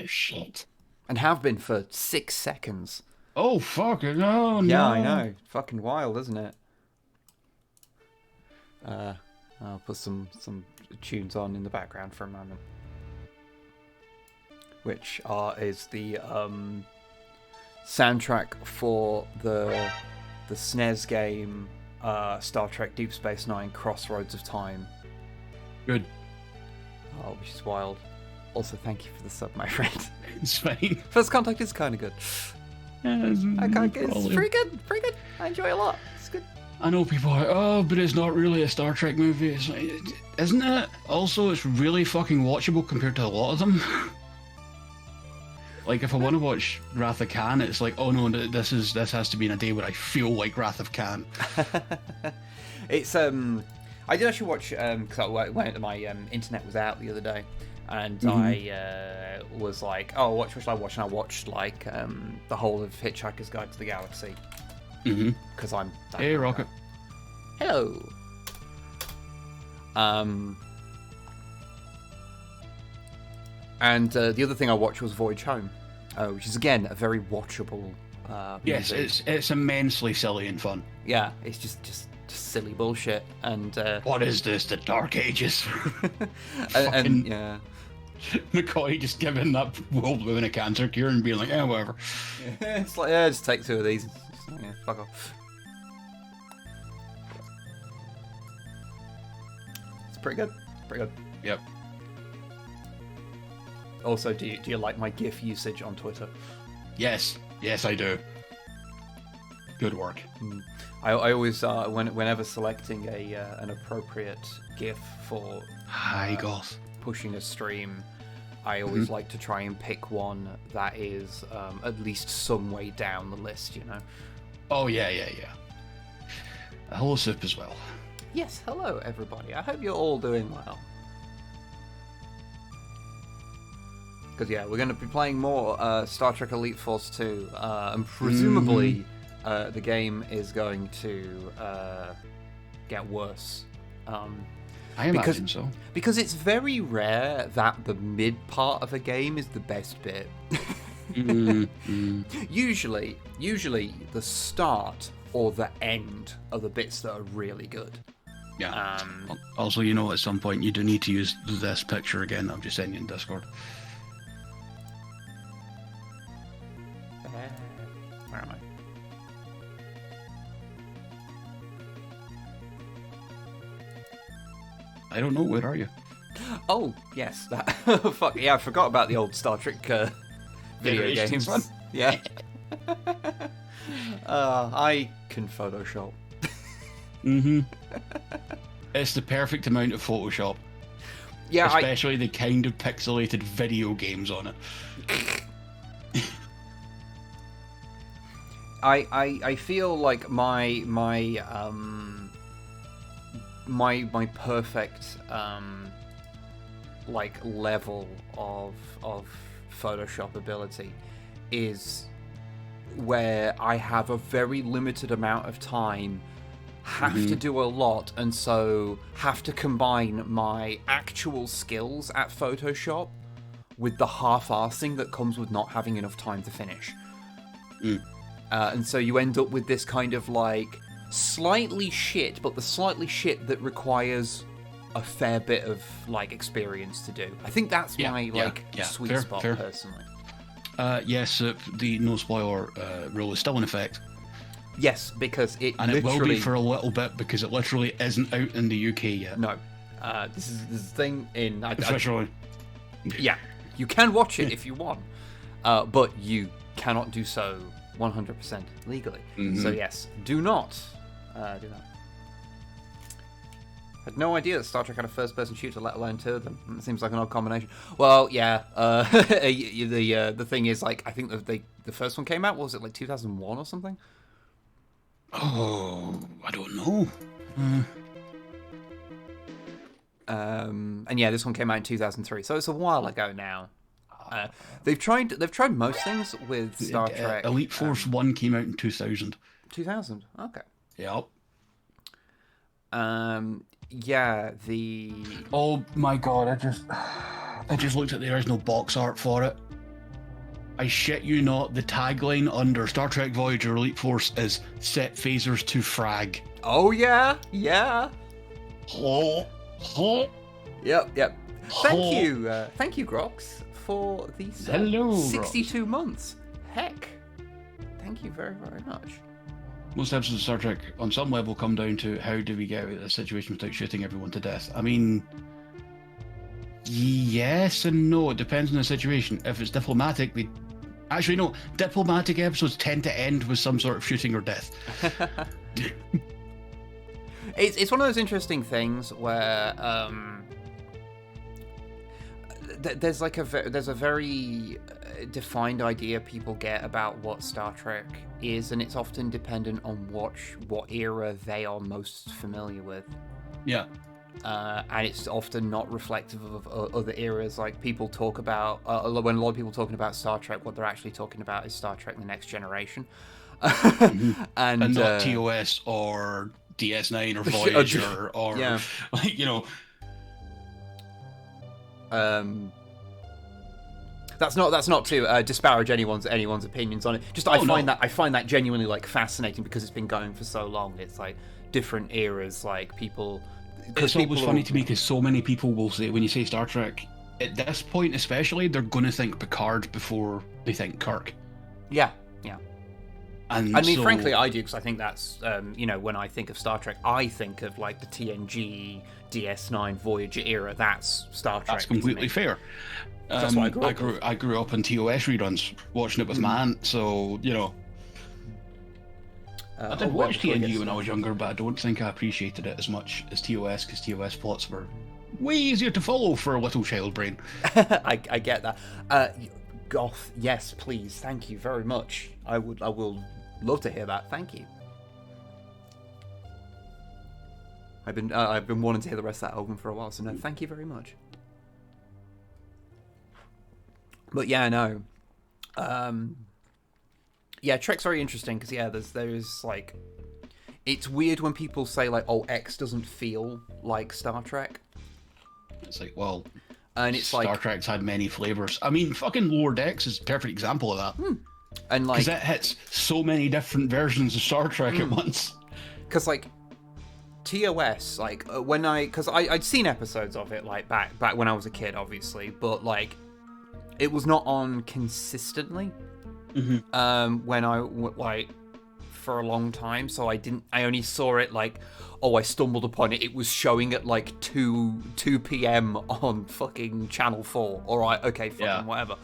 Oh, shit. And have been for 6 seconds. Oh, fuck it. No, Yeah, no. I know. Fucking wild, isn't it? I'll put some tunes on in the background for a moment. Which is the soundtrack for the SNES game Star Trek Deep Space Nine Crossroads of Time. Good. Oh, which is wild. Also, thank you for the sub, my friend. It's fine. First Contact is kind of good. Yeah, It's pretty good. Pretty good. I enjoy it a lot. It's good. I know people are like, oh, but it's not really a Star Trek movie. It's like, isn't it? Also, it's really fucking watchable compared to a lot of them. Like, if I want to watch Wrath of Khan, it's like, oh no, this has to be in a day where I feel like Wrath of Khan. It's I did actually watch because my internet was out the other day, and I was like, oh, what should I watch? And I watched like the whole of Hitchhiker's Guide to the Galaxy. Because I'm. Hey, Rocket. Hello. And the other thing I watched was Voyage Home, which is again a very watchable. Yes, movie. it's immensely silly and fun. Yeah, it's just silly bullshit, and what is this? The Dark Ages? and yeah, McCoy just giving that world woman a cancer cure and being like, yeah, whatever. It's like, yeah, just take 2 of these. Yeah, fuck off. It's pretty good. Pretty good. Yep. Also, do you like my GIF usage on Twitter? Yes, I do. Good work. I always whenever selecting an appropriate GIF for Goth pushing a stream, I always like to try and pick one that is at least some way down the list, you know. Oh yeah. Hello, Soup as well. Yes, hello everybody. I hope you're all doing well. Because yeah, we're going to be playing more Star Trek Elite Force 2, and presumably the game is going to get worse. I imagine so. Because it's very rare that the mid part of a game is the best bit. Usually the start or the end are the bits that are really good. Yeah. Also, you know, at some point you do need to use this picture again. I'm just sending you in Discord. Where am I? I don't know. Where are you? Oh, yes. That. Fuck, yeah, I forgot about the old Star Trek video games one. Yeah. I can Photoshop. It's the perfect amount of Photoshop. Yeah, especially the kind of pixelated video games on it. I feel like my perfect like level of Photoshop ability is where I have a very limited amount of time, have to do a lot, and so have to combine my actual skills at Photoshop with the half-arsing that comes with not having enough time to finish. And so you end up with this kind of like slightly shit, but the slightly shit that requires a fair bit of like experience to do. I think that's my sweet spot personally. Yes, the no spoiler rule is still in effect. Yes, because it it will be for a little bit because it literally isn't out in the UK yet. No, this is the thing in officially. Yeah, you can watch it if you want, but you cannot do so 100% legally. So yes, do not do that. Had no idea that Star Trek had a first-person shooter, let alone 2 of them. It seems like an odd combination. Well, yeah. The thing is, like, I think the first one came out, what was it, like 2001 or something? Oh, I don't know. And yeah, this one came out in 2003, so it's a while ago now. They've tried most things with Star Trek. Elite Force 1 came out in 2000. 2000, okay. Yep. Yeah, the... Oh my god, I just looked at the original box art for it. I shit you not, the tagline under Star Trek Voyager Elite Force is "Set phasers to frag." Oh yeah, yeah. Oh, oh, Yep. Thank you, Grox, for these Hello, 62 months. Heck, thank you very, very much. Most episodes of Star Trek, on some level, come down to how do we get out of this situation without shooting everyone to death. I mean, yes and no. It depends on the situation. If it's diplomatic, actually no. Diplomatic episodes tend to end with some sort of shooting or death. It's one of those interesting things where there's a very defined idea people get about what Star Trek is, and it's often dependent on what era they are most familiar with. Yeah. And it's often not reflective of other eras. Like people talk about when a lot of people talking about Star Trek, what they're actually talking about is Star Trek: The Next Generation, and not TOS or DS9 or Voyager or like, you know. That's not to disparage anyone's opinions on it. Just I find that genuinely like fascinating because it's been going for so long. It's like different eras, like people. It's always funny to me because so many people will say, when you say Star Trek, at this point especially, they're going to think Picard before they think Kirk. Yeah. And I mean, frankly, I do, because I think that's, when I think of Star Trek, I think of like the TNG, DS9, Voyager era. That's Star Trek. That's completely fair. That's what I grew up on TOS reruns, watching it with my aunt, so, you know. I did watch TNG when I was younger, but I don't think I appreciated it as much as TOS, because TOS plots were way easier to follow for a little child brain. I get that. Goth, yes, please, thank you very much. I will love to hear that. Thank you. I've been wanting to hear the rest of that album for a while, so no, thank you very much. But yeah, no. Yeah, Trek's very interesting because there's like, it's weird when people say like, oh, X doesn't feel like Star Trek. It's like, well, and it's Star Trek's had many flavors. I mean, fucking Lower Decks is a perfect example of that. And like, because it hits so many different versions of Star Trek at once. Because like, TOS, like because I'd seen episodes of it like back when I was a kid, obviously, but like, it was not on consistently. When I like for a long time, so I only saw it like, I stumbled upon it. It was showing at like 2 p.m. on fucking Channel 4. All right, okay, fucking whatever.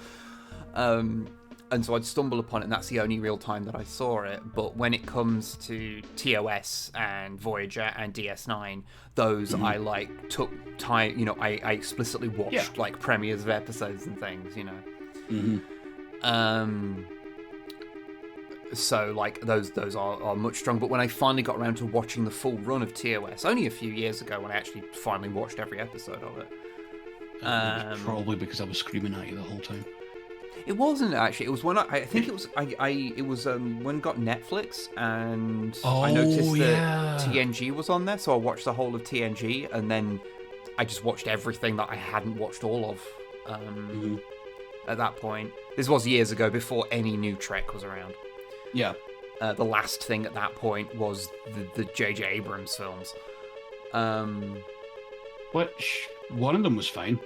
And so I'd stumble upon it, and that's the only real time that I saw it. But when it comes to TOS and Voyager and DS9, those I like took time. I explicitly watched like premieres of episodes and things. So like those are much stronger. But when I finally got around to watching the full run of TOS, only a few years ago, when I actually finally watched every episode of it, probably because I was screaming at you the whole time. It wasn't actually. It was when I think it was it was when it got Netflix, and I noticed that TNG was on there, so I watched the whole of TNG, and then I just watched everything that I hadn't watched all of at that point. This was years ago, before any new Trek was around. Yeah. The last thing at that point was the J.J. Abrams films. Which, one of them was fine.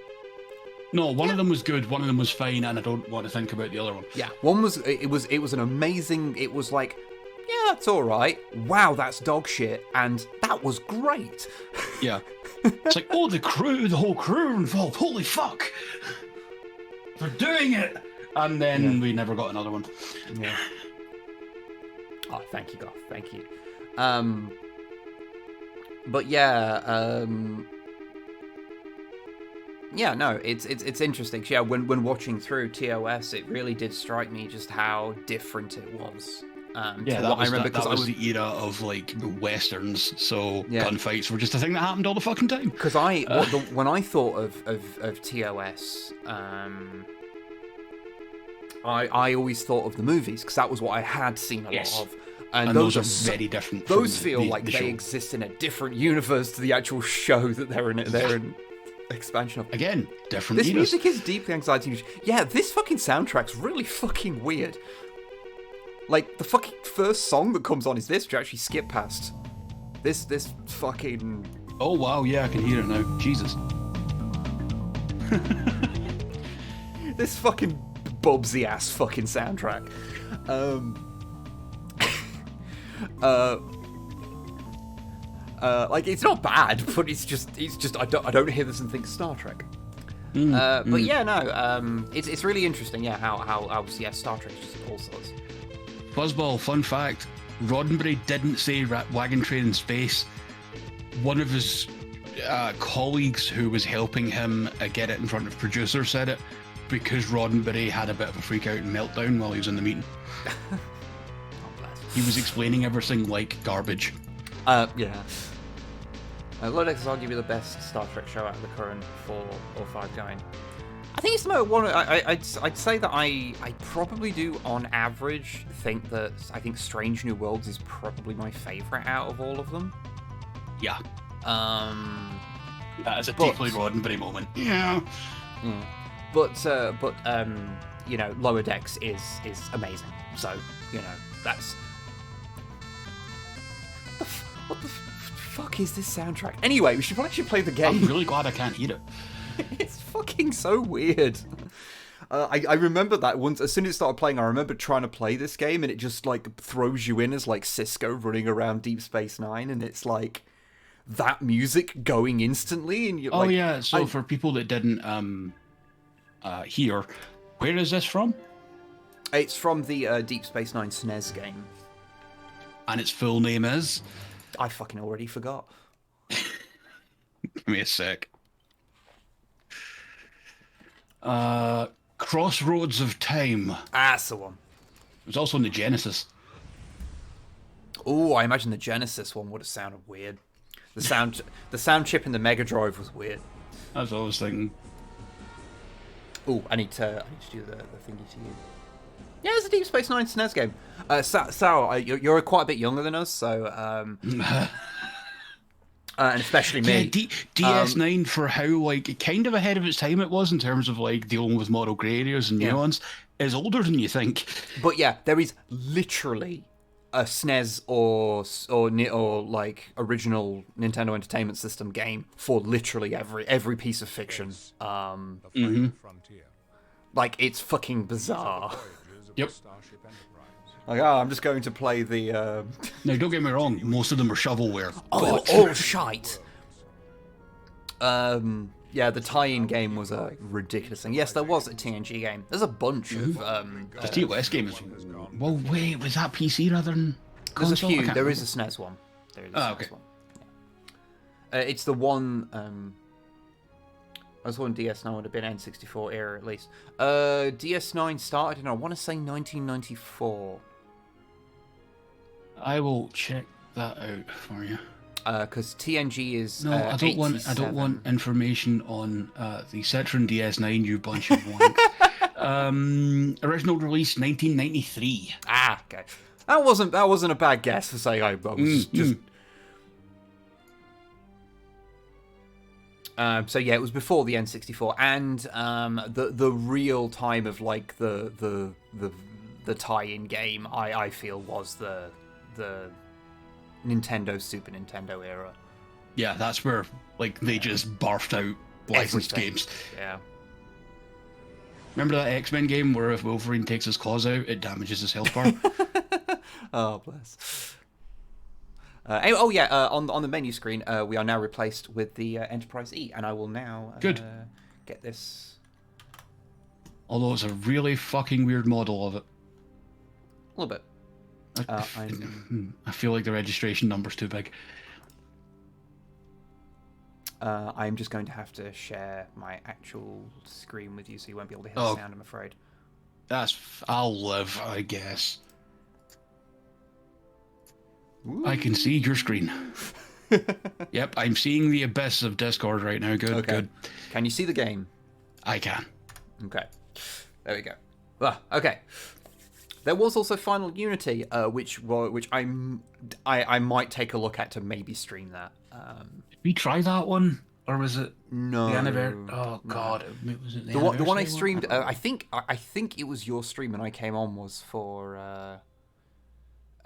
No, one of them was good, one of them was fine, and I don't want to think about the other one. Yeah, one was, it was an amazing, it was like, yeah, that's alright. Wow, that's dog shit, and that was great. Yeah. It's like, oh, the whole crew involved, holy fuck! They're doing it! And then we never got another one. Yeah. Oh, thank you, Goth. Thank you. But yeah, yeah, no, it's interesting. Yeah, when watching through TOS, it really did strike me just how different it was. Yeah, that was the era of like westerns, so gunfights were just a thing that happened all the fucking time. Because when I thought of TOS, I always thought of the movies, because that was what I had seen a lot of. And those are very different. Those feel like they exist in a different universe to the actual show that they're in. expansion of. Again, different This eras. music is deeply anxiety. Yeah, this fucking soundtrack's really fucking weird. Like, the fucking first song that comes on is this, which I actually skip past. This fucking... Oh, wow, yeah, I can hear it now. Jesus. This fucking Bubsy-ass fucking soundtrack. Like, it's not bad, but it's just I don't hear this and think Star Trek. But yeah, no, it's really interesting, yeah, how yeah, Star Trek just all sorts. Fuzzball, fun fact, Roddenberry didn't say Wagon Train in Space. One of his colleagues who was helping him get it in front of producers said it because Roddenberry had a bit of a freak out and meltdown while he was in the meeting. Oh, bless. He was explaining everything like garbage. Yeah. Lodex, I'll give you the best Star Trek show out of the current 4 or 5 going. I think it's the one. I'd say that I probably do on average think that I think Strange New Worlds is probably my favourite out of all of them. Yeah. That is a deeply Roddenberry moment. Yeah. But you know, Lower Decks is amazing. So, you know, that's... What the fuck is this soundtrack? Anyway, we should probably play the game. I'm really glad I can't hear it. It's fucking so weird. I remember that once, as soon as it started playing, I remember trying to play this game, and it just, like, throws you in as, like, Cisco running around Deep Space Nine, and it's, like, that music going instantly, and you're like... Oh, yeah, so for people that didn't hear, where is this from? It's from the Deep Space Nine SNES game. And its full name is? I fucking already forgot. Give me a sec. Crossroads of Time. That's the one. It was also in the Genesis. Oh, I imagine the Genesis one would have sounded weird. The sound chip in the Mega Drive was weird. That's what I was thinking. Oh, I need to do the thingy to you. Yeah, it's a Deep Space Nine SNES game. Sarah, you're quite a bit younger than us, so and especially me. Yeah, DS9 for how like kind of ahead of its time it was in terms of like dealing with moral grey areas and nuance is older than you think. But yeah, there is literally a SNES or like original Nintendo Entertainment System game for literally every piece of fiction. Like, it's fucking bizarre. Yep. Like, I'm just going to play the... Now, don't get me wrong, most of them are shovelware. Oh, shite! Yeah, the tie-in game was a ridiculous thing. Yes, there was a TNG game. There's a bunch of... the TOS game is... Well, wait, was that PC rather than There's console? a few. There is a SNES one. There is a SNES okay. one. Yeah. It's the one... I was hoping DS9 would have been N64 era at least. DS9 started in, I want to say, 1994. I will check that out for you. Because TNG is No, I don't want. I don't want information on the Citroen DS9. You bunch of wank. Original release 1993. Ah, okay. That wasn't a bad guess to say I was just. So yeah, it was before the N64 and the real time of like the tie-in game. I feel was the Nintendo Super Nintendo era. Yeah, that's where like they just barfed out licensed games. Yeah. Remember that X-Men game where if Wolverine takes his claws out, it damages his health bar? Oh bless. On the menu screen, we are now replaced with the Enterprise E, and I will now get this. Although it's a really fucking weird model of it. A little bit. I feel like the registration number's too big. I'm just going to have to share my actual screen with you, so you won't be able to hear the sound, I'm afraid. I'll live, I guess. Ooh. I can see your screen. Yep, I'm seeing the abyss of Discord right now. Good, okay. good. Can you see the game? I can. Okay. There we go. Okay. There was also Final Unity, which I might take a look at to maybe stream that. Did we try that one? Or was it No. the anniversary? Oh, No. God. Was it The one I anniversary streamed, one? I think it was your stream and I came on was for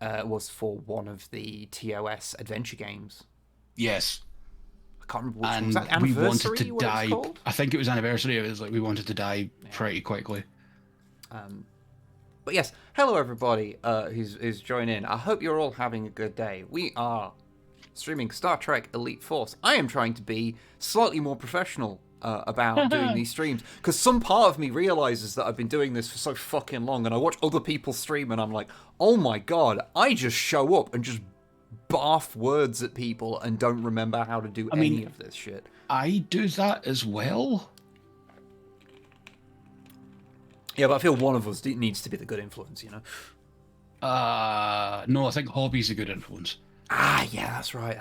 one of the TOS adventure games. Yes. I can't remember which one. And Was that we Anniversary? wanted to what die. It's called? I think it was anniversary. It was like we wanted to die pretty quickly. But yes, hello everybody who's joining in. I hope you're all having a good day. We are streaming Star Trek Elite Force. I am trying to be slightly more professional about doing these streams, because some part of me realizes that I've been doing this for so fucking long, and I watch other people stream and I'm like, oh my god, I just show up and just barf words at people and don't remember how to do any of this shit. I do that as well. Yeah, but I feel one of us needs to be the good influence, you know? No, I think hobby's a good influence. Ah, yeah, that's right.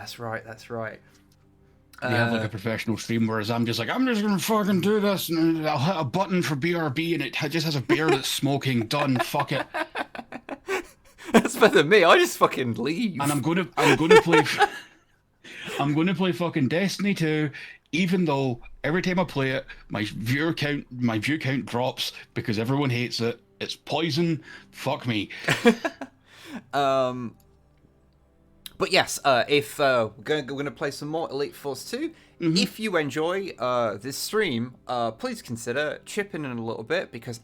You have like a professional stream, whereas I'm just gonna fucking do this, and I'll hit a button for BRB, and it just has a bear that's smoking. Done. Fuck it. That's better than me. I just fucking leave. And I'm gonna play. I'm gonna play fucking Destiny 2, even though every time I play it, my view count drops because everyone hates it. It's poison. Fuck me. But yes, if we're gonna play some more Elite Force 2, if you enjoy this stream, please consider chipping in a little bit, because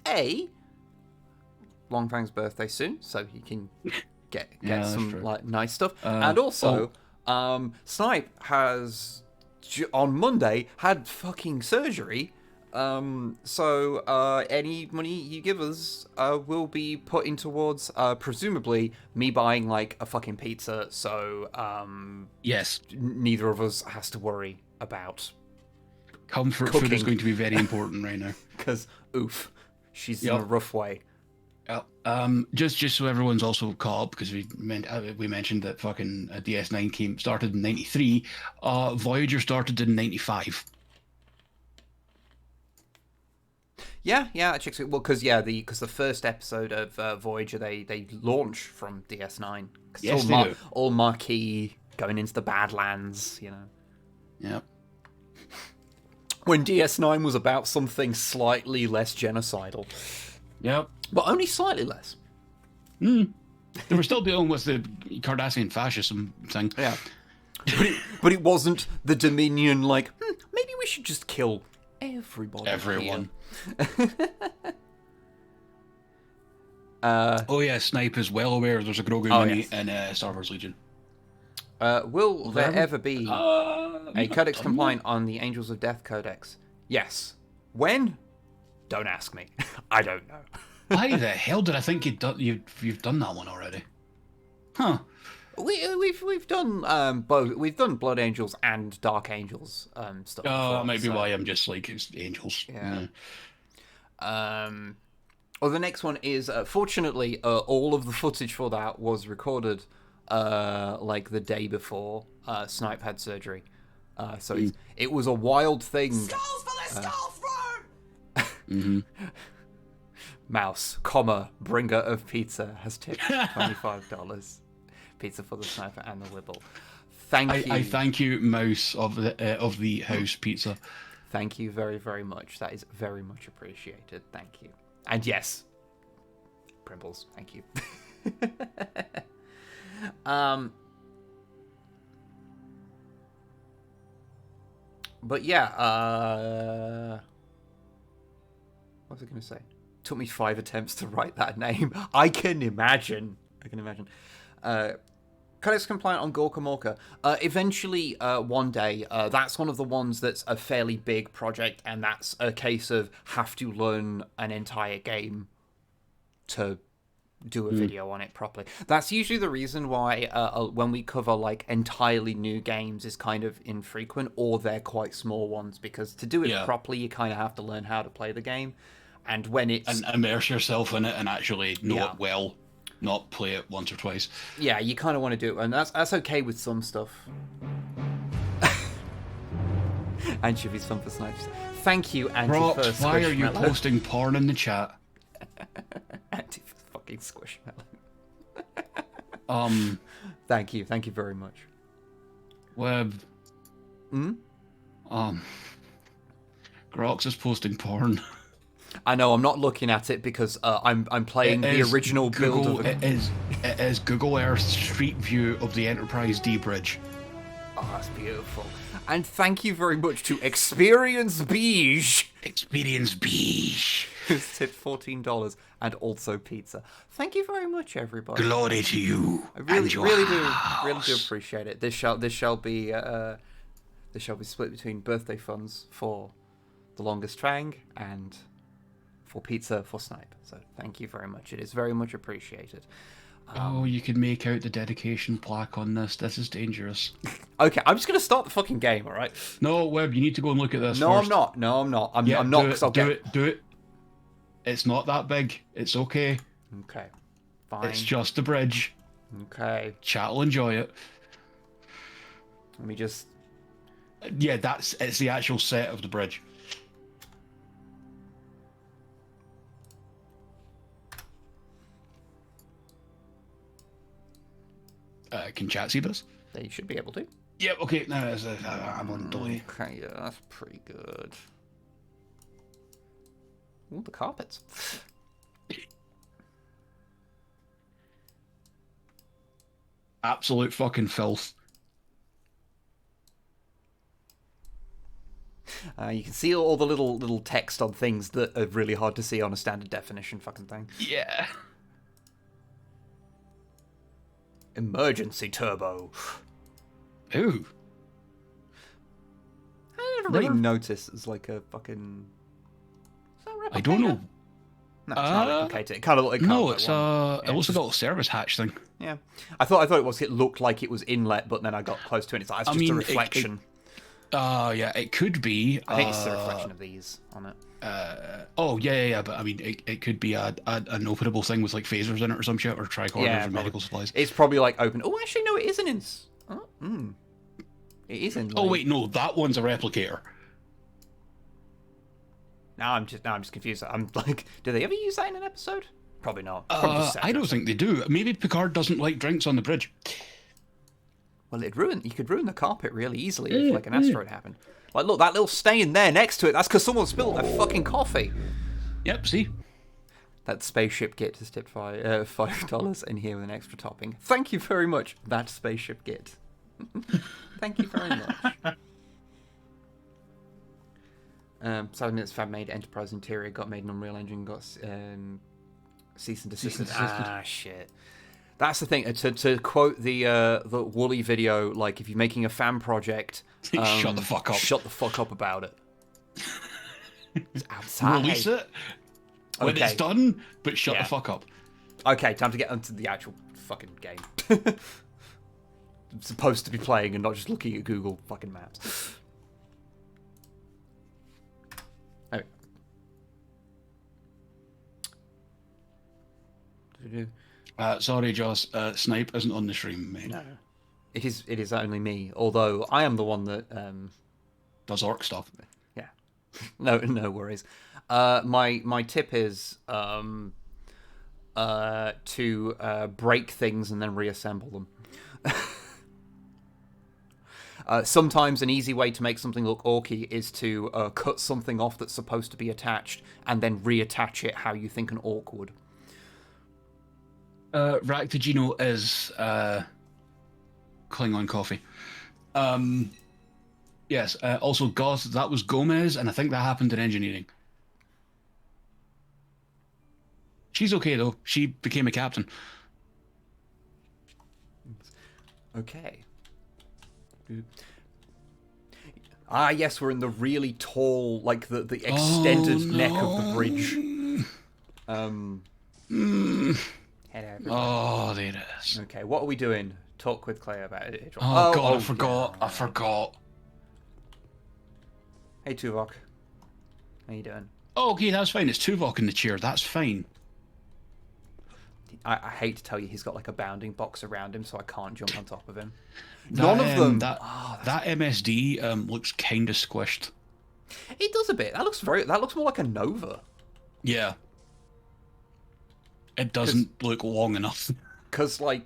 Longfang's birthday soon, so he can get some like nice stuff, and also Snipe has on Monday had fucking surgery. So any money you give us will be put in towards presumably me buying like a fucking pizza, so yes, neither of us has to worry about comfort cooking. Food is going to be very important right now, because oof, she's in a rough way. Just so everyone's also caught up, because we mentioned that fucking DS9 started in '93. Voyager started in '95. Yeah, I checked it. Well, because the first episode of Voyager they launch from DS9. Yes, they do. All marquee, going into the Badlands, you know. Yep. When DS9 was about something slightly less genocidal. Yep. But only slightly less. They were still dealing with the Cardassian fascism thing. Yeah. But it wasn't the Dominion like, maybe we should just kill everyone. Oh yeah, Snipe is well aware there's a Grogu mini in Star Wars Legion. Will there ever be a codex compliant on the Angels of Death codex? Yes. When? Don't ask me. I don't know. Why the hell did I think you've done that one already? Huh. We've done both. We've done Blood Angels and Dark Angels stuff. Oh, maybe why I'm just like, it's Angels. Yeah. Well, the next one is fortunately all of the footage for that was recorded like the day before Snipe had surgery. So it was a wild thing. Skulls for the skull throne! Mouse, bringer of pizza has tipped $25. Pizza for the Sniper and the Wibble. Thank you. I thank you, Mouse of the House Pizza. Thank you very, very much. That is very much appreciated. Thank you. And yes, Primbles, thank you. But yeah, what was I going to say? Took me 5 attempts to write that name. I can imagine. Codex compliant on Gorka Morka. Eventually, one day, that's one of the ones that's a fairly big project, and that's a case of have to learn an entire game to do a video on it properly. That's usually the reason why when we cover like entirely new games is kind of infrequent, or they're quite small ones, because to do it properly, you kind of have to learn how to play the game. And when it's... And immerse yourself in it and actually know it well, not play it once or twice. Yeah, you kind of want to do it, and that's okay with some stuff. Anchovies fun for snipes. Thank you, Anti, for Squishmallow. Why are you posting porn in the chat? Anti fucking Squishmallow. Thank you very much. Web. Grox is posting porn. I know, I'm not looking at it because I'm playing the original build of It is Google Earth Street View of the Enterprise D Bridge. Oh, that's beautiful. And thank you very much to Experience Beige. Experience Beige. Who's tipped $14 and also pizza. Thank you very much, everybody. Glory to you. I really, and your really house. do appreciate it. This shall be split between birthday funds for the longest fang and for pizza for Snipe. So thank you very much. It is very much appreciated. Oh, you could make out the dedication plaque on this. This is dangerous. Okay, I'm just gonna start the fucking game. All right. No, Webb, you need to go and look at this No, first. I'm not. No, I'm not. I'm Yeah, not. Do it. It's not that big. It's okay. Okay. Fine. It's just the bridge. Okay. Chat will enjoy it. Let me just. Yeah, it's the actual set of the bridge. Can chat see this? Then you should be able to. Yep, okay, no, I'm on delay. Okay, yeah, that's pretty good. Ooh, the carpets. Absolute fucking filth. You can see all the little text on things that are really hard to see on a standard definition fucking thing. Yeah. Emergency turbo. Ooh. I never really noticed as like a fucking. Is that a replicator? I don't know. No, it's not replicated. It kind of looks. No, it's it looks like a little service hatch thing. Yeah, I thought it looked like it was inlet, but then I got close to it. It's like it's just a reflection. Yeah, it could be. I think it's the reflection of these on it. Yeah. But I mean, it could be an openable thing with like phasers in it or some shit, or tricorders or medical supplies. It's probably like open. Oh, actually, no, it isn't in. It is in. Oh wait, no, that one's a replicator. Now I'm just confused. I'm like, do they ever use that in an episode? Probably not. I don't think they do. Maybe Picard doesn't like drinks on the bridge. Well, you could ruin the carpet really easily if like an asteroid happened. Like, look, that little stain there next to it, that's because someone spilled their fucking coffee. Yep, see? That spaceship Git has tipped $5 in here with an extra topping. Thank you very much, that spaceship Git. Thank you very much. 7 minutes fan made Enterprise interior, got made in Unreal Engine, got cease and desist. Ah, shit. That's the thing. To quote the Wooly video, like if you're making a fan project, shut the fuck up. Shut the fuck up about it. It's outside. Release it when it's done, but shut the fuck up. Okay, time to get onto the actual fucking game. I'm supposed to be playing and not just looking at Google fucking Maps. Sorry, Joss. Snipe isn't on the stream, mate. No, it is only me. Although I am the one that does orc stuff. Yeah, no worries. My tip is to break things and then reassemble them. Sometimes an easy way to make something look orky is to cut something off that's supposed to be attached and then reattach it how you think an orc would. Ractigino is Klingon coffee. Yes, also Goth, that was Gomez, and I think that happened in engineering. She's okay, though. She became a captain. Okay. Ah, yes, we're in the really tall, like the extended neck of the bridge. Oh, there it is. Okay, what are we doing? Talk with Clay about it. Oh God, I forgot. Yeah. I forgot. Hey, Tuvok. How you doing? Oh, okay, that's fine. It's Tuvok in the chair. That's fine. I hate to tell you, he's got like a bounding box around him, so I can't jump on top of him. None of them. That MSD looks kind of squished. It does a bit. That looks more like a Nova. Yeah. It doesn't look long enough. Because, like,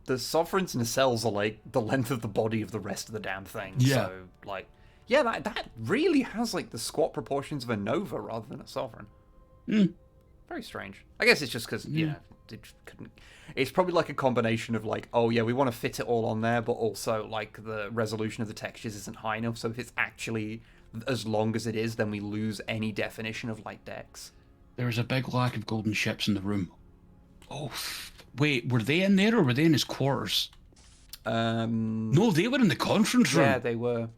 the Sovereign's nacelles are, like, the length of the body of the rest of the damn thing. Yeah. So, like, Yeah, that really has like the squat proportions of a Nova rather than a Sovereign. Very strange. I guess it's just because you know it couldn't. It's probably like a combination of like, oh yeah, we want to fit it all on there, but also like the resolution of the textures isn't high enough. So if it's actually as long as it is, then we lose any definition of light decks. There was a big lack of golden ships in the room. Oh, wait, were they in there or were they in his quarters? No, they were in the conference room. Yeah, they were.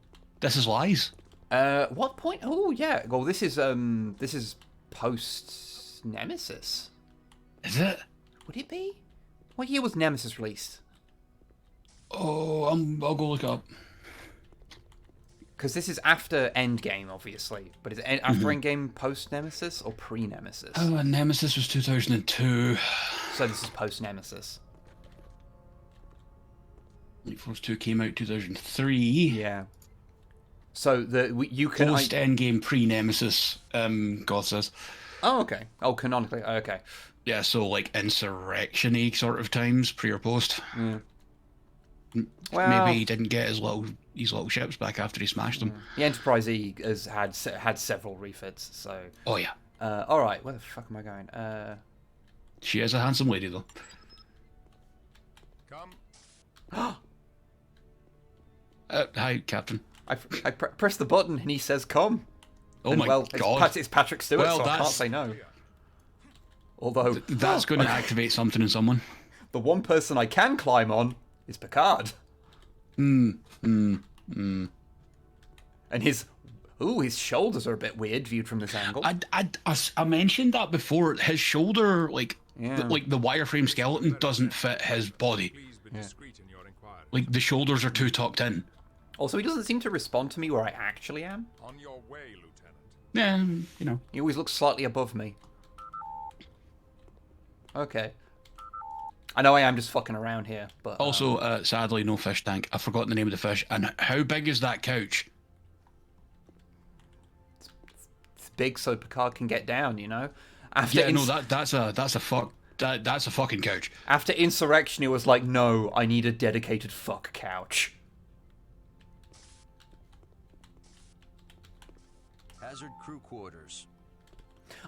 This is lies. What point? Oh yeah. Well, this is post Nemesis. Is it? Would it be? What year was Nemesis released? Oh, I'll go look it up. Because this is after Endgame, obviously. But is it after Endgame, post Nemesis, or pre Nemesis? Oh, and Nemesis was 2002. So this is post Nemesis. Elite Force 2 came out 2003. Yeah. So you can post Endgame, pre Nemesis. God says. Oh, okay. Oh, canonically. Okay. Yeah, so like insurrection-y sort of times, pre or post. Well, maybe he didn't get his little ships back after he smashed them. The Enterprise E has had several refits, so. Oh yeah. All right. Where the fuck am I going? She is a handsome lady though. Come. Hi, Captain. I press the button and he says come. Oh and, my God. It's Patrick Stewart, Well, so I can't say no. Although that's going to activate something in someone. The one person I can climb on is Picard. And his shoulders are a bit weird viewed from this angle. I mentioned that before. His shoulder, like the wireframe skeleton, doesn't fit his body. Like the shoulders are too tucked in. Also, he doesn't seem to respond to me where I actually am. On your way, Lieutenant. Yeah, you know. He always looks slightly above me. Okay. I know I am just fucking around here, but... Also, sadly, no fish tank. I've forgotten the name of the fish. And how big is that couch? It's big so Picard can get down, you know? That's a fucking couch. After Insurrection, he was like, no, I need a dedicated fuck couch. Hazard crew quarters.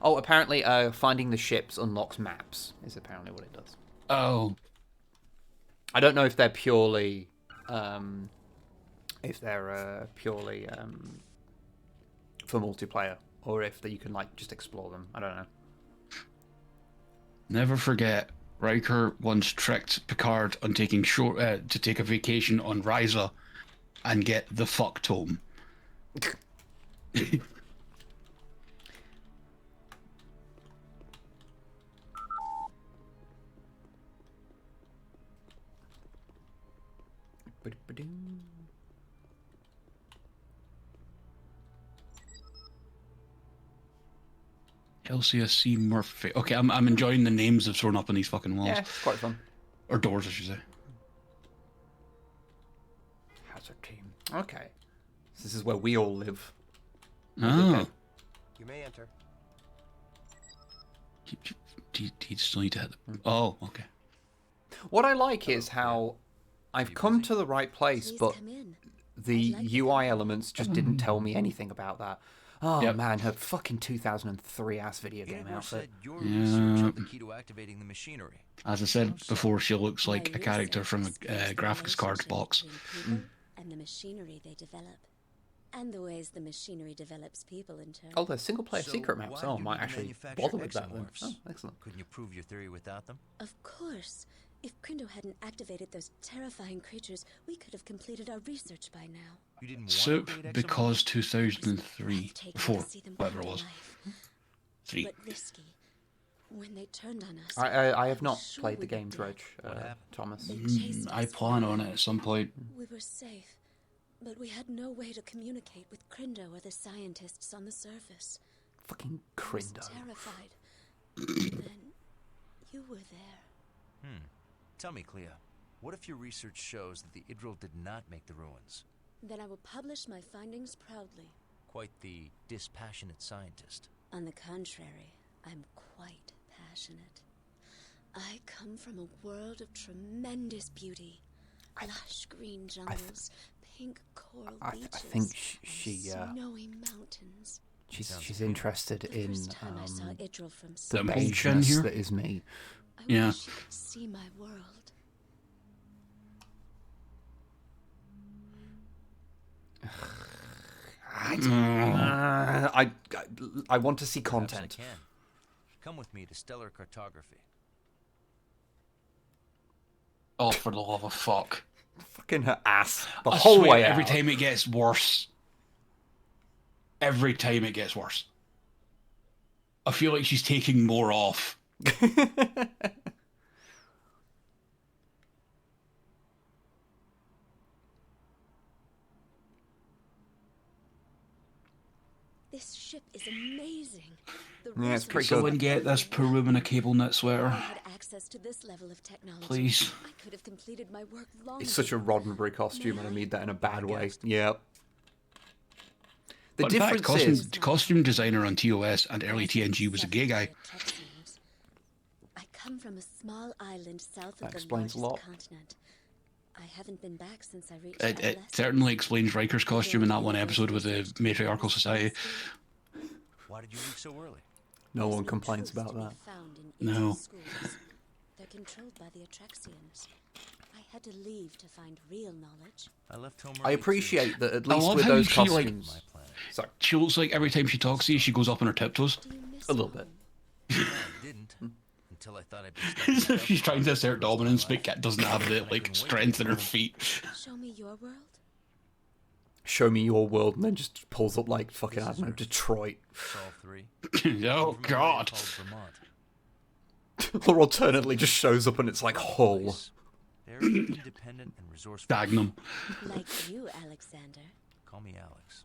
Oh, apparently finding the ships unlocks maps, is apparently what it does. Oh. I don't know if they're purely... for multiplayer, or if you can, like, just explore them. I don't know. Never forget, Riker once tricked Picard on taking to take a vacation on Risa and get the fuck tome. Elsia C. Murphy. Okay, I'm enjoying the names they've thrown up on these fucking walls. Yeah, it's quite fun. Or doors, I should say. Hazard team. Okay. So this is where we all live. Oh. Okay. You may enter. Do you still need to hit the... Oh, okay. What I like is how I've come to the right place, but the UI elements just didn't tell me anything about that. Oh man, her fucking 2003 ass video game outfit. Your research had the key to activating the machinery. As I said before, she looks like a character from a graphics card box. And the machinery they develop, and the ways the machinery develops people in turn. Oh, they're single-player secret maps. Oh, I might actually bother with that then. Oh, excellent. Couldn't you prove your theory without them? Of course. If Crindo hadn't activated those terrifying creatures, we could have completed our research by now. You didn't want Soup to create because 2003, before, whatever it was. 3. But risky. When they turned on us, I have not sure played the we game, were Dredge, dead. Thomas. They chased I us. plan on it at some point. We were safe, but we had no way to communicate with Crindo or the scientists on the surface. Fucking I was Crindo. terrified. Then you were there. Tell me, Clea, what if your research shows that the Idril did not make the ruins? Then I will publish my findings proudly. Quite the dispassionate scientist. On the contrary, I'm quite passionate. I come from a world of tremendous beauty. Lush green jungles, pink coral I beaches. think she snowy mountains. she's interested The in first time I saw Idril from the The space, bullshit beigeness here? that is me. I Yeah. wish she could see my world. I want to see Perhaps I content. can. Come with me to stellar cartography. Oh, for the love of fuck. Fucking her ass the I whole swear, way every out. time it gets worse. Every time it gets worse. I feel like she's taking more off. This ship is amazing. The Yeah, it's research pretty Someone good. get this poor woman a cable knit If I sweater. had access to this level of technology, Please. I could have completed my work long It's such a ago. Roddenberry costume, and I mean that in a bad way. guessed. Yep. The Fun fact, difference is, costume designer on TOS and early TNG was a gay guy. I come from a small island south That of the explains a largest lot. continent. I haven't been back since I reached It adolescence. certainly explains Riker's costume in that one episode with the matriarchal society. Why did you leave so early? no There's one complains truth about to be that. found in No. Idril schools. They're controlled by the Atraxians. I had to leave to find real knowledge. I left home I early, too. appreciate that at I least love with how those she, like- costumes. My planet. Sorry, She looks like every time she talks to you, she goes up on her tiptoes. Do you miss a little bit. home? No, I didn't. Until I thought I'd be stuck in She's trying to assert for the rest of my dominance, life. but doesn't have the And I like couldn't wait to strength in get her home. feet. Show me your world. Show me your world, and then just pulls up like fucking, I don't know, Detroit. Sol 3. Oh From a area God. called Vermont. Or alternately just shows up and it's like Hull. Place. Very independent and resourceful. Dagnum. Like you, Alexander. Call me Alex.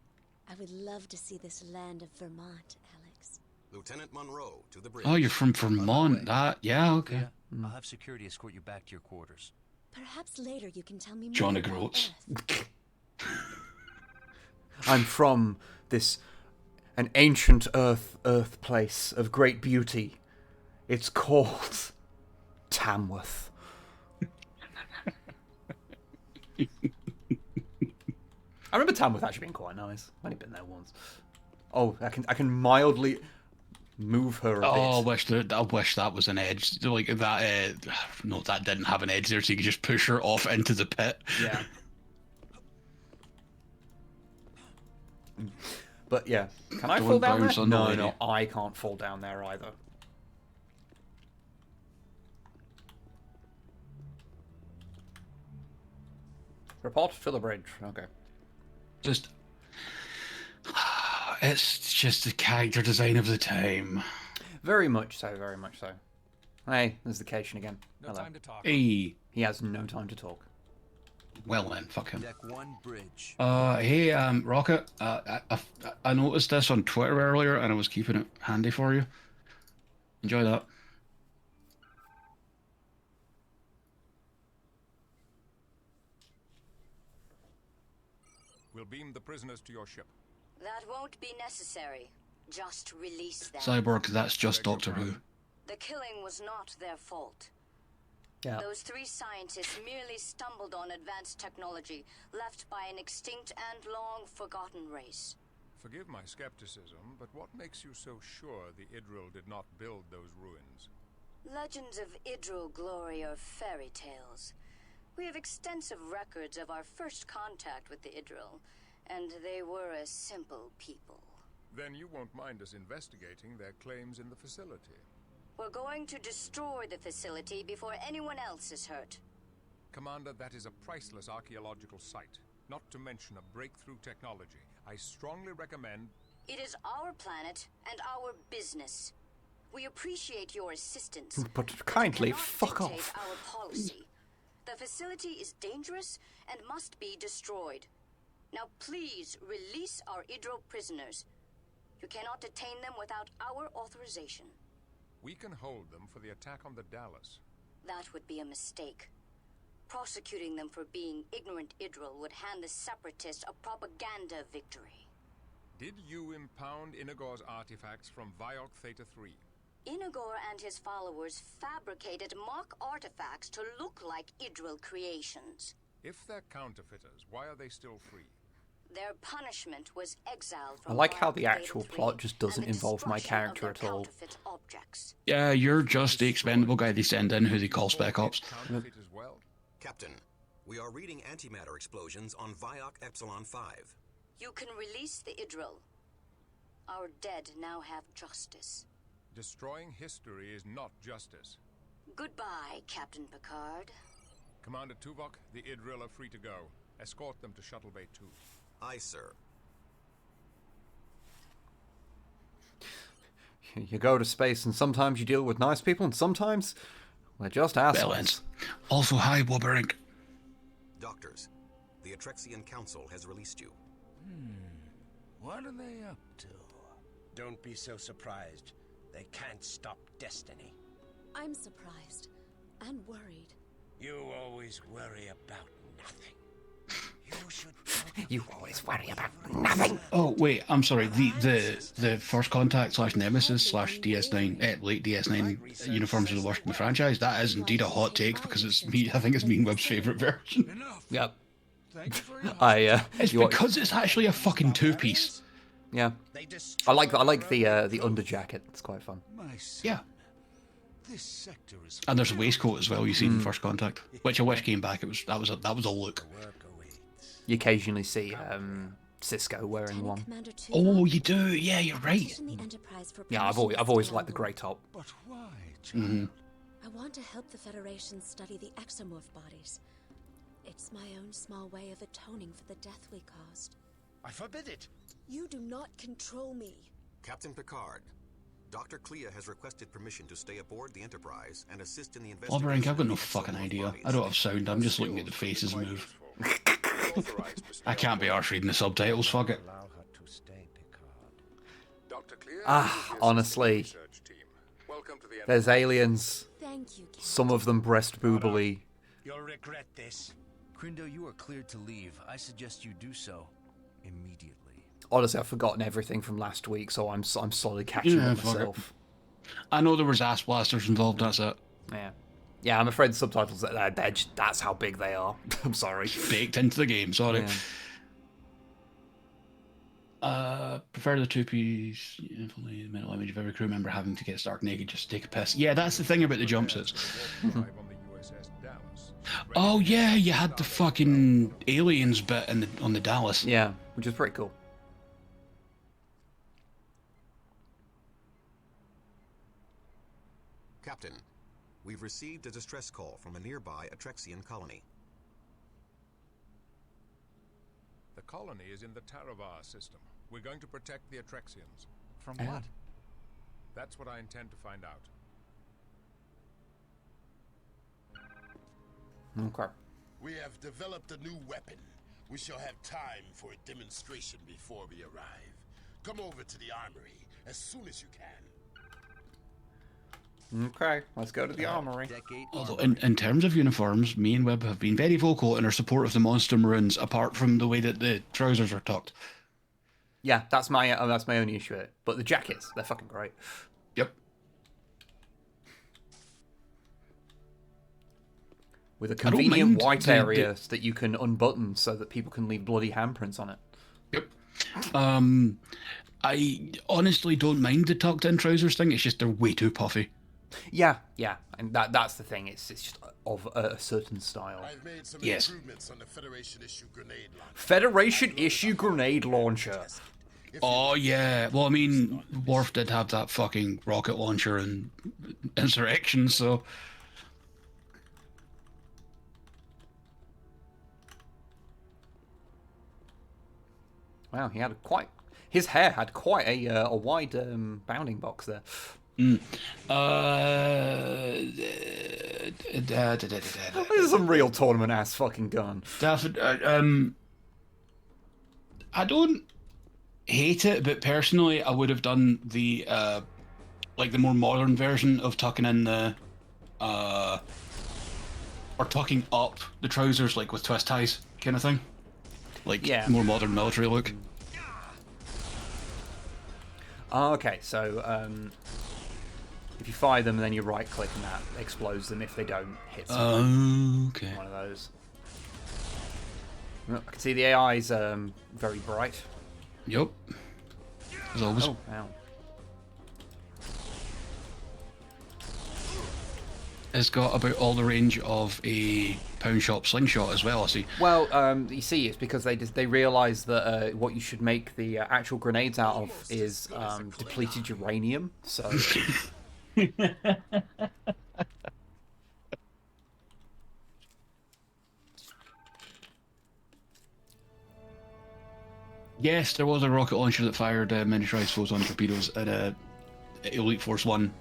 I would love to see this land of Vermont, Alex. Lieutenant Monroe to the bridge. Oh, you're from Vermont. That, yeah, okay. Yeah, I'll have security escort you back to your quarters. Perhaps later you can tell me more John about O'Groats. Earth. I'm from an ancient earth place of great beauty. It's called Tamworth. I remember Tamworth actually being quite nice. I've only been there once. Oh, I can mildly move her a Oh, bit. I wish that was an edge. Like that. No, that didn't have an edge there, so you could just push her off into the pit. Yeah. But yeah, can I Don't fall down bounce there? on the No, lady. no, I can't fall down there either. Report to the bridge. Okay. Just, it's just the character design of the time. Very much so, very much so. Hey, there's the Cation again. No Hello. time to talk. Hey, He has no time to talk. well then, fuck him. Deck 1 bridge. Hey, Rocket. I noticed this on Twitter earlier, and I was keeping it handy for you. Enjoy that. We'll beam the prisoners to your ship. That won't be necessary. Just release them. Cyborg, that's just Doctor Who. The killing was not their fault. Yeah. Those 3 scientists merely stumbled on advanced technology left by an extinct and long forgotten race. Forgive my skepticism, but what makes you so sure the Idril did not build those ruins? Legends of Idril glory are fairy tales. We have extensive records of our first contact with the Idril, and they were a simple people. Then you won't mind us investigating their claims in the facility. We're going to destroy the facility before anyone else is hurt. Commander, that is a priceless archaeological site, not to mention a breakthrough technology. I strongly recommend... It is our planet and our business. We appreciate your assistance. But kindly cannot fuck dictate off. Our policy. The facility is dangerous and must be destroyed. Now please release our Idril prisoners. You cannot detain them without our authorization. We can hold them for the attack on the Dallas. That would be a mistake. Prosecuting them for being ignorant Idril would hand the Separatists a propaganda victory. Did you impound Inagor's artifacts from Viok Theta 3? Inagor and his followers fabricated mock artifacts to look like Idril creations. If they're counterfeiters, why are they still free? Their punishment was exile I from like how Ark the Beta actual 3 plot just doesn't and the involve my destruction of character their at all. counterfeit objects. Yeah, you're just the expendable guy they send in who they call Spec Ops. Counterfeit as well. Captain, we are reading antimatter explosions on Viok Epsilon 5. You can release the Idril. Our dead now have justice. Destroying history is not justice. Goodbye, Captain Picard. Commander Tuvok, the Idril are free to go. Escort them to Shuttle Bay 2. Aye, sir. You go to space, and sometimes you deal with nice people, and sometimes they're just assholes. Bellends. Also, hi, Wubberink. Doctors, the Atrexian Council has released you. What are they up to? Don't be so surprised. They can't stop destiny. I'm surprised and worried. You always worry about nothing. You should. You always worry about nothing. Oh wait, I'm sorry. The First Contact / Nemesis / DS9 late DS9 uniforms are the worst in the franchise. That is indeed a hot take because it's me. I think it's me and Web's favorite version. Enough. Yep. Thank you for your It's because it's actually a fucking two-piece. Yeah. They I like the underjacket. It's quite fun. My son, Yeah, this sector is and there's a waistcoat as well. You see in First Contact, which I wish came back. That was a look. work awaits. You occasionally see Cisco wearing one. Commander Tuvok, Oh, you do? Yeah, you're right. petition the Enterprise for Yeah, I've permission to always stay liked the on grey board. top. But why, child? Mm-hmm. I want to help the Federation study the exomorph bodies. It's my own small way of atoning for the death we caused. I forbid it. You do not control me. Captain Picard, Dr. Clea has requested permission to stay aboard the Enterprise and assist in the Wubberink, investigation. I've got no of the fucking exomorph idea. bodies. I don't have sound. I'm just looking at the faces move. I can't be arsed reading the subtitles. Fuck it. Allow her to stay, Picard. Dr. Clea, Honestly, research team. Welcome to the there's aliens. Thank you, Captain. Some of them breast boobily. You'll regret this. Crindo, you are cleared to leave. I suggest you do so immediately. Honestly, I've forgotten everything from last week, so I'm slowly catching Yeah, up fuck it. myself. I know there was ass blasters involved. That's it. Yeah. I'm afraid the subtitles that's how big they are. I'm sorry. Baked into the game. Sorry. Yeah. Prefer the two-piece. Definitely the mental image of every crew member having to get stark naked just to take a piss. Yeah, that's the thing about the jumpsuits. Drive on the USS Dallas. Oh yeah, you had the fucking aliens bit on the Dallas. Yeah, which is pretty cool. Captain, we've received a distress call from a nearby Atrexian colony. The colony is in the Taravar system. We're going to protect the Atrexians. From Yeah. what? That's what I intend to find out. Okay. We have developed a new weapon. We shall have time for a demonstration before we arrive. Come over to the armory as soon as you can. Okay, let's go to the armory. Decade Although in terms of uniforms, me and Webb have been very vocal in our support of the Monster Maroons, apart from the way that the trousers are tucked. Yeah, that's my only issue with it. But the jackets, they're fucking great. Yep. With a don't convenient mind white the- area that you can unbutton so that people can leave bloody handprints on it. Yep. I honestly don't mind the tucked in trousers thing. It's just they're way too puffy. Yeah, and that's the thing. It's just of a certain style. I've made some Yes. improvements on the Federation issue grenade launcher. Federation issue grenade launcher. Oh yeah. Well, I mean, Worf did have that fucking rocket launcher in Insurrection, so Wow, he had his hair had quite a wide bounding box there. This is some real tournament ass fucking gun. Daffod, I don't hate it, but personally, I would have done the like the more modern version of tucking in the or tucking up the trousers, like with twist ties, kind of thing. Like more modern military look. Oh, okay, so if you fire them and then you right click and that explodes them if they don't hit something. Okay. One of those. I can see the AI's very bright. Yep. As always. Oh, wow. It's got about all the range of a pound shop slingshot as well, I see. Well, you see, it's because they realise that what you should make the actual grenades out of is depleted uranium. So. Yes, there was a rocket launcher that fired miniaturized photon torpedoes at Elite Force 1.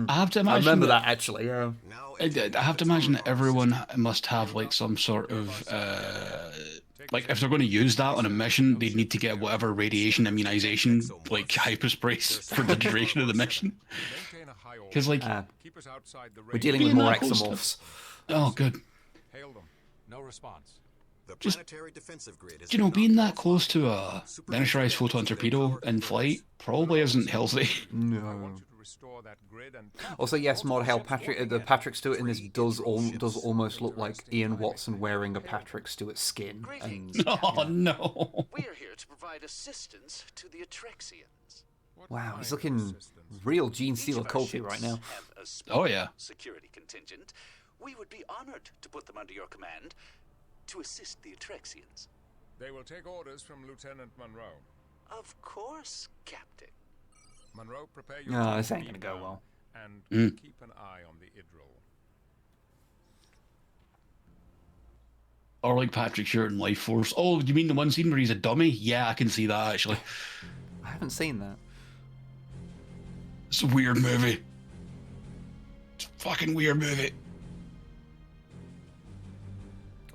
I have to imagine. I remember that actually. Yeah. I have to imagine that everyone must have like some sort of like if they're going to use that on a mission, they need to get whatever radiation immunization like hyperspace for the duration of the mission. Because like we're dealing with more exomorphs. Oh, good. Hail them. No response. The planetary defensive grid is being that close to a miniaturized photon torpedo in flight probably isn't healthy. No. Also, yes, Mod Hell Patrick. The Patrick Stewart in this does almost look like Ian Watson wearing a Patrick Stewart skin. And, oh no! We are here to provide assistance to the Atrexians. Wow, he's looking real Gene Steeler culty right now. Oh yeah. Security contingent. We would be honored to put them under your command to assist the Atrexians. They will take orders from Lieutenant Monroe. Of course, Captain. Monroe, prepare your no, this ain't gonna go well. And keep an eye on the Idril. Or like Patrick Stewart in Life Force. Oh, do you mean the one scene where he's a dummy? Yeah, I can see that actually. I haven't seen that. It's a weird movie. It's a fucking weird movie.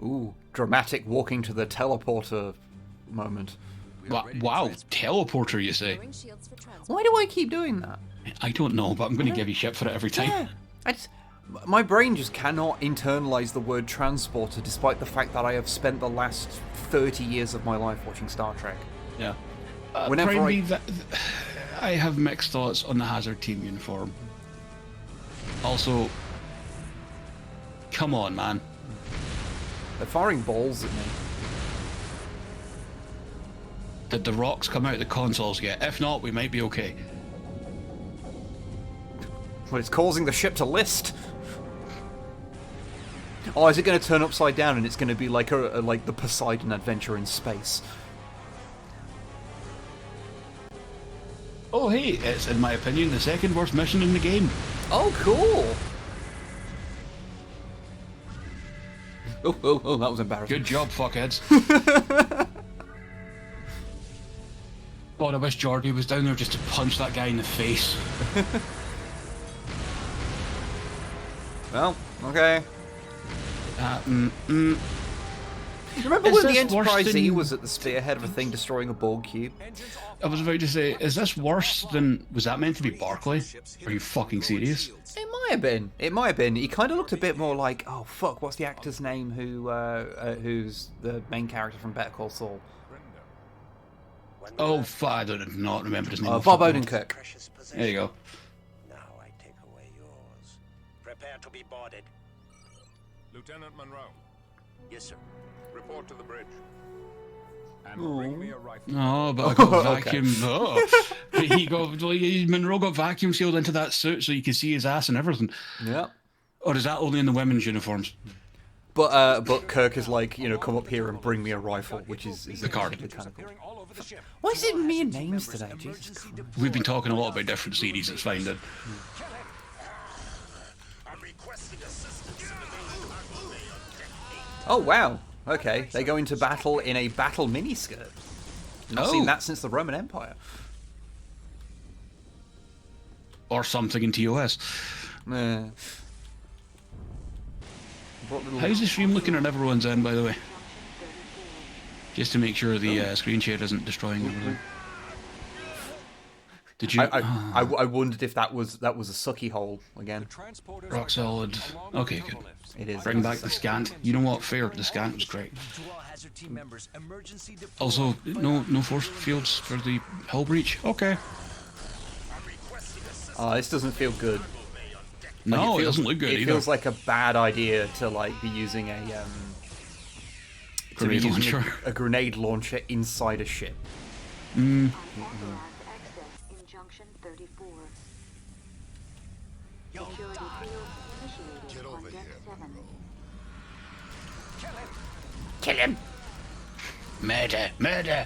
Ooh, dramatic walking to the teleporter moment. Wow, teleporter, you say? Why do I keep doing that? I don't know, but I'm going to give you shit for it every time. Yeah, my brain just cannot internalize the word transporter, despite the fact that I have spent the last 30 years of my life watching Star Trek. Yeah. Whenever I have mixed thoughts on the Hazard team uniform. Also, come on, man. They're firing balls at me. Did the rocks come out of the consoles yet? If not, we might be okay. But it's causing the ship to list. Oh, is it going to turn upside down and it's going to be like like the Poseidon adventure in space? Oh, hey, it's, in my opinion, the second worst mission in the game. Oh, cool. Oh, that was embarrassing. Good job, fuckheads. God, I wish Jordy was down there just to punch that guy in the face. Well, okay. You remember when the Enterprise E was at the spearhead of a thing destroying a Borg cube? I was about to say, is this worse than... Was that meant to be Barclay? Are you fucking serious? It might have been. It might have been. He kind of looked a bit more like... Oh, fuck, what's the actor's name who's the main character from Better Call Saul? Oh, I do not remember his name. Bob Odenkirk. There you go. Now I take away yours. Prepare to be boarded. Lieutenant Monroe. Yes, sir. Report to the bridge. And bring me a rifle. Oh, but I got vacuum. Oh. Monroe got vacuum sealed into that suit so you can see his ass and everything. Yeah. Or is that only in the women's uniforms? But Kirk is like, come up here and bring me a rifle, which is the card. Kind of cool. Why is it me and names today? Jesus Christ. We've been talking a lot about different series. It's fine, then. Oh wow. Okay, they go into battle in a battle miniskirt. Not seen that since the Roman Empire. Or something in TOS. How's the stream looking on everyone's end, by the way? Just to make sure the screen share isn't destroying everything. Did you? I wondered if that was a sucky hole again. Rock solid. Okay, good. It is. Bring back the scant. You know what? Fair. The scant was great. Also, no force fields for the hull breach. Okay. This doesn't feel good. No, it doesn't look good either. It feels like a bad idea to be using grenade using launcher. a grenade launcher inside a ship. Mm. Access in Junction 34. Security fields initiated Get on over Deck here, 7. Monroe. Kill him! Murder! Murder!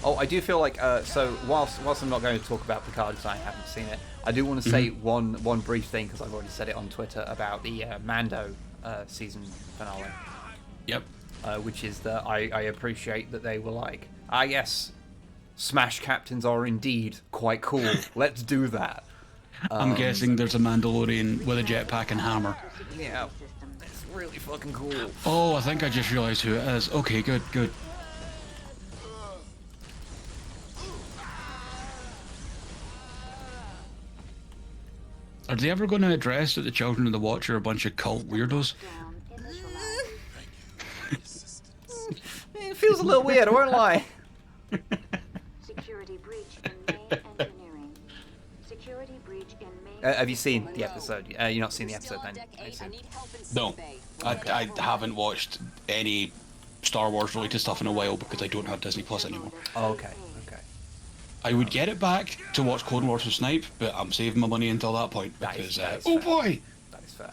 Oh, I do feel like, so whilst I'm not going to talk about Picard because I haven't seen it, I do want to say one brief thing, because I've already said it on Twitter, about the Mando season finale. Yep. Which is that I appreciate that they were like, yes, Smash Captains are indeed quite cool. Let's do that. I'm guessing there's a Mandalorian with a jetpack and hammer. Yeah, it's really fucking cool. Oh, I think I just realised who it is. Okay, good, good. Are they ever going to address that the Children of the Watch are a bunch of cult weirdos? It feels a little weird, I won't lie. Security breach in main engineering. Security breach in main. Have you seen the episode? You've not seen the episode then? No, I haven't watched any Star Wars related stuff in a while because I don't have Disney Plus anymore. Oh, okay. I would get it back to watch Clone Wars with Snipe, but I'm saving my money until that point because, oh boy! That is fair.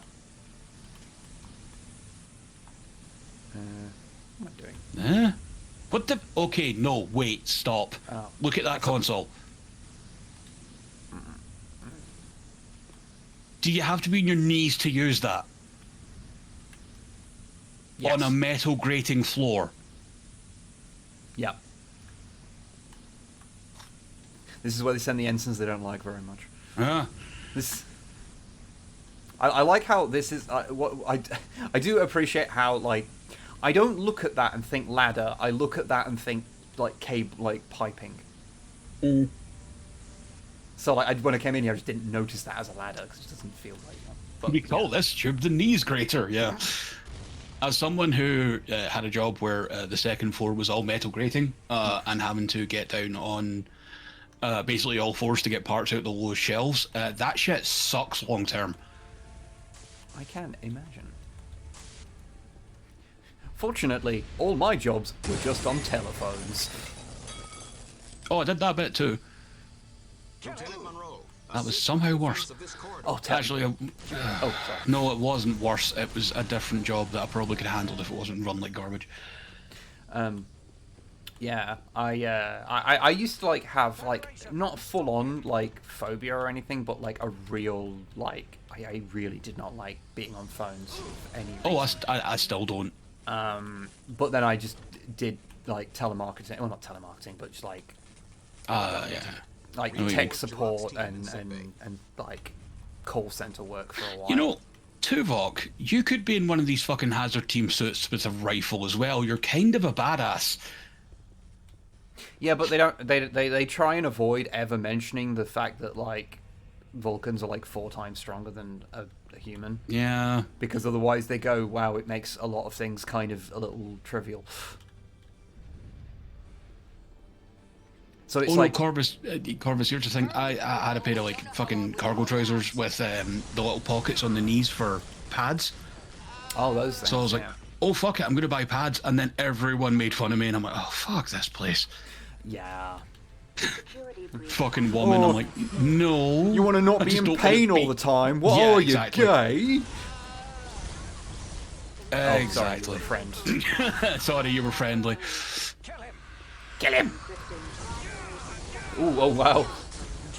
What am I doing? What the? Okay, no, wait, stop. Oh. Look at that console. Do you have to be on your knees to use that? Yes. On a metal grating floor? Yep. This is where they send the ensigns they don't like very much. This. I like how this is. I do appreciate how, like, I don't look at that and think ladder. I look at that and think like cable, like piping. So like when I came in here, I just didn't notice that as a ladder because it doesn't feel like. But, we call this tube the knees grater. Yeah. As someone who had a job where the second floor was all metal grating and having to get down on basically all fours to get parts out the lowest shelves, that shit sucks long term. I can imagine. Fortunately, all my jobs were just on telephones. Oh, I did that bit too. Lieutenant Monroe, That was somehow worse. Oh, actually, sorry. No, it wasn't worse. It was a different job that I probably could have handled if it wasn't run like garbage. Yeah, I used to like have like not full on like phobia or anything, but like a real like I really did not like being on phones for any reason. Oh, I still don't. But then I just did like telemarketing, well not telemarketing, but just like like tech support and like call center work for a while. You know, Tuvok, you could be in one of these fucking hazard team suits with a rifle as well. You're kind of a badass. Yeah, but they don't. They try and avoid ever mentioning the fact that like Vulcans are like 4 times stronger than a human. Yeah. Because otherwise they go, wow, it makes a lot of things kind of a little trivial. So it's like Corvus, here's the thing. I had a pair of like fucking cargo trousers with the little pockets on the knees for pads. Oh, those things. So I was like, oh fuck it, I'm gonna buy pads, and then everyone made fun of me, and I'm like, oh fuck this place. Yeah. Fucking woman, I'm like, no. You want to not be in pain all the time? What are you, gay? Exactly. Oh, sorry, you were friend. Sorry, you were friendly. Kill him! Ooh, oh wow.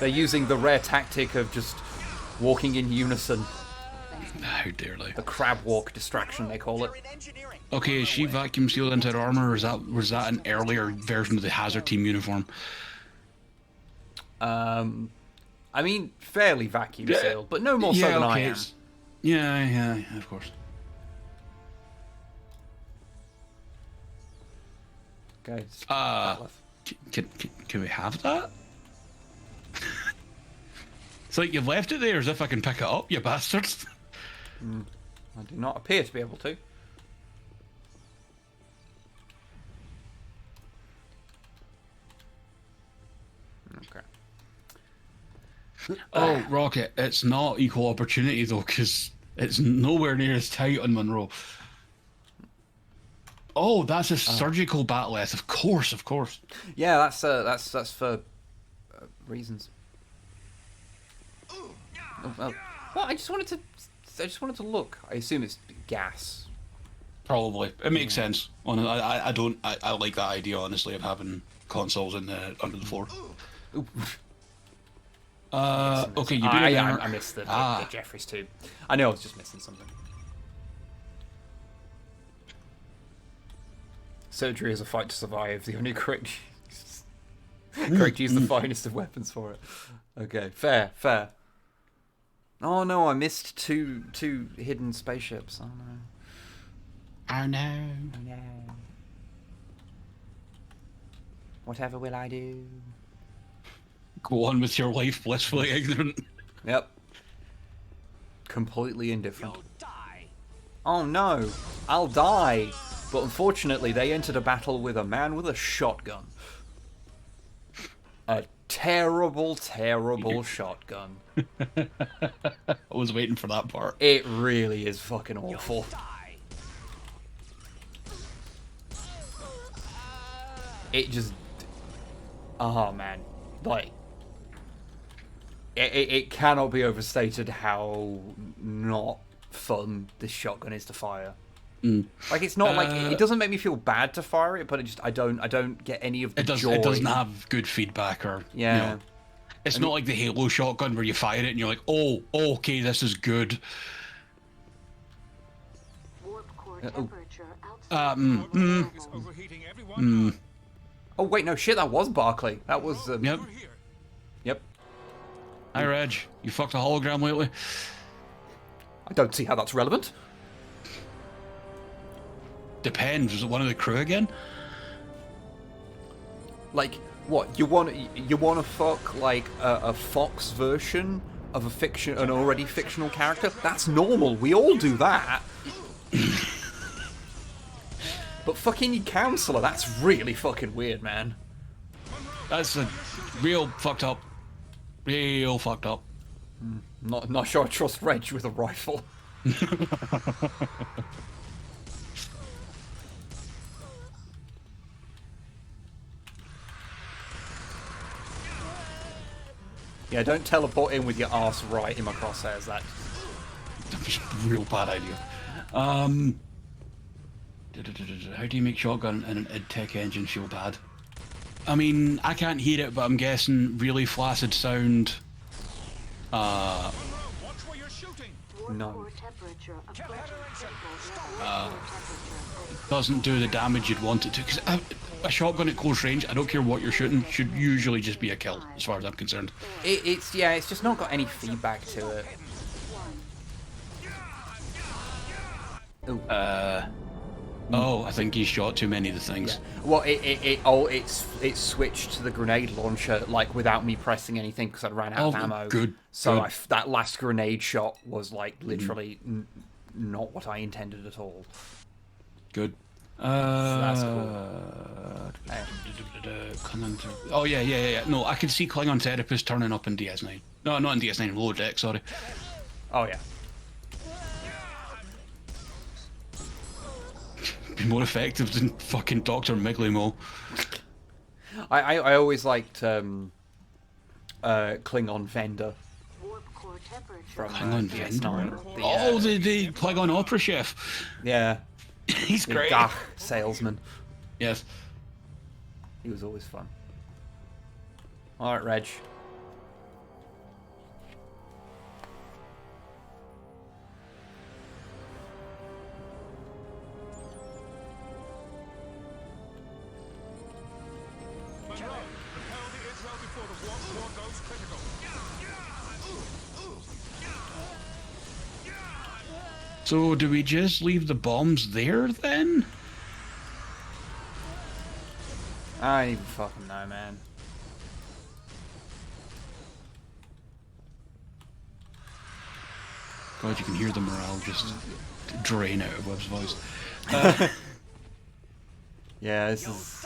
They're using the rare tactic of just walking in unison. How dare they? The crab walk distraction, they call it. Okay, is she vacuum sealed into her armor, or was that an earlier version of the hazard team uniform? I mean, fairly vacuum sealed, but no more so than I am. Yeah, of course. Guys, can we have that? It's like you've left it there as if I can pick it up, you bastards. I do not appear to be able to. Okay. Oh, Rocket, it's not equal opportunity though, because It's nowhere near as tight on Monroe. Oh, that's a surgical bat'leth. Of course, of course. Yeah, that's for reasons. Well, I just wanted to look. I assume it's gas. Probably. It makes sense. I like that idea, honestly, of having consoles in the under the floor. Okay, you beat I missed the Jeffries too. I know I was just missing something. Surgery is a fight to survive. The only correct use the finest of weapons for it. Okay, fair. Oh no, I missed two hidden spaceships. Oh no. Oh no. Oh no. Whatever will I do? Go on with your life blissfully ignorant. Yep. Completely indifferent. Oh no, I'll die. But unfortunately, they entered a battle with a man with a shotgun. A terrible, terrible shotgun. I was waiting for that part. It really is fucking awful. It just... Oh, man. Like... It cannot be overstated how not fun this shotgun is to fire. Like, it's not like... It doesn't make me feel bad to fire it, but I don't get any of the joy. It doesn't have good feedback or... Yeah. You know, it's not like the Halo shotgun where you fire it and you're like, oh, okay, this is good. Oh, wait, no, shit, that was Barclay. That was... Yep. Yep. Hi, Reg. You fucked a hologram lately? I don't see how that's relevant. Depends. Was it one of the crew again? Like, what? You want to fuck like a Fox version of an already fictional character? That's normal. We all do that. But fucking your counselor, that's really fucking weird, man. That's a real fucked up. Real fucked up. Not sure I trust Reg with a rifle. Yeah, don't teleport in with your arse right in my crosshairs. That's a real bad idea. How do you make shotgun and an id-tech engine feel bad? I mean, I can't hear it, but I'm guessing really flaccid sound. No. Doesn't do the damage you'd want it to. Because a shotgun at close range, I don't care what you're shooting, should usually just be a kill, as far as I'm concerned. It's just not got any feedback to it. Oh, I think he shot too many of the things. Yeah. Well, it switched to the grenade launcher like without me pressing anything because I ran out of ammo. Good. So that last grenade shot was like literally not what I intended at all. Good. So that's cool. Oh yeah. No, I can see Klingon Therapist turning up in DS9. No, not in DS9. Lower Deck. Sorry. Oh yeah. Be more effective than fucking Dr. Miglimo. I always liked Klingon Vendor from Klingon DS9. The Klingon opera chef. Yeah. He's great. Gach salesman. Yes. He was always fun. Alright, Reg. So, do we just leave the bombs there, then? I don't even fucking know, man. God, you can hear the morale just drain out of Web's voice. Yeah, this is...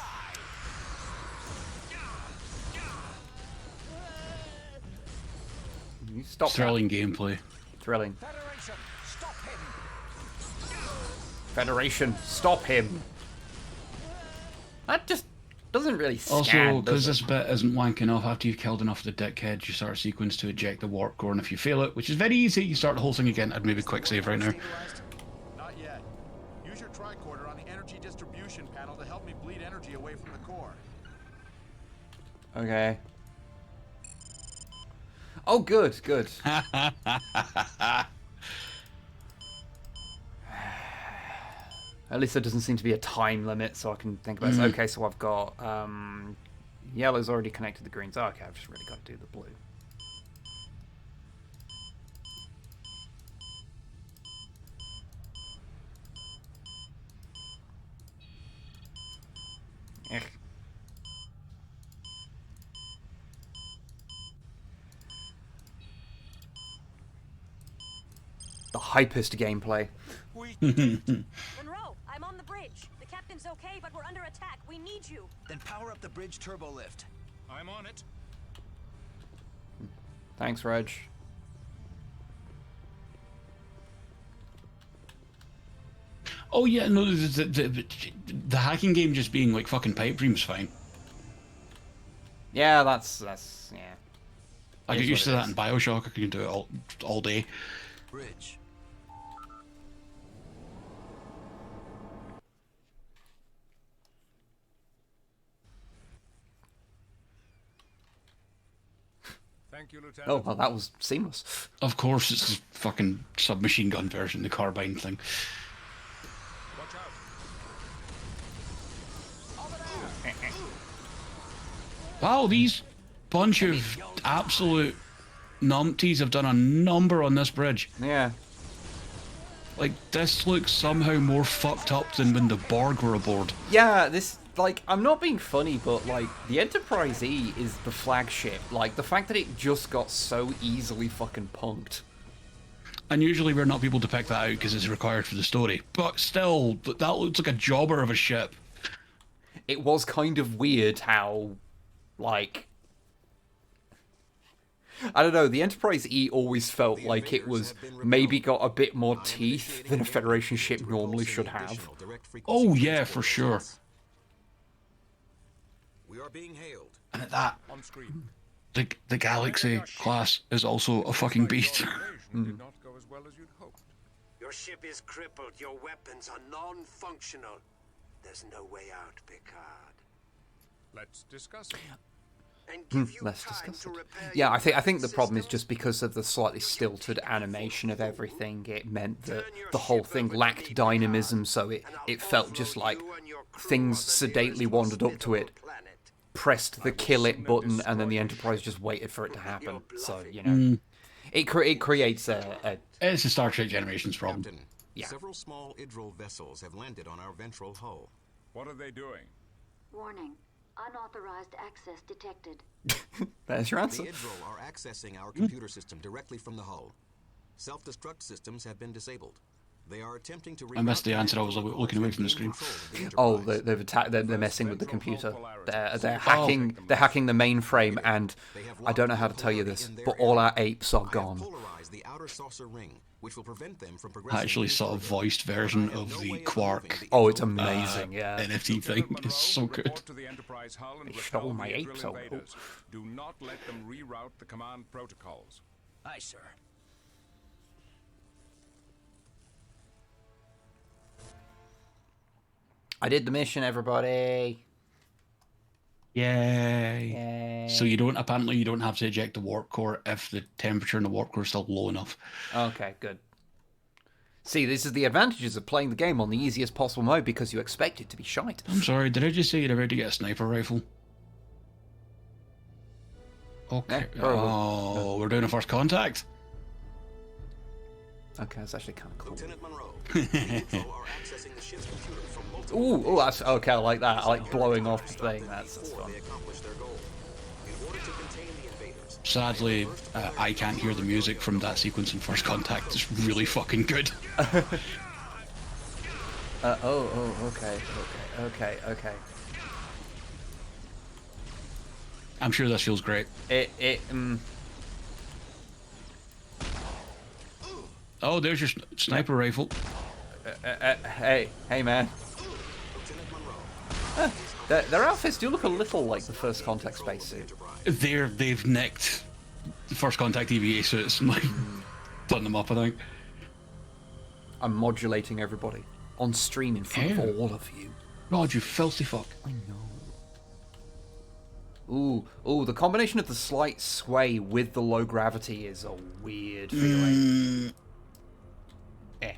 You stop Thrilling gameplay. Thrilling. Federation, stop him. That just doesn't really scan, Also, because does this it? bit isn't wank enough, after you've killed enough of the dickheads, you start a sequence to eject the warp core, and if you fail it, which is very easy, you start the whole thing again. I'd maybe quick save right now. Not yet. Use your tricorder on the energy distribution panel to help me bleed energy away from the core. Okay. Oh, good, good. At least there doesn't seem to be a time limit, so I can think about it. Okay, so I've got yellow's already connected to greens. Oh, okay, I've just really got to do the blue. The hypest gameplay. Monroe, I'm on the bridge. The captain's okay, but we're under attack. We need you. Then power up the bridge turbo lift. I'm on it. Thanks, Reg. Oh yeah, no, the hacking game just being like fucking pipe dream's fine. Yeah, that's yeah. I get used to that in Bioshock. I can do it all day. Bridge. Thank you, Lieutenant. Oh, well, that was seamless. Of course, it's this fucking submachine gun version, the carbine thing. Watch out. Wow, these bunch of absolute numpties have done a number on this bridge. Yeah. Like, this looks somehow more fucked up than when the Borg were aboard. Yeah, this, like, I'm not being funny, but, like, the Enterprise E is the flagship. Like, the fact that it just got so easily fucking punked. And usually we're not able to pick that out because it's required for the story. But still, that looks like a jobber of a ship. It was kind of weird how, like... I don't know, the Enterprise E always felt like it was maybe got a bit more teeth than a Federation ship normally should have. Oh yeah, for sure. We are being hailed. And at that, the Galaxy class is also a fucking beast. Did not go as well as you'd hoped. Your ship is crippled. Your weapons are non-functional. There's no way out, Picard. Let's discuss it. Let's discuss it. Yeah, I think the problem is just because of the slightly stilted animation of everything, it meant that the whole thing lacked dynamism, so it felt just like things sedately wandered up to it, pressed the kill it button, and then the Enterprise just waited for it to happen. So, you know, it creates a... It's a Star Trek Generations problem. Captain, yeah. Several small Idril vessels have landed on our ventral hull. What are they doing? Warning. Unauthorized access detected. There's your answer. The Idril are accessing our computer system directly from the hull. Self-destruct systems have been disabled. They are attempting to... I missed the answer. I was looking away from the screen. Oh, they've attacked. They're messing with the computer. They're hacking. They're hacking the mainframe, and I don't know how to tell you this, but all our apes are gone. The outer saucer ring, which will prevent them from Actually, sort of voiced version of the Quark. Oh, it's amazing. Yeah. NFT thing. It's so good. They stole my apes. Oh. Do not let them reroute the command protocols. Aye, sir. I did the mission, everybody. Yay. So you don't have to eject the warp core if the temperature in the warp core is still low enough. Okay, good. See, this is the advantages of playing the game on the easiest possible mode because you expect it to be shite. I'm sorry, did I just say you're about to get a sniper rifle? Okay. Oh, we're doing a first contact. Okay, that's actually kind of cool. Lieutenant Monroe, the Idril are accessing the ship's computer from multiple... Ooh, that's okay. I like that. I like blowing off the thing. That's fun. They accomplish their goal. In order to contain the invaders... Sadly, I can't hear the music from that sequence in First Contact. It's really fucking good. Okay. I'm sure this feels great. Oh, there's your sniper rifle. Hey, man. Their outfits do look a little like the First Contact spacesuit. They've nicked the First Contact EVA suits and like done them up, I think. I'm modulating everybody on stream in front of all of you. God, you filthy fuck. I know. Ooh, the combination of the slight sway with the low gravity is a weird feeling. Okay.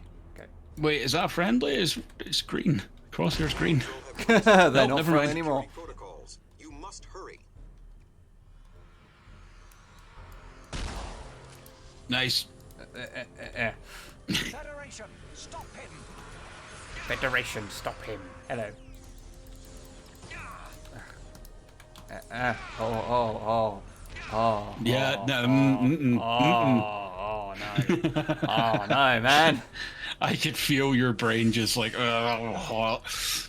Wait, is that friendly? It's green. Crosshair's green. They're not friendly anymore. You must hurry. Nice. Federation, stop him! Federation, stop him. Hello. Yeah, no. Oh, no. Oh, no, man. I could feel your brain just like, because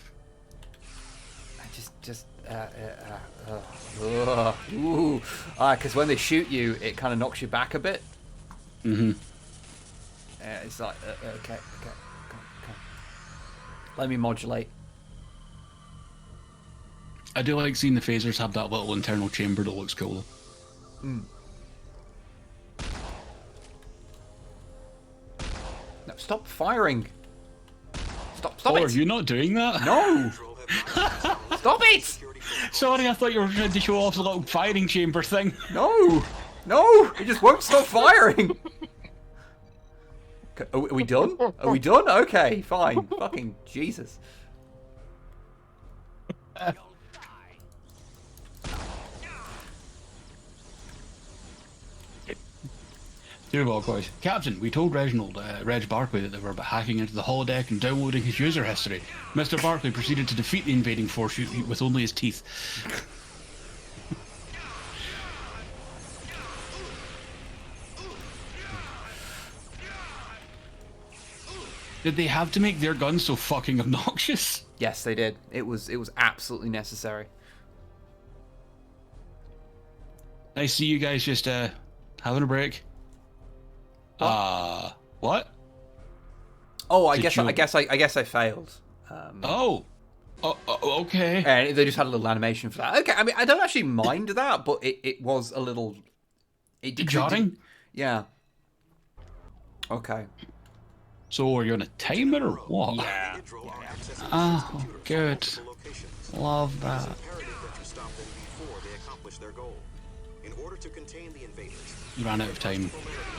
when they shoot you, it kind of knocks you back a bit. It's like, okay. Let me modulate. I do like seeing the phasers have that little internal chamber that looks cool. No, stop firing. Stop it. Are you not doing that? No. Stop it. Sorry, I thought you were trying to show off the little firing chamber thing. No, it just won't stop firing. Are we done? Are we done? Okay, fine. Fucking Jesus. Do well, guys. Captain, we told Reg Barkley that they were hacking into the holodeck and downloading his user history. Mr. Barkley proceeded to defeat the invading force with only his teeth. Did they have to make their guns so fucking obnoxious? Yes, they did. It was absolutely necessary. I see you guys just having a break. What? Oh, I guess I failed. Okay. And they just had a little animation for that. Okay, I mean, I don't actually mind that, but it was a little... jarring? Yeah. Okay. So are you on a timer or what? Yeah. Oh, good. Love that. You ran out of time.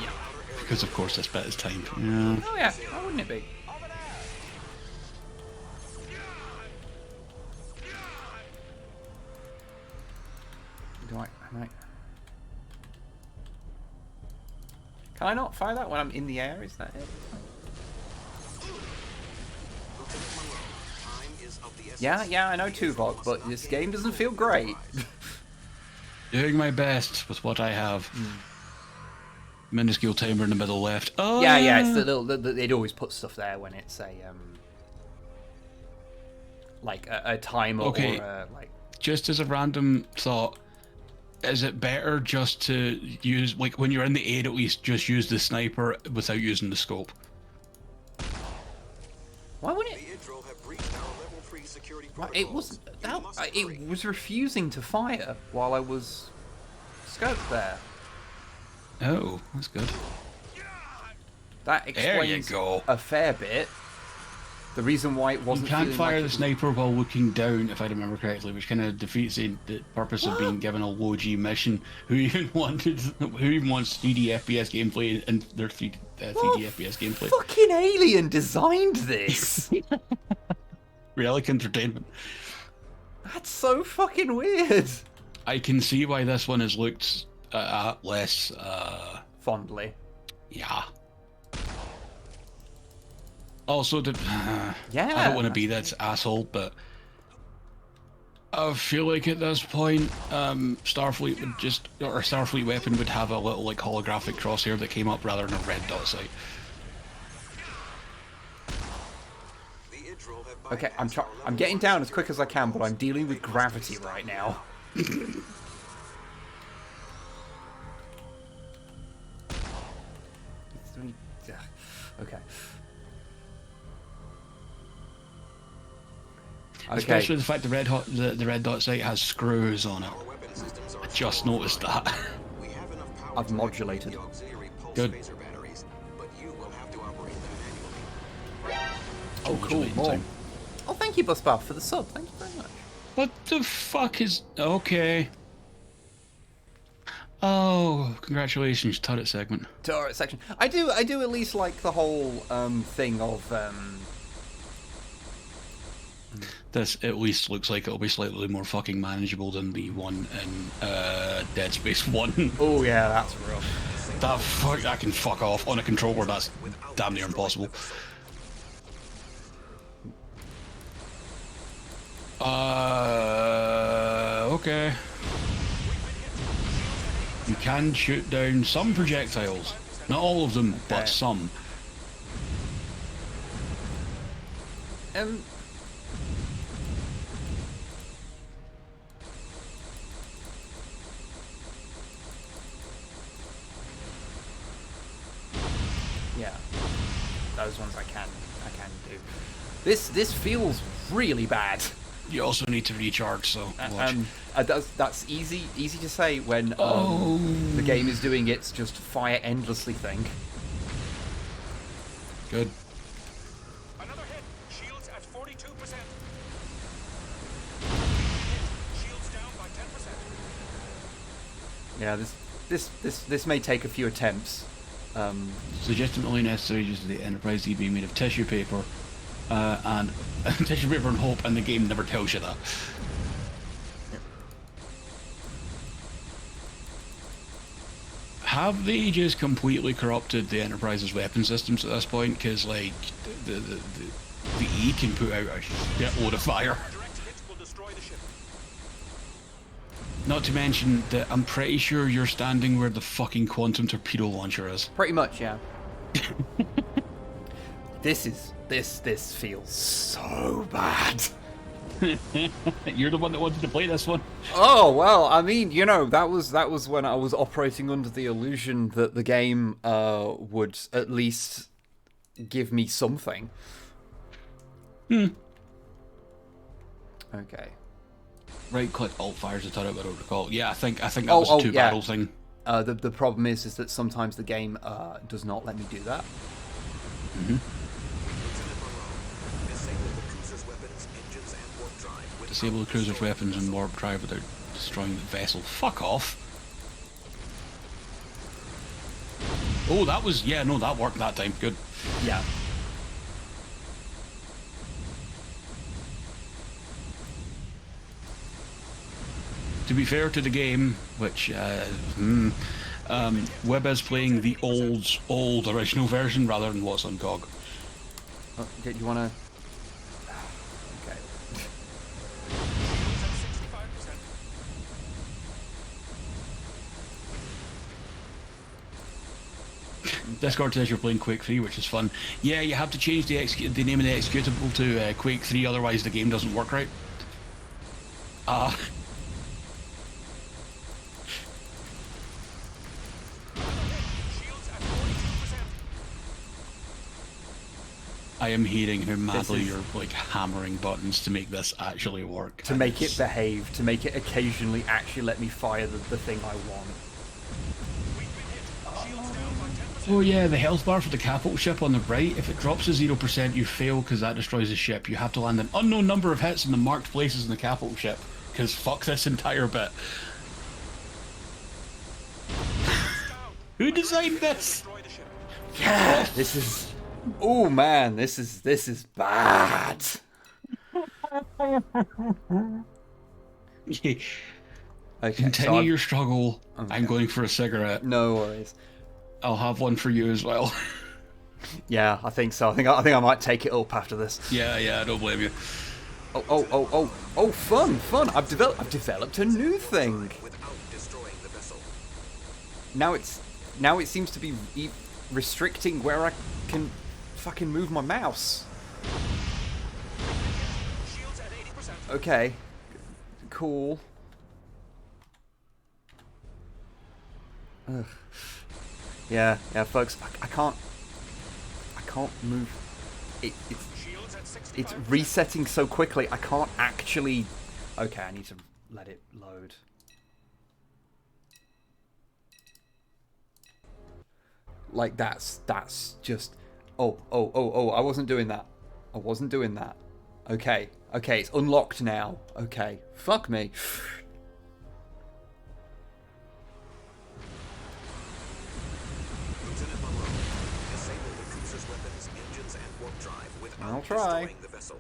Yeah. Because of course this bit is timed. Yeah. Oh yeah, why wouldn't it be? Can I not fire that when I'm in the air? Is that it? Yeah, I know Tuvok, but this game doesn't feel great. Doing my best with what I have. Minuscule timer in the middle left. Oh yeah, it's the little. They'd always put stuff there when it's a like a timer or like. Just as a random thought, is it better just to use, like when you're in the air, at least just use the sniper without using the scope? Why wouldn't it? It was it was refusing to fire while I was scoped there. Oh, that's good. That explains a fair bit. The reason why it wasn't. You can't fire the sniper while looking down, if I remember correctly, which kind of defeats the purpose of being given a low G mission. Who even wants 3D FPS gameplay and their 3D FPS gameplay? Fucking alien designed this. Relic Entertainment. That's so fucking weird. I can see why this one has looked less fondly. Yeah. Also, I don't want to be that asshole, but I feel like at this point, Starfleet would just, or Starfleet weapon would have a little like holographic crosshair that came up rather than a red dot sight. Okay, I'm getting down as quick as I can, but I'm dealing with gravity right now. Okay. Especially the fact the red dot sight has screws on it. I just noticed that. I've modulated. Good. Oh, cool. More. Oh, thank you, Busbuff, for the sub. Thank you very much. What the fuck is... Okay. Oh, congratulations, turret segment. Turret section. I do at least like the whole thing of... This at least looks like it'll be slightly more fucking manageable than the one in Dead Space 1. Oh yeah, that's rough. That can fuck off. On a controller, that's damn near impossible. Okay. You can shoot down some projectiles. Not all of them, but some. Yeah. Those ones I can do. This feels really bad. You also need to recharge, so watch. That's easy to say when the game is doing its just fire endlessly thing. Good. Another hit. Shields at 42%. Shields down by 10%. Yeah, this may take a few attempts. It's legitimately necessary just the Enterprise D being made of tissue paper, and tissue paper and hope, and the game never tells you that. Have they just completely corrupted the Enterprise's weapon systems at this point? Because like the E can put out a shitload of fire. Not to mention that I'm pretty sure you're standing where the fucking quantum torpedo launcher is. Pretty much, yeah. This feels so bad. You're the one that wanted to play this one. Oh well, I mean, you know, that was when I was operating under the illusion that the game would at least give me something. Okay. Right click alt fires the turret, I don't recall. Yeah, I think that was a two-barrel thing. The problem is that sometimes the game does not let me do that. Disable the cruiser's weapons and warp drive without destroying the vessel. Fuck off. Oh, that was... Yeah, no, that worked that time. Good. Yeah. To be fair to the game, which... Wib is playing the old original version rather than what's on GOG. Oh, do you want to... Okay. Discord says you're playing Quake 3, which is fun. Yeah, you have to change the name of the executable to Quake 3, otherwise the game doesn't work right. I am hearing how madly you're like hammering buttons to make this actually work. To make it behave, to make it occasionally actually let me fire the thing I want. Oh yeah, the health bar for the capital ship on the right, if it drops to 0%, you fail because that destroys the ship. You have to land an unknown number of hits in the marked places in the capital ship, because fuck this entire bit. Who designed this? Yeah, this is... Oh man, this is bad. Okay, so continue your struggle. Okay. I'm going for a cigarette. No worries. I'll have one for you as well. Yeah, I think so. I think I might take it up after this. Yeah, I don't blame you. Oh, fun. I've developed a new thing. Now it seems to be restricting where I can fucking move my mouse. Okay. Cool. Ugh. Yeah, folks. I can't move. It's it's resetting so quickly. I can't actually. Okay, I need to let it load. Like that's just. Oh! I wasn't doing that. I wasn't doing that. Okay, it's unlocked now. Okay, fuck me. Lieutenant Monroe, disable the cruiser's weapons, engines, and warp drive without I'll try. destroying the vessel.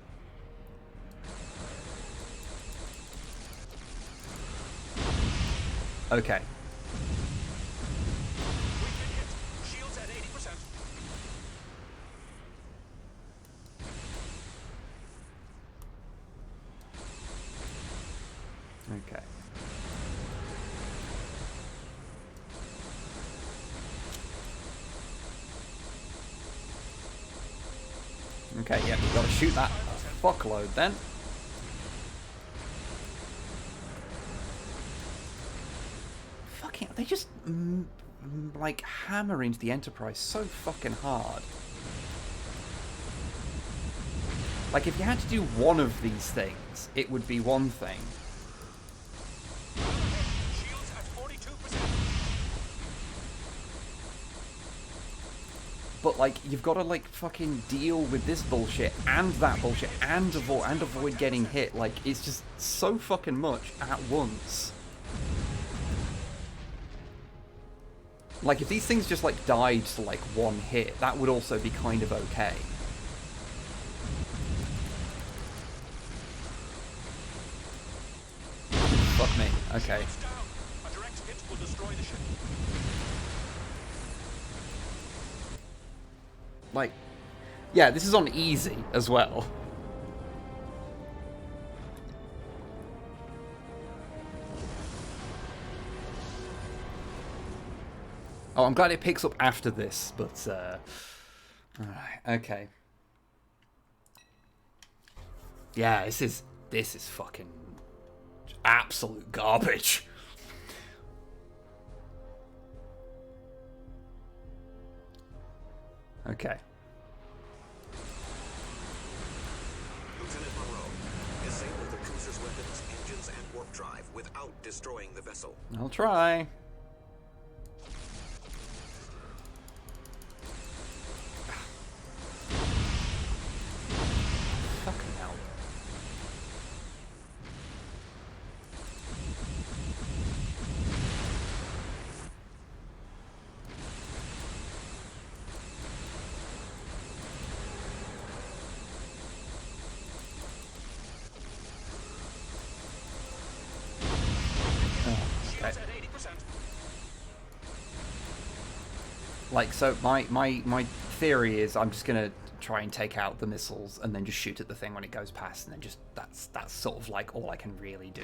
Okay. Shields at 80%. Okay. Okay, yeah, we've got to shoot that fuckload then. Fucking, they just like hammer into the Enterprise so fucking hard. Like if you had to do one of these things, it would be one thing. Shields at 42%. But like you've got to like fucking deal with this bullshit and that bullshit and avoid getting hit. Like it's just so fucking much at once. Like if these things just like died to like one hit, that would also be kind of okay. Fuck me. Okay. A direct hit will destroy the ship. Like, yeah, this is on easy as well. Oh, I'm glad it picks up after this, but, alright, okay. Yeah, this is fucking absolute garbage. Okay. Lieutenant Monroe, disable the cruiser's weapons, engines, and warp drive without destroying the vessel. I'll try. Fucking hell. Like, so my theory is I'm just gonna try and take out the missiles and then just shoot at the thing when it goes past, and then just that's sort of like all I can really do.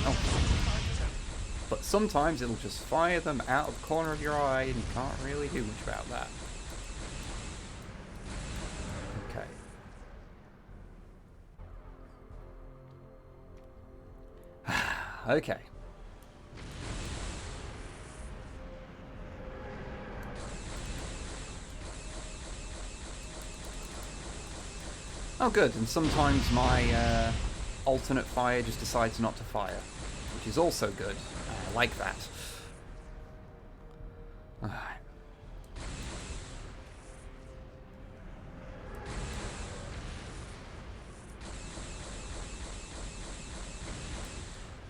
Oh. But sometimes it'll just fire them out of the corner of your eye, and you can't really do much about that. Okay. Okay. Oh good, and sometimes my alternate fire just decides not to fire, which is also good. I like that. Alright.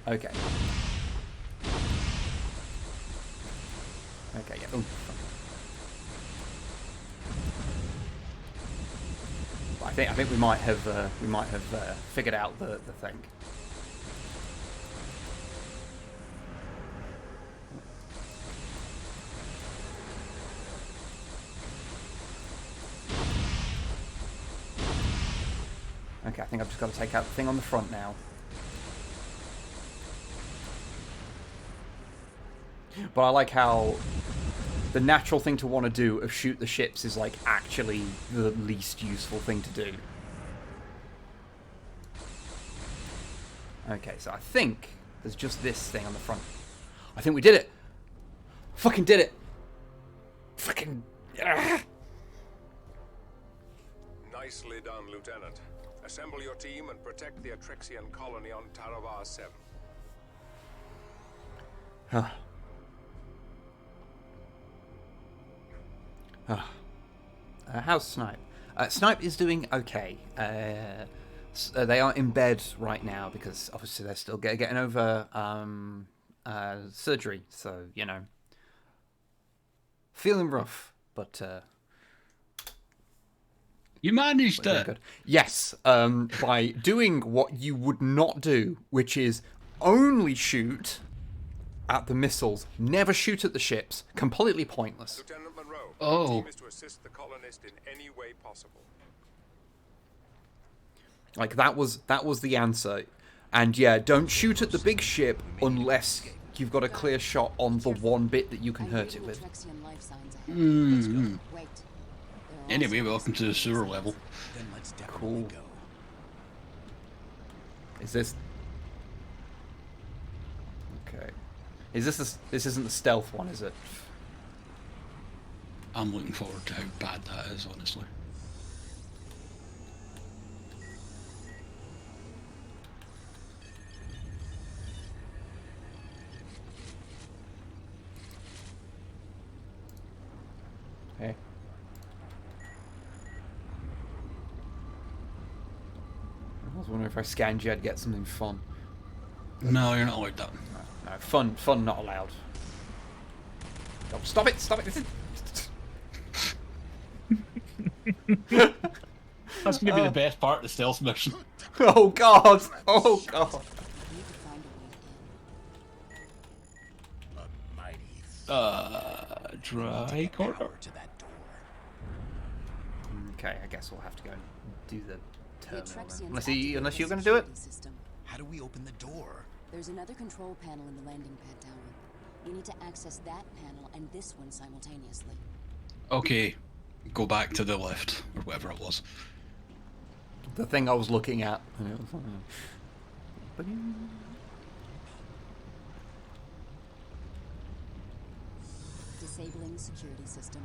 Okay. Okay, yeah. Ooh, I think we might have figured out the thing. Okay, I think I've just got to take out the thing on the front now. But I like how the natural thing to want to do of shoot the ships is like actually the least useful thing to do. Okay, so I think there's just this thing on the front. I think we did it! Fucking did it. Fucking. Nicely done, Lieutenant. Assemble your team and protect the Atrexian colony on Taravar 7. How's Snipe? Snipe is doing okay. They are in bed right now because obviously they're still getting over surgery. So, you know, feeling rough, but you managed it. Good. Yes, by doing what you would not do, which is only shoot at the missiles, never shoot at the ships. Completely pointless. Lieutenant Monroe, oh. the team is to assist the colonist in any way possible. Like that was the answer. And yeah, don't shoot at the big ship unless you've got a clear shot on the one bit that you can hurt it with. Anyway, welcome to the sewer level. Cool. Is this? Okay. Is this? This isn't the stealth one, is it? I'm looking forward to how bad that is, honestly. Hey. I was wondering if I scanned you, I'd get something fun. No, you're not allowed that. No, fun not allowed. Oh, stop it! Stop it! This is... That's going to be the best part of the stealth mission. Oh god! Oh god! Dry corridor. Okay, I guess we'll have to go and do the terminal then. Unless you're going to do it. How do we open the door? There's another control panel in the landing pad tower. We need to access that panel and this one simultaneously. Okay, go back to the left, or whatever it was. The thing I was looking at. Disabling security system.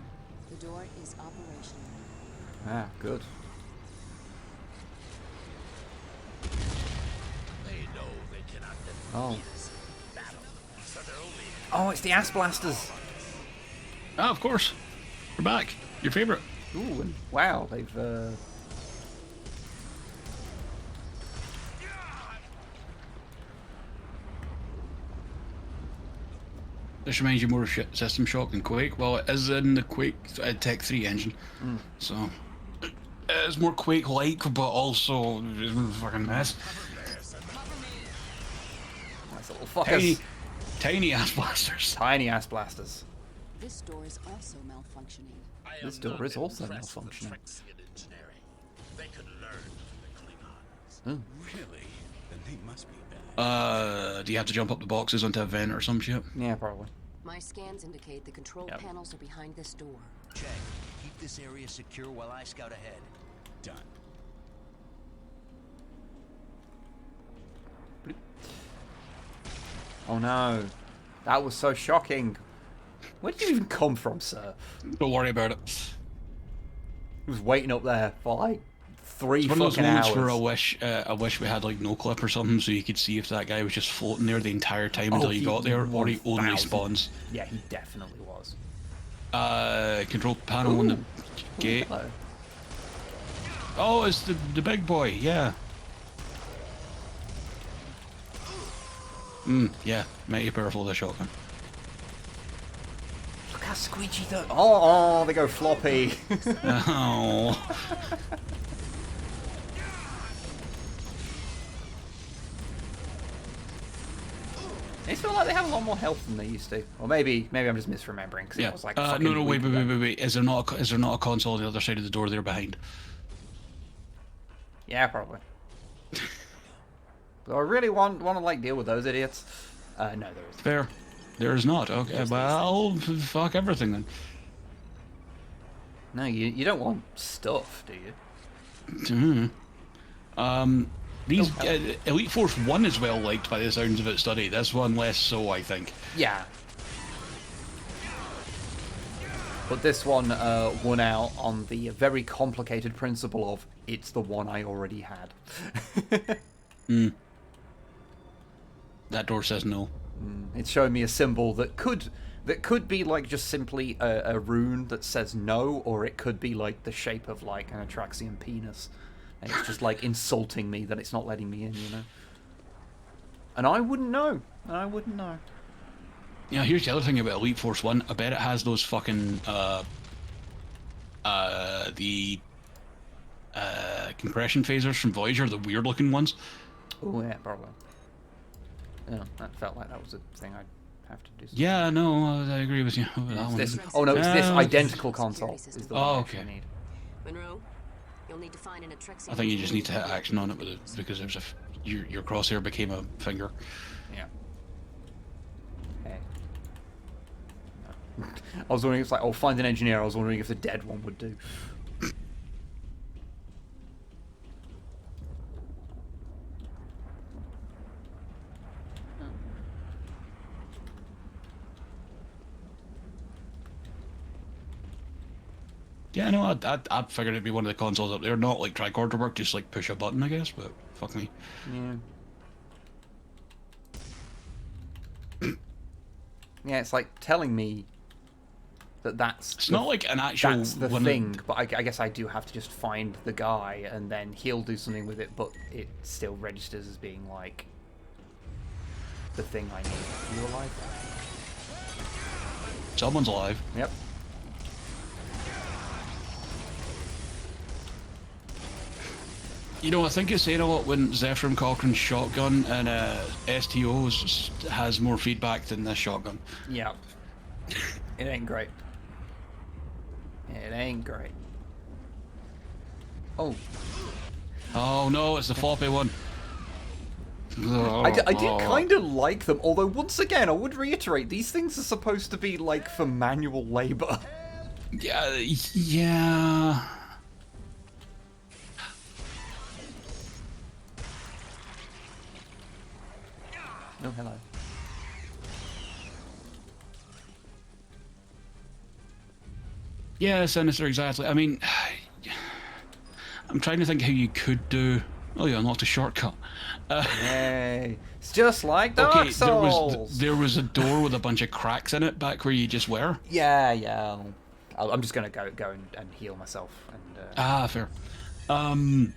The door is operational. Ah, good. They know they cannot Oh. defeat us in battle, so they're only... Oh, it's the ass blasters. Ah, of course. We're back. Your favourite. Ooh, and wow, they've This reminds you more of System Shock than Quake. Well, it is in the Quake Tech 3 engine, so it's more Quake-like, but also fucking mess. Nice little fuckers. Tiny ass blasters. Tiny ass blasters. This door is also malfunctioning. This door is also malfunctioning. They could learn from the Klingons. Really? Then they must be bad. Do you have to jump up the boxes onto a vent or some shit? Yeah, probably. My scans indicate the control panels are behind this door. Check. Keep this area secure while I scout ahead. Done. Oh no. That was so shocking. Where did you even come from, sir? Don't worry about it. He was waiting up there for like 3 One of those fucking moments hours. where I wish we had like no clip or something so you could see if that guy was just floating there the entire time until you got there, or he only spawns. Yeah, he definitely was. Control panel on the gate. Hello. Oh, it's the big boy, yeah. Yeah, mighty powerful with a shotgun. Look how squeegee though. Oh, they go floppy. Oh. They feel like they have a lot more health than they used to, or maybe I'm just misremembering because it was like no, wait. Is there not a console on the other side of the door there behind? Yeah, probably. Do I really want to like deal with those idiots? No, there isn't. Fair. There is not. Okay, well, fuck everything then. No, you don't want stuff, do you? These Elite Force 1 is well liked by the sounds of it. Study this one less so, I think. Yeah. But this one won out on the very complicated principle of it's the one I already had. That door says no. It's showing me a symbol that could be like just simply a rune that says no, or it could be like the shape of like an Atraxian penis, and it's just like insulting me that it's not letting me in, you know. And I wouldn't know. Yeah, here's the other thing about Elite Force 1. I bet it has those fucking compression phasers from Voyager, the weird looking ones. Oh yeah, probably. Yeah, that felt like that was a thing I'd have to do. Yeah, no, I agree with you. It's this identical console is the one I actually need. Monroe, you'll need to find an Atraxian. I think you just need to hit action on it with it, because there's your crosshair became a finger. Yeah. Hey. I was wondering, it's like, find an engineer. I was wondering if the dead one would do. Yeah, no, I figured it'd be one of the consoles up there, not like tricorder work, just like push a button, I guess, but fuck me. Yeah. Yeah, it's like telling me that's... It's not like an actual... That's the thing, but I guess I do have to just find the guy, and then he'll do something with it, but it still registers as being like the thing I need. Are you alive? Someone's alive. Yep. You know, I think it's saying a lot when Zephyr Cochrane's shotgun and STO's has more feedback than this shotgun. Yeah. It ain't great. It ain't great. Oh. Oh no, it's the floppy one. I do kind of like them, although once again, I would reiterate, these things are supposed to be like for manual labor. Yeah. Oh, hello. Yeah, Sinister, exactly. I mean, I'm trying to think how you could do... Oh, you unlocked a shortcut. Yay. It's just like Dark Souls! There was a door with a bunch of cracks in it back where you just were. Yeah. I'm just going to go and heal myself. And, fair. I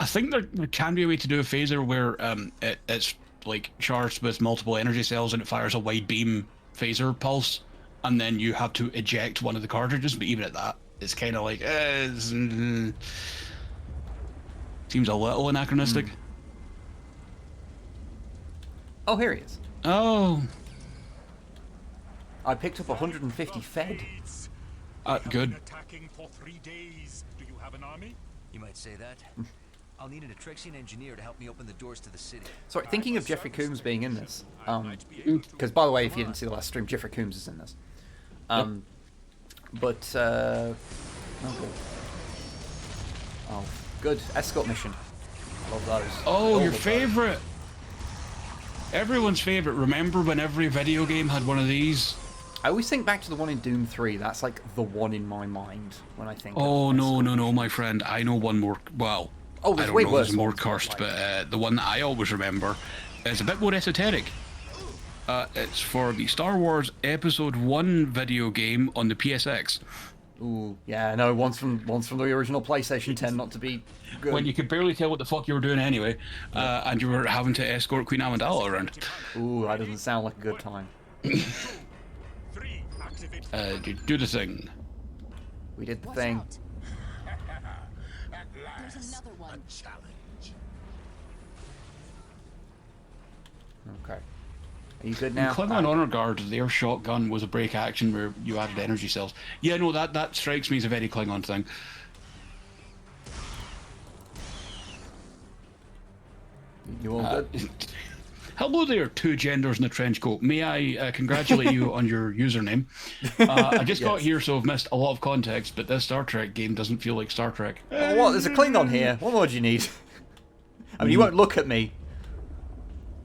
think there can be a way to do a phaser where it's like charged with multiple energy cells and it fires a wide beam phaser pulse, and then you have to eject one of the cartridges. But even at that, it's kind of like seems a little anachronistic. Oh, here he is. Oh, I picked up 150 fed. Good. Attacking for 3 days. Do you have an army? You might say that. I'll need an Atraxian engineer to help me open the doors to the city. Sorry, thinking of Jeffrey Coombs being in this, because by the way, if you didn't see the last stream, Jeffrey Coombs is in this. Oh, good escort mission. Love those. Oh, your favorite. Everyone's favorite. Remember when every video game had one of these? I always think back to the one in Doom 3. That's like the one in my mind when I think. Oh no, my friend. I know one more. Well. Oh, I don't know if it's more cursed, but the one that I always remember is a bit more esoteric. It's for the Star Wars Episode 1 video game on the PSX. Ooh, yeah, no, one's from the original PlayStation 10, not to be good. When you could barely tell what the fuck you were doing anyway, and you were having to escort Queen Amidala around. Ooh, that doesn't sound like a good time. Do the thing. We did the thing. There's another one. Challenge. Okay. Are you good now? In Klingon Honor Guard, their shotgun was a break action where you added energy cells. Yeah, no, that strikes me as a very Klingon thing. You all good? Hello there, two genders in a trench coat. May I congratulate you on your username? I just got here, so I've missed a lot of context, but this Star Trek game doesn't feel like Star Trek. Oh, what? There's a Klingon here. What more do you need? I mean, you won't look at me.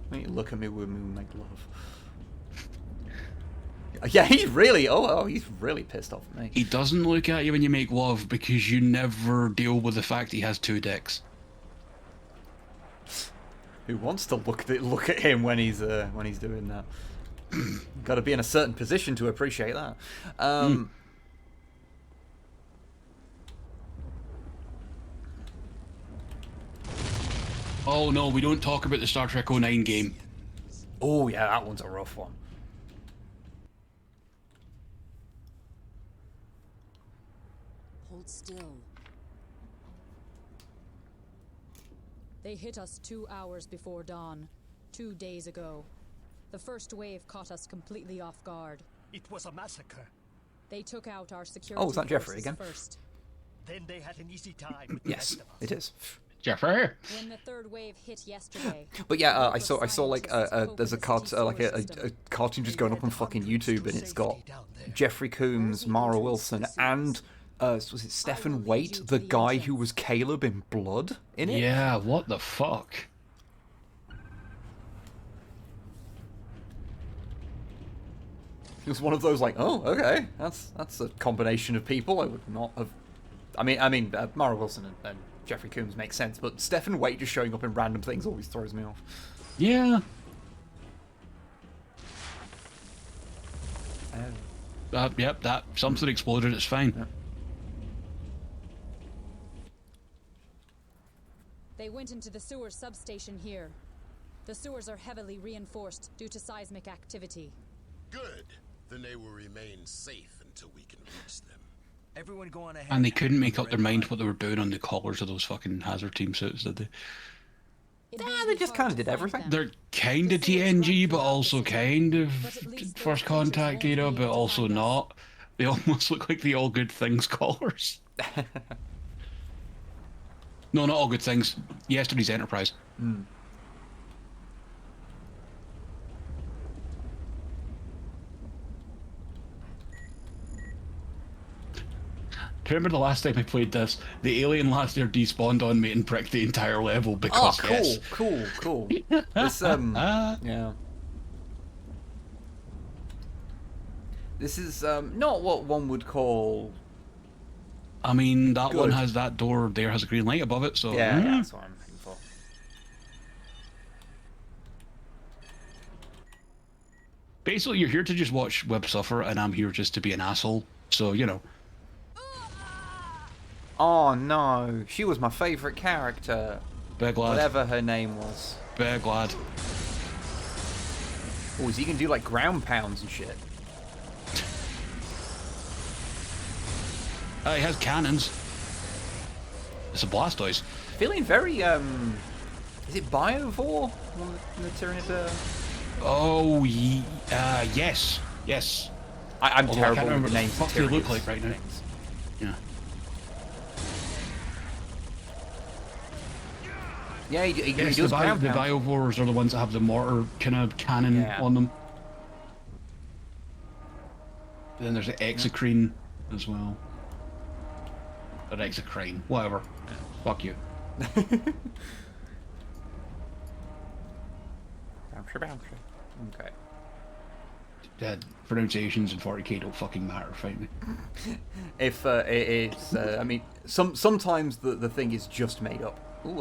Why don't you look at me when we make love? Yeah, he's really... Oh, he's really pissed off at me. He doesn't look at you when you make love because you never deal with the fact he has 2 dicks. Who wants to look at him when he's doing that? Got to be in a certain position to appreciate that. Oh no, we don't talk about the Star Trek 09 game. Oh yeah, that one's a rough one. Hold still. They hit us 2 hours before dawn, 2 days ago. The first wave caught us completely off guard. It was a massacre. They took out our security Oh, is that Jeffrey forces again? first. Then they had an easy time with the Yes, rest of us. it is. Jeffrey. When the third wave hit yesterday. But yeah, I saw like there's a cartoon just going up on fucking YouTube, and it's got Jeffrey Combs, Mara Wilson, and was it Stephen Waite, the guy who was Caleb in Blood, in it? Yeah, what the fuck? It was one of those like, oh, okay, that's a combination of people I would not have. I mean, Mara Wilson and Jeffrey Combs makes sense, but Stephen Waite just showing up in random things always throws me off. Yeah. Yep, that something exploded. It's fine. Yeah. They went into the sewer substation here. The sewers are heavily reinforced due to seismic activity. Good. Then they will remain safe until we can reach them. Everyone go on ahead. And they couldn't make up their mind what they were doing on the collars of those fucking hazard team suits, did they? Nah, they just kind of did everything. They're kind of TNG, but also kind of First Contact era, but also not. They almost look like the All Good Things collars. No, not All Good Things. Yesterday's Enterprise. Mm. Do you remember the last time I played this? The alien last year despawned on me and bricked the entire level because yes. Cool. This yeah. This is not what one would call. I mean, that good. one has that door there has a green light above it, so Yeah, that's what I'm looking for. Basically, you're here to just watch Wib suffer, and I'm here just to be an asshole. So you know. Oh no, she was my favourite character. Big lad. Whatever her name was. Big lad. Oh, is he gonna do like ground pounds and shit? He has cannons. It's a Blastoise. Feeling very is it Biovore? One of the Tyranids? Oh, yes. I'm Although terrible I can't with the names. What they look like right now. Yeah. Yeah, he Yes, does the ground pounds. Biovores are the ones that have the mortar kind of cannon on them. Then there's the Exocrine as well. Or Exocrine, whatever. Fuck you. Okay. Pronunciations in 40k don't fucking matter, fight me. If it's, I mean, sometimes the thing is just made up. Ooh,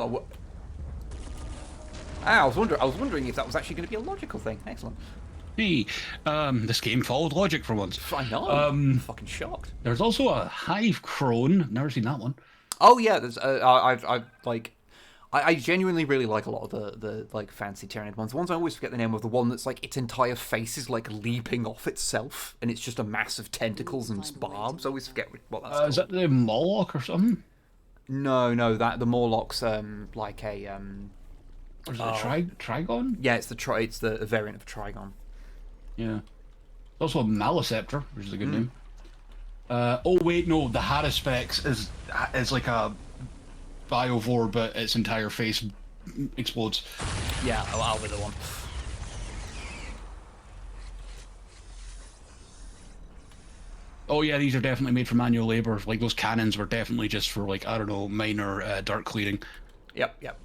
I was wondering if that was actually going to be a logical thing. Excellent. Hey, this game followed logic for once. I know. I'm fucking shocked. There's also a Hive Crone. Never seen that one. Oh yeah, there's I genuinely really like a lot of the like fancy Tyranid ones. The ones I always forget the name of. The one that's like its entire face is like leaping off itself, and it's just a mass of tentacles and barbs. I always forget what that's called. Is that the Moloch or something? No, that the Morlock's like a Or is it a Trigon? Yeah, it's the variant of a Trigon. Yeah. Also a Maliceptor, which is a good name. Oh wait, no, the Harrispex is like a Biovore, but its entire face explodes. Yeah, I'll be the one. Oh yeah, these are definitely made for manual labor. Like those cannons were definitely just for like, I don't know, minor dirt clearing. Yep.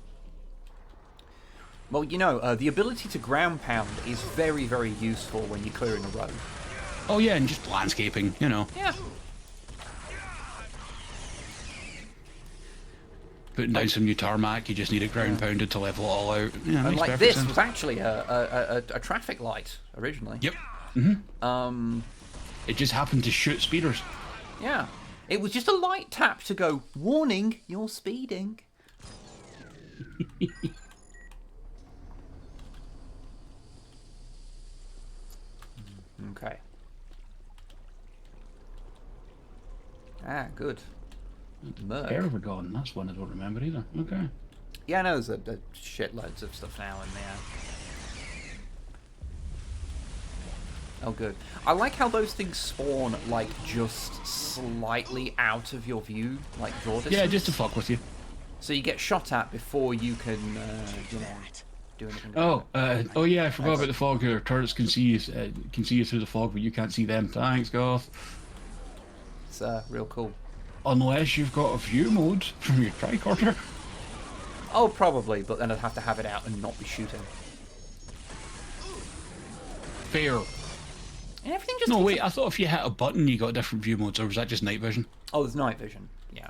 Well, you know, the ability to ground pound is very, very useful when you're clearing a road. Oh yeah, and just landscaping, you know. Yeah. Putting down some new tarmac, you just need it ground pounded to level it all out. Yeah, And makes like perfect this sense. was actually a traffic light originally. Yep. It just happened to shoot speeders. Yeah. It was just a light tap to go, warning, you're speeding. Okay. Ah, good. Merc. Where have we gone? That's one I don't remember either. Okay. Yeah, no, there's a shitloads of stuff now in there. Oh, good. I like how those things spawn, like, just slightly out of your view, like, draw distance. Yeah, just to fuck with you. So you get shot at before you can, you know, do anything. Oh yeah, I forgot about the fog here. Turrets can see you through the fog, but you can't see them. Thanks, Goth. It's real cool. Unless you've got a view mode from your tricorder. Oh, probably, but then I'd have to have it out and not be shooting. Fair. And everything just... No, wait, I thought if you hit a button you got different view modes, or was that just night vision? Oh, there's night vision, yeah.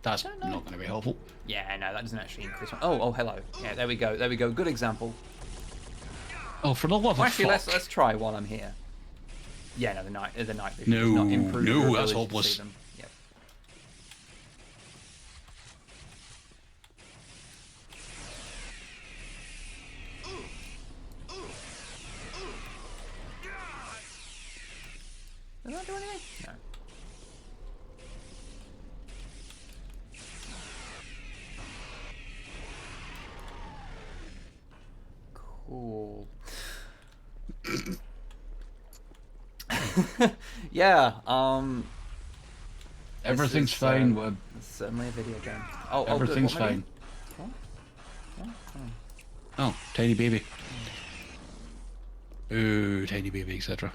That's not going to be helpful. Yeah, no, that doesn't actually increase... Oh, hello. Yeah, there we go, there we go. Good example. Oh, for the love of actually, fuck. let's try while I'm here. Yeah, no, the night vision No, does not improve your no, ability that's to hopeless. see them. Yep. Does that do anything? No. Cool. Yeah, Everything's fine, Wib. It's certainly a video game. Oh, Everything's good. What, fine. maybe? Oh, tiny baby. Ooh, tiny baby, etc.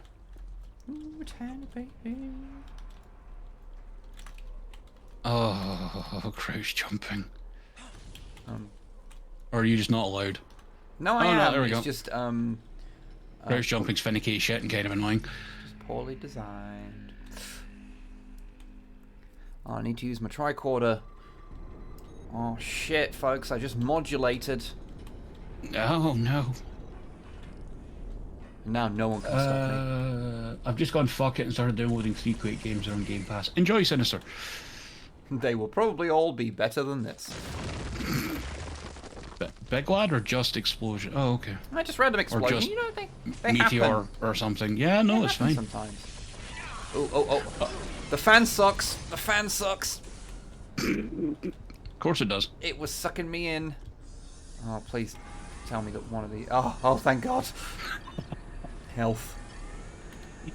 Ooh, tiny baby. Oh, crouch jumping. Or are you just not allowed? No, I am. am. There we it's go. just Crouch jumping's finicky as shit and kind of annoying. just poorly designed. Oh, I need to use my tricorder. Oh shit, folks! I just modulated. Oh no. Now no one can stop me. I've just gone fuck it and started downloading 3 Quake games that are on Game Pass. Enjoy, Sinister. They will probably all be better than this. Big lad or just explosion? Oh, okay. I just random Or explosion. just You know, they meteor happen. or something. Yeah, no, They it's happen fine. Sometimes. Oh. The fan sucks. The fan sucks. Of course it does. It was sucking me in. Oh, please tell me that one of the... Oh, thank God. Health.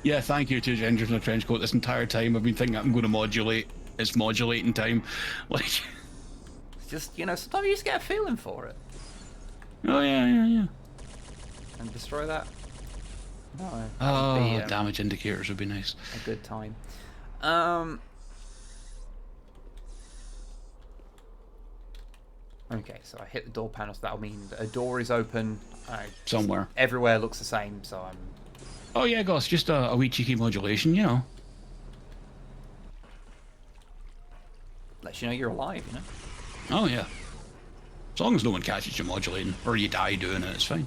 Yeah, thank you to Gingers in a trench coat. This entire time I've been thinking I'm going to modulate. It's modulating time. Like... Just, you know, sometimes you just get a feeling for it. Oh, yeah. And destroy that. No. Oh, damage indicators would be nice. A good time. Okay, so I hit the door panel, so that'll mean that a door is open. Somewhere. Everywhere looks the same, so I'm... Oh, yeah, Goss, just a wee cheeky modulation, you know. Lets you know you're alive, you know? Oh, yeah. As long as no one catches you modulating, or you die doing it, it's fine.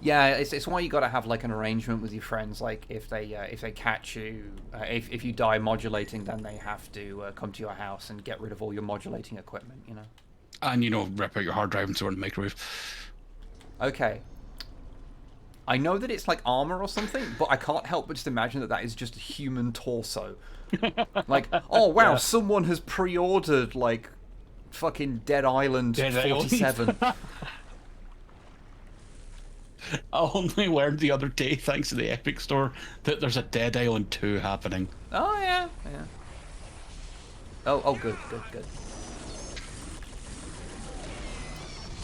Yeah, it's why you got to have like an arrangement with your friends. Like if they catch you, if you die modulating, then they have to come to your house and get rid of all your modulating equipment. You know. And you know, rip out your hard drive and throw it in the microwave. Okay. I know that it's like armor or something, but I can't help but just imagine that is just a human torso. Like, oh wow, Yeah. someone has pre-ordered like fucking Dead Island 47. I only learned the other day, thanks to the Epic Store, that there's a Dead Island 2 happening. Oh yeah. Oh good.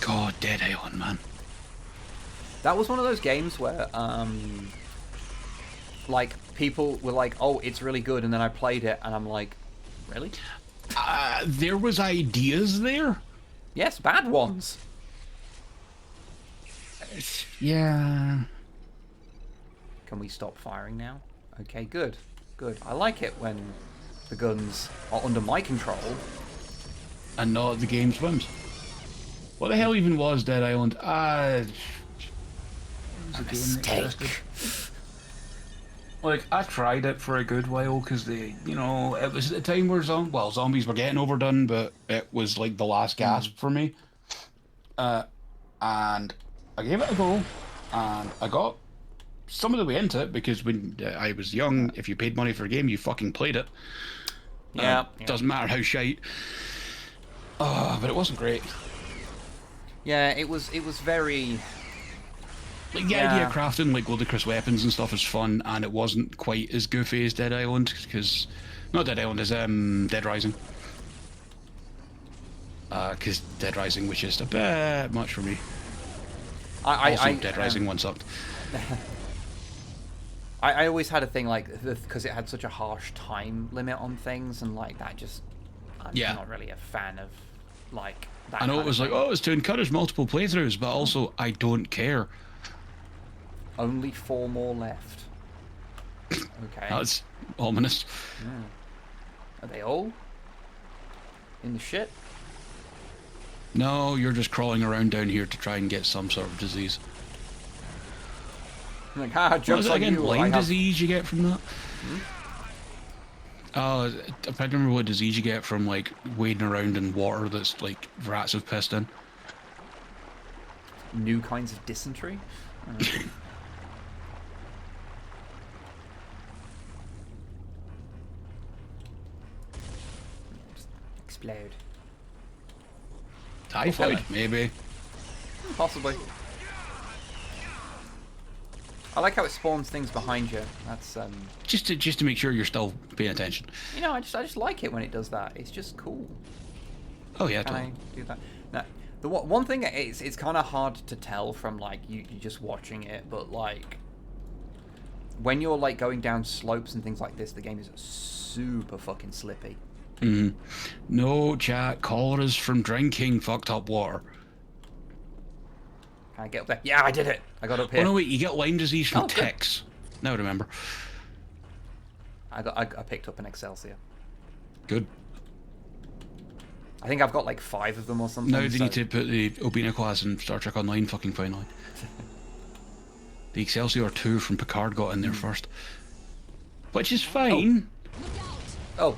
God, Dead Island, man. That was one of those games where, like, people were like, oh, it's really good, and then I played it, and I'm like, really? There was ideas there? Yes, bad ones. Yeah. Can we stop firing now? Okay, good. Good. I like it when the guns are under my control. And not the game's whims. What the hell even was Dead Island? A mistake. Like, I tried it for a good while because they, you know, it was at the time where zombies were getting overdone, but it was like the last gasp for me. And I gave it a go, and I got some of the way into it because when I was young, if you paid money for a game, you fucking played it. Yeah. Doesn't matter how shite. But it wasn't great. Yeah, it was very... Like, the idea of crafting, like, ludicrous weapons and stuff is fun, and it wasn't quite as goofy as Dead Island, because... Not Dead Island, as Dead Rising. Because Dead Rising was just a bit much for me. Dead Rising one sucked. I always had a thing, like, because it had such a harsh time limit on things, and, like, that just... I'm not really a fan of, like, that I know it was like, thing. it's to encourage multiple playthroughs, but also, I don't care. Only 4 more left. Okay. That's ominous. Are they all in the shit? No, you're just crawling around down here to try and get some sort of disease. Like, jokes on you. Lyme disease you get from that? I can't remember what disease you get from, like, wading around in water that's, like, rats have pissed in. New kinds of dysentery? Explode. Typhoid, maybe. Possibly. I like how it spawns things behind you. That's just to make sure you're still paying attention. You know, I just like it when it does that. It's just cool. Oh yeah, Can I do that? Now, the one thing it's kind of hard to tell from like you just watching it, but like when you're like going down slopes and things like this, the game is super fucking slippy. No, chat. Cholera's from drinking fucked up water. Can I get up there? Yeah, I did it. I got up here. Oh no, wait. You get Lyme disease from ticks. Now remember. I picked up an Excelsior. Good. I think I've got like 5 of them or something. Now they need to put the Albina class in Star Trek Online fucking finally. The Excelsior 2 from Picard got in there first. Which is fine. Oh.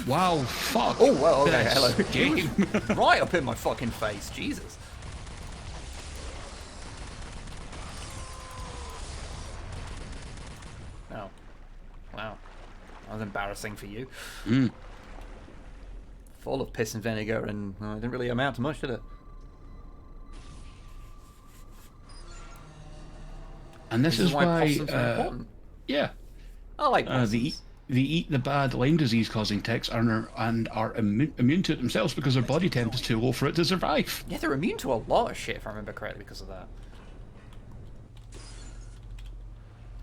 Wow, fuck. Oh, well, okay, this hello. game. Right up in my fucking face, Jesus. Oh. Wow. That was embarrassing for you. Full of piss and vinegar, and it didn't really amount to much, did it? And this is why possums are important. Yeah. I like possums. They eat the bad Lyme disease causing ticks and are immune to it themselves because their body temp is too low for it to survive. Yeah, they're immune to a lot of shit, if I remember correctly, because of that.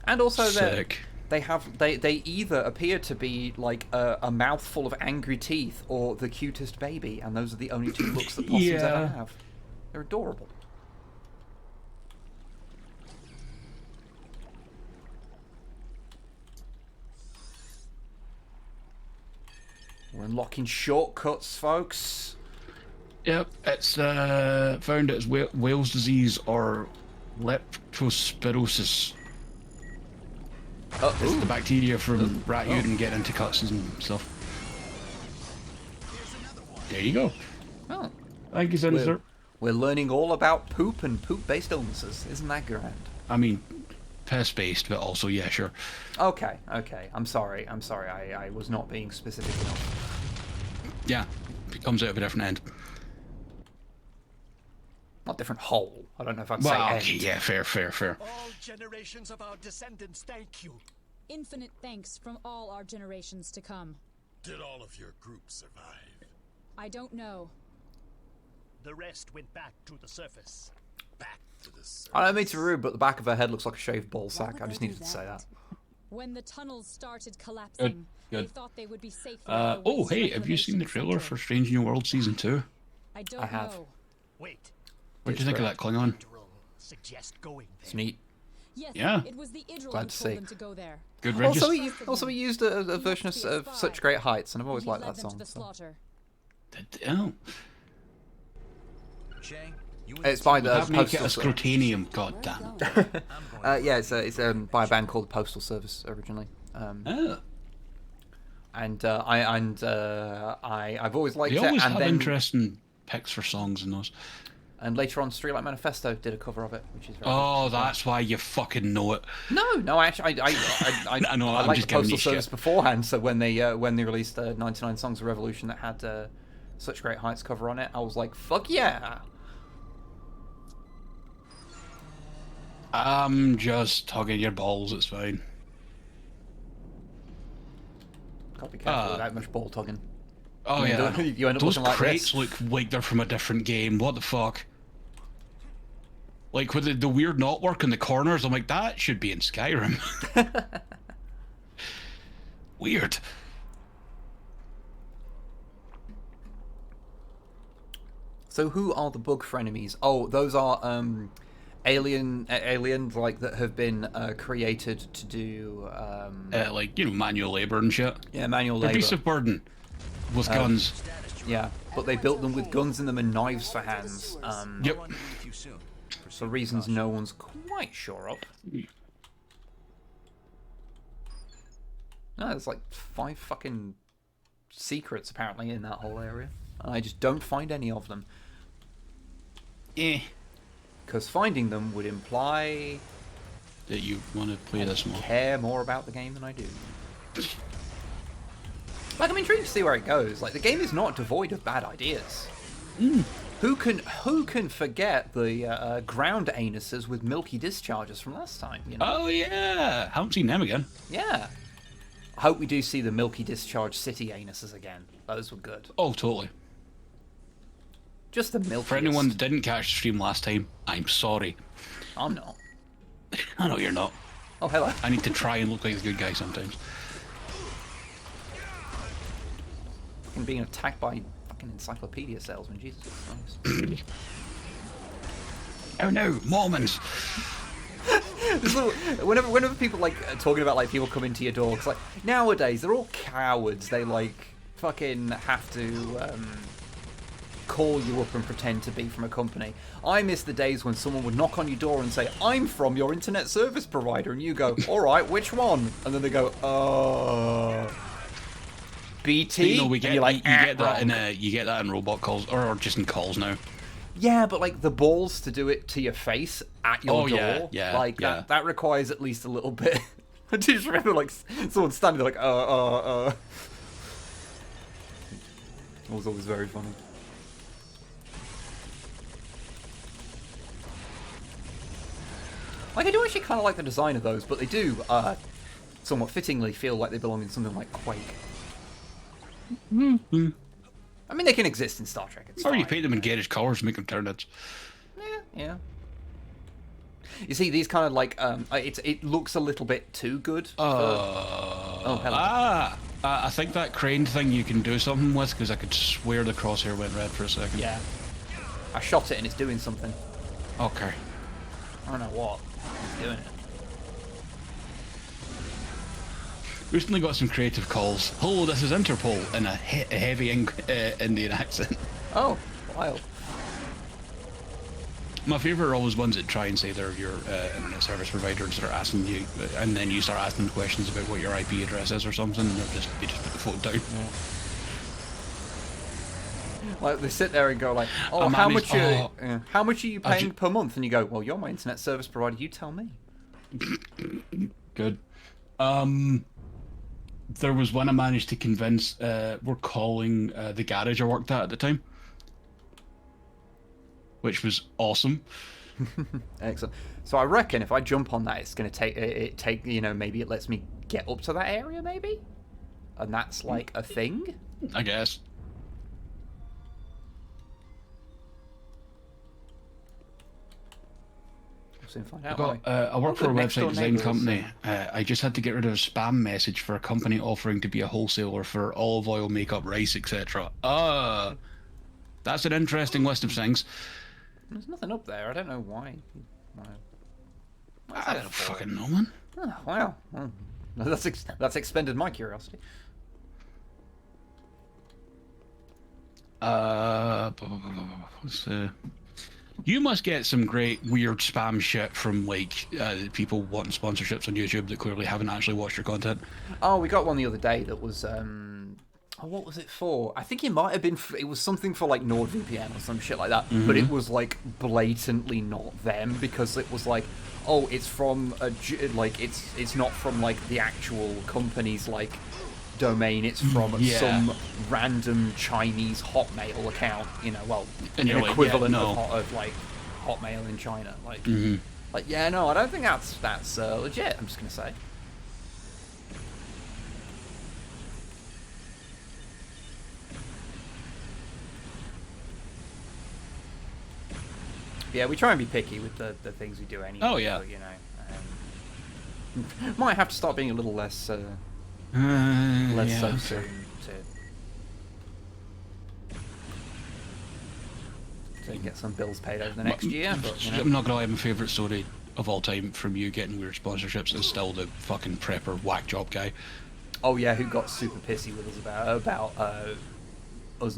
And also they either appear to be like a mouthful of angry teeth or the cutest baby, and those are the only 2 looks that possums ever have. They're adorable. We're unlocking shortcuts, folks. Yep, it's found it's Wales disease or leptospirosis. It's the bacteria from rat urine getting into cuts and stuff. There you go. Oh. Thank you, Sinister. We're learning all about poop and poop-based illnesses. Isn't that grand? I mean, piss-based, but also, yeah, sure. Okay. I'm sorry. I was not being specific enough. Yeah, it comes out of a different end. Not different hole. I don't know if I'd say end. Okay, yeah, fair. All generations of our descendants, thank you. Infinite thanks from all our generations to come. Did all of your group survive? I don't know. The rest went back to the surface. Back to the surface. I don't mean to be rude, but the back of her head looks like a shaved ball sack. I just needed to say that. When the tunnels started collapsing, they thought they would be safe. Oh, hey, have you seen the trailer for Strange New World Season 2? I have. Know. Wait. What do you think of that Klingon? Suggest going there. It's neat. Yes, yeah. It was the Idril Glad who to told see. them to go there. Good riddance. Also, he used a version of Such Great Heights, and I've always liked that song. Oh. It's by the make it a Postal scrutinium, goddamn. Yeah, it's by a band called the Postal Service originally. Oh. And I've always liked They it. always And have then interesting picks for songs in those. And later on, Streetlight Manifesto did a cover of it, which is very Oh, that's why you fucking know it. No, actually, I know, I I'm liked just the giving Postal you Service shit. beforehand. So when they released 99 Songs of Revolution that had Such Great Heights cover on it, I was like, fuck yeah. I'm just hugging your balls, it's fine. Gotta be careful with that much ball tugging. Oh yeah, you end up those looking like crates this. look like they're from a different game. What the fuck? Like with the weird knotwork in the corners, I'm like, that should be in Skyrim. Weird. So who are the bug frenemies? Oh, those are aliens like that have been created to do like, you know, manual labor and shit. Yeah, manual They're labor. beasts of burden with guns. Yeah, but they built them with guns in them and knives for hands. Yep. For reasons no one's quite sure of. No, there's like 5 fucking secrets apparently in that whole area. And I just don't find any of them. Because finding them would imply that you want to play this more. Care more about the game than I do. Like, I'm intrigued to see where it goes. Like, the game is not devoid of bad ideas. Who can forget the ground anuses with milky discharges from last time? You know? Oh yeah, haven't seen them again. Yeah. I hope we do see the milky discharge city anuses again. Those were good. Oh, totally. Just the milkiest. For anyone that didn't catch the stream last time, I'm sorry. I'm not. I know you're not. Oh, hello. I need to try and look like the good guy sometimes. Fucking being attacked by fucking encyclopedia salesman, Jesus Christ. Oh no, Mormons! Whenever people like talking about like people coming to your door, it's like nowadays they're all cowards. They like fucking have to call you up and pretend to be from a company. I miss the days when someone would knock on your door and say, "I'm from your internet service provider," and you go, "All right, which one?" And then they go, BT. No, we get, like, you get that in robot calls or just in calls now. Yeah, but like the balls to do it to your face at your door, yeah, like that requires at least a little bit. I just remember like someone standing there like, It was always very funny. Like, I do actually kind of like the design of those, but they do somewhat fittingly feel like they belong in something like Quake. Mm-hmm. I mean, they can exist in Star Trek. It's or fine. you paint them in garish colours and make them Tyranids. Yeah. You see, these kind of like it looks a little bit too good. Oh, hello. I think that crane thing you can do something with, because I could swear the crosshair went red for a second. Yeah. I shot it and it's doing something. Okay. I don't know what. It's doing it. Recently got some creative calls. Hello, this is Interpol in a heavy Indian accent. Oh, wild. My favourite are always ones that try and say they're your internet service provider and start asking you, and then you start asking them questions about what your IP address is or something, and they just put the phone down. Yeah. Like they sit there and go like, "Oh, how much are you paying per month?" And you go, "Well, you're my internet service provider. You tell me." Good. There was one I managed to convince. We're calling the garage I worked at the time, which was awesome. Excellent. So I reckon if I jump on that, it's going to take maybe it lets me get up to that area, maybe, and that's like a thing. I guess. Find out I work for a website design company. I just had to get rid of a spam message for a company offering to be a wholesaler for olive oil, makeup, rice, etc. That's an interesting list of things. There's nothing up there. I don't know why. I don't fucking know, man. Oh, wow. That's expended my curiosity. You must get some great weird spam shit from like people wanting sponsorships on YouTube that clearly haven't actually watched your content. Oh, we got one the other day that was what was it for? I think it might have been it was something for like NordVPN or some shit like that, but it was like blatantly not them, because it was like, oh, it's from it's not from like the actual company's like domain, it's from some random Chinese Hotmail account, you know, well, an equivalent of like Hotmail in China, like like yeah, no, I don't think that's legit, I'm just gonna say. Yeah, we try and be picky with the things we do anyway. Oh yeah, so, you know, might have to start being a little less so soon to get some bills paid over the next year. But, you know. I'm not gonna lie, my favourite story of all time from you getting weird sponsorships is still the fucking prepper whack job guy. Oh yeah, who got super pissy with us about us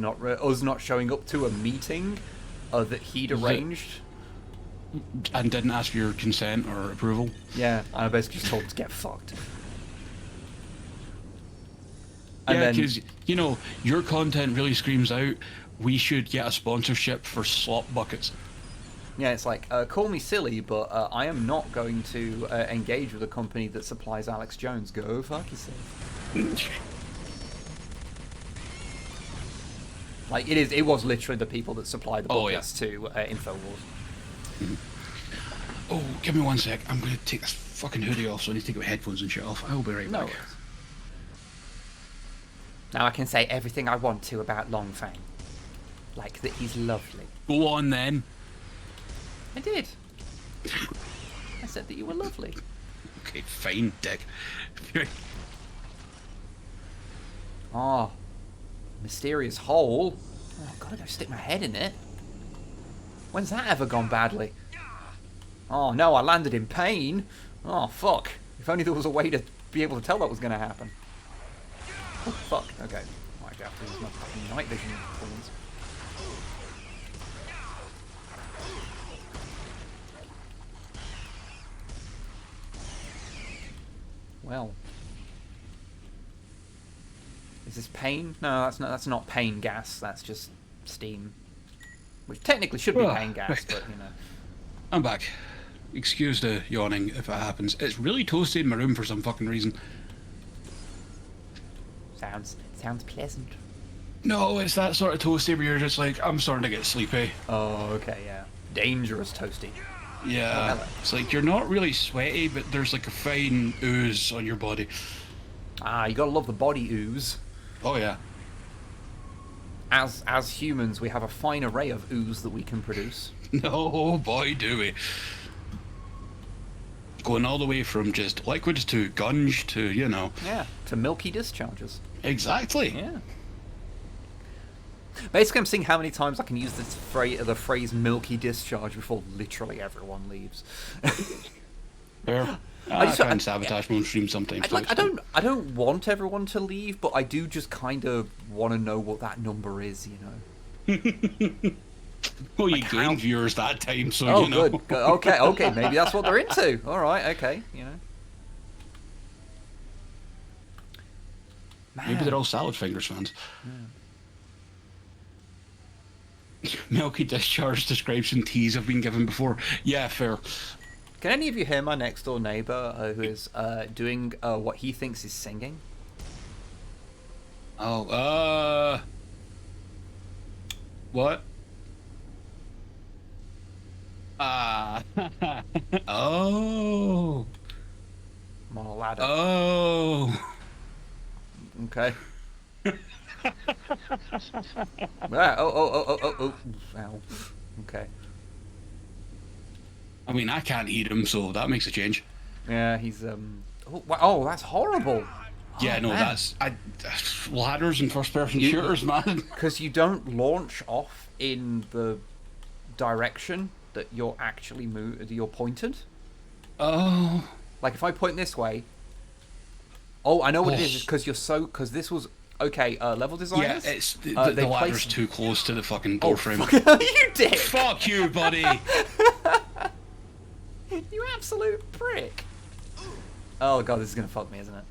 not showing up to a meeting that he'd arranged. And didn't ask for your consent or approval. Yeah, and I basically just told him to get fucked. And yeah, because, you know, your content really screams out, we should get a sponsorship for slop buckets. Yeah, it's like, call me silly, but I am not going to engage with a company that supplies Alex Jones. Go fuck yourself. Like, it was literally the people that supply the buckets to InfoWars. Oh, give me 1 sec. I'm going to take this fucking hoodie off, so I need to take my headphones and shit off. I will be right back. Now I can say everything I want to about Longfang. Like that he's lovely. Go on then. I did. I said that you were lovely. Okay, fine, dick. Oh, mysterious hole. Oh, I've got to go stick my head in it. When's that ever gone badly? Oh no, I landed in pain. Oh fuck. If only there was a way to be able to tell that was going to happen. Oh fuck, okay. Might have to use my fucking night vision things. Well. Is this pain? No, that's not pain gas, that's just steam. Which technically should be pain gas, but you know. I'm back. Excuse the yawning if it happens. It's really toasty in my room for some fucking reason. Sounds pleasant. No, it's that sort of toasty where you're just like, I'm starting to get sleepy. Oh, okay, yeah. Dangerous toasty. Yeah. It's like you're not really sweaty, but there's like a fine ooze on your body. Ah, you gotta love the body ooze. Oh yeah. As humans, we have a fine array of ooze that we can produce. No, boy, do we. Going all the way from just liquids to gunge to, you know. Yeah, to milky discharges. Exactly. Yeah. Basically, I'm seeing how many times I can use the phrase milky discharge before literally everyone leaves. Fair. I try and sabotage my own stream sometimes. I don't want everyone to leave, but I do just kind of want to know what that number is, you know. Well, you gained viewers that time, so oh, you know. Good. Okay, maybe that's what they're into. All right, okay, you know. Man. Maybe they're all Salad Fingers fans. Yeah. Milky discharge description teas have been given before. Yeah, fair. Can any of you hear my next door neighbor who is doing what he thinks is singing? Oh, what? Oh. More ladder. Oh. Okay. Oh. Ow. Okay. I mean, I can't hear him, so that makes a change. Yeah, he's Oh, that's horrible. Yeah, no, man. that's ladders and first-person shooters, man. Because you don't launch off in the direction that you're actually you're pointed. Oh. Like if I point this way, Oh, I know what it is. It's because because this was okay. Level designers. Yeah, it's the ladder's too close to the fucking door frame. You dick! Fuck you, buddy. You absolute prick. Oh god, this is gonna fuck me, isn't it?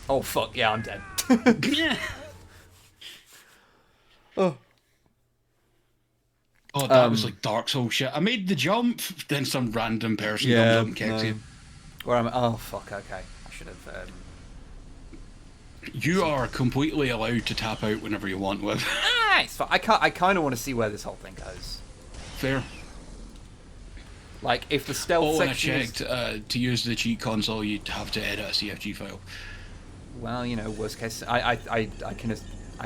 Oh fuck, yeah, I'm dead. Oh, that was like Dark Souls shit. I made the jump, then some random person comes up and kicks you. Where am I? Oh fuck, okay. I should have... You are completely allowed to tap out whenever you want with. It's fine. I kind of want to see where this whole thing goes. Fair. Like, if the stealth section and I checked, to use the cheat console, you'd have to edit a CFG file. Well, you know, worst case, I'm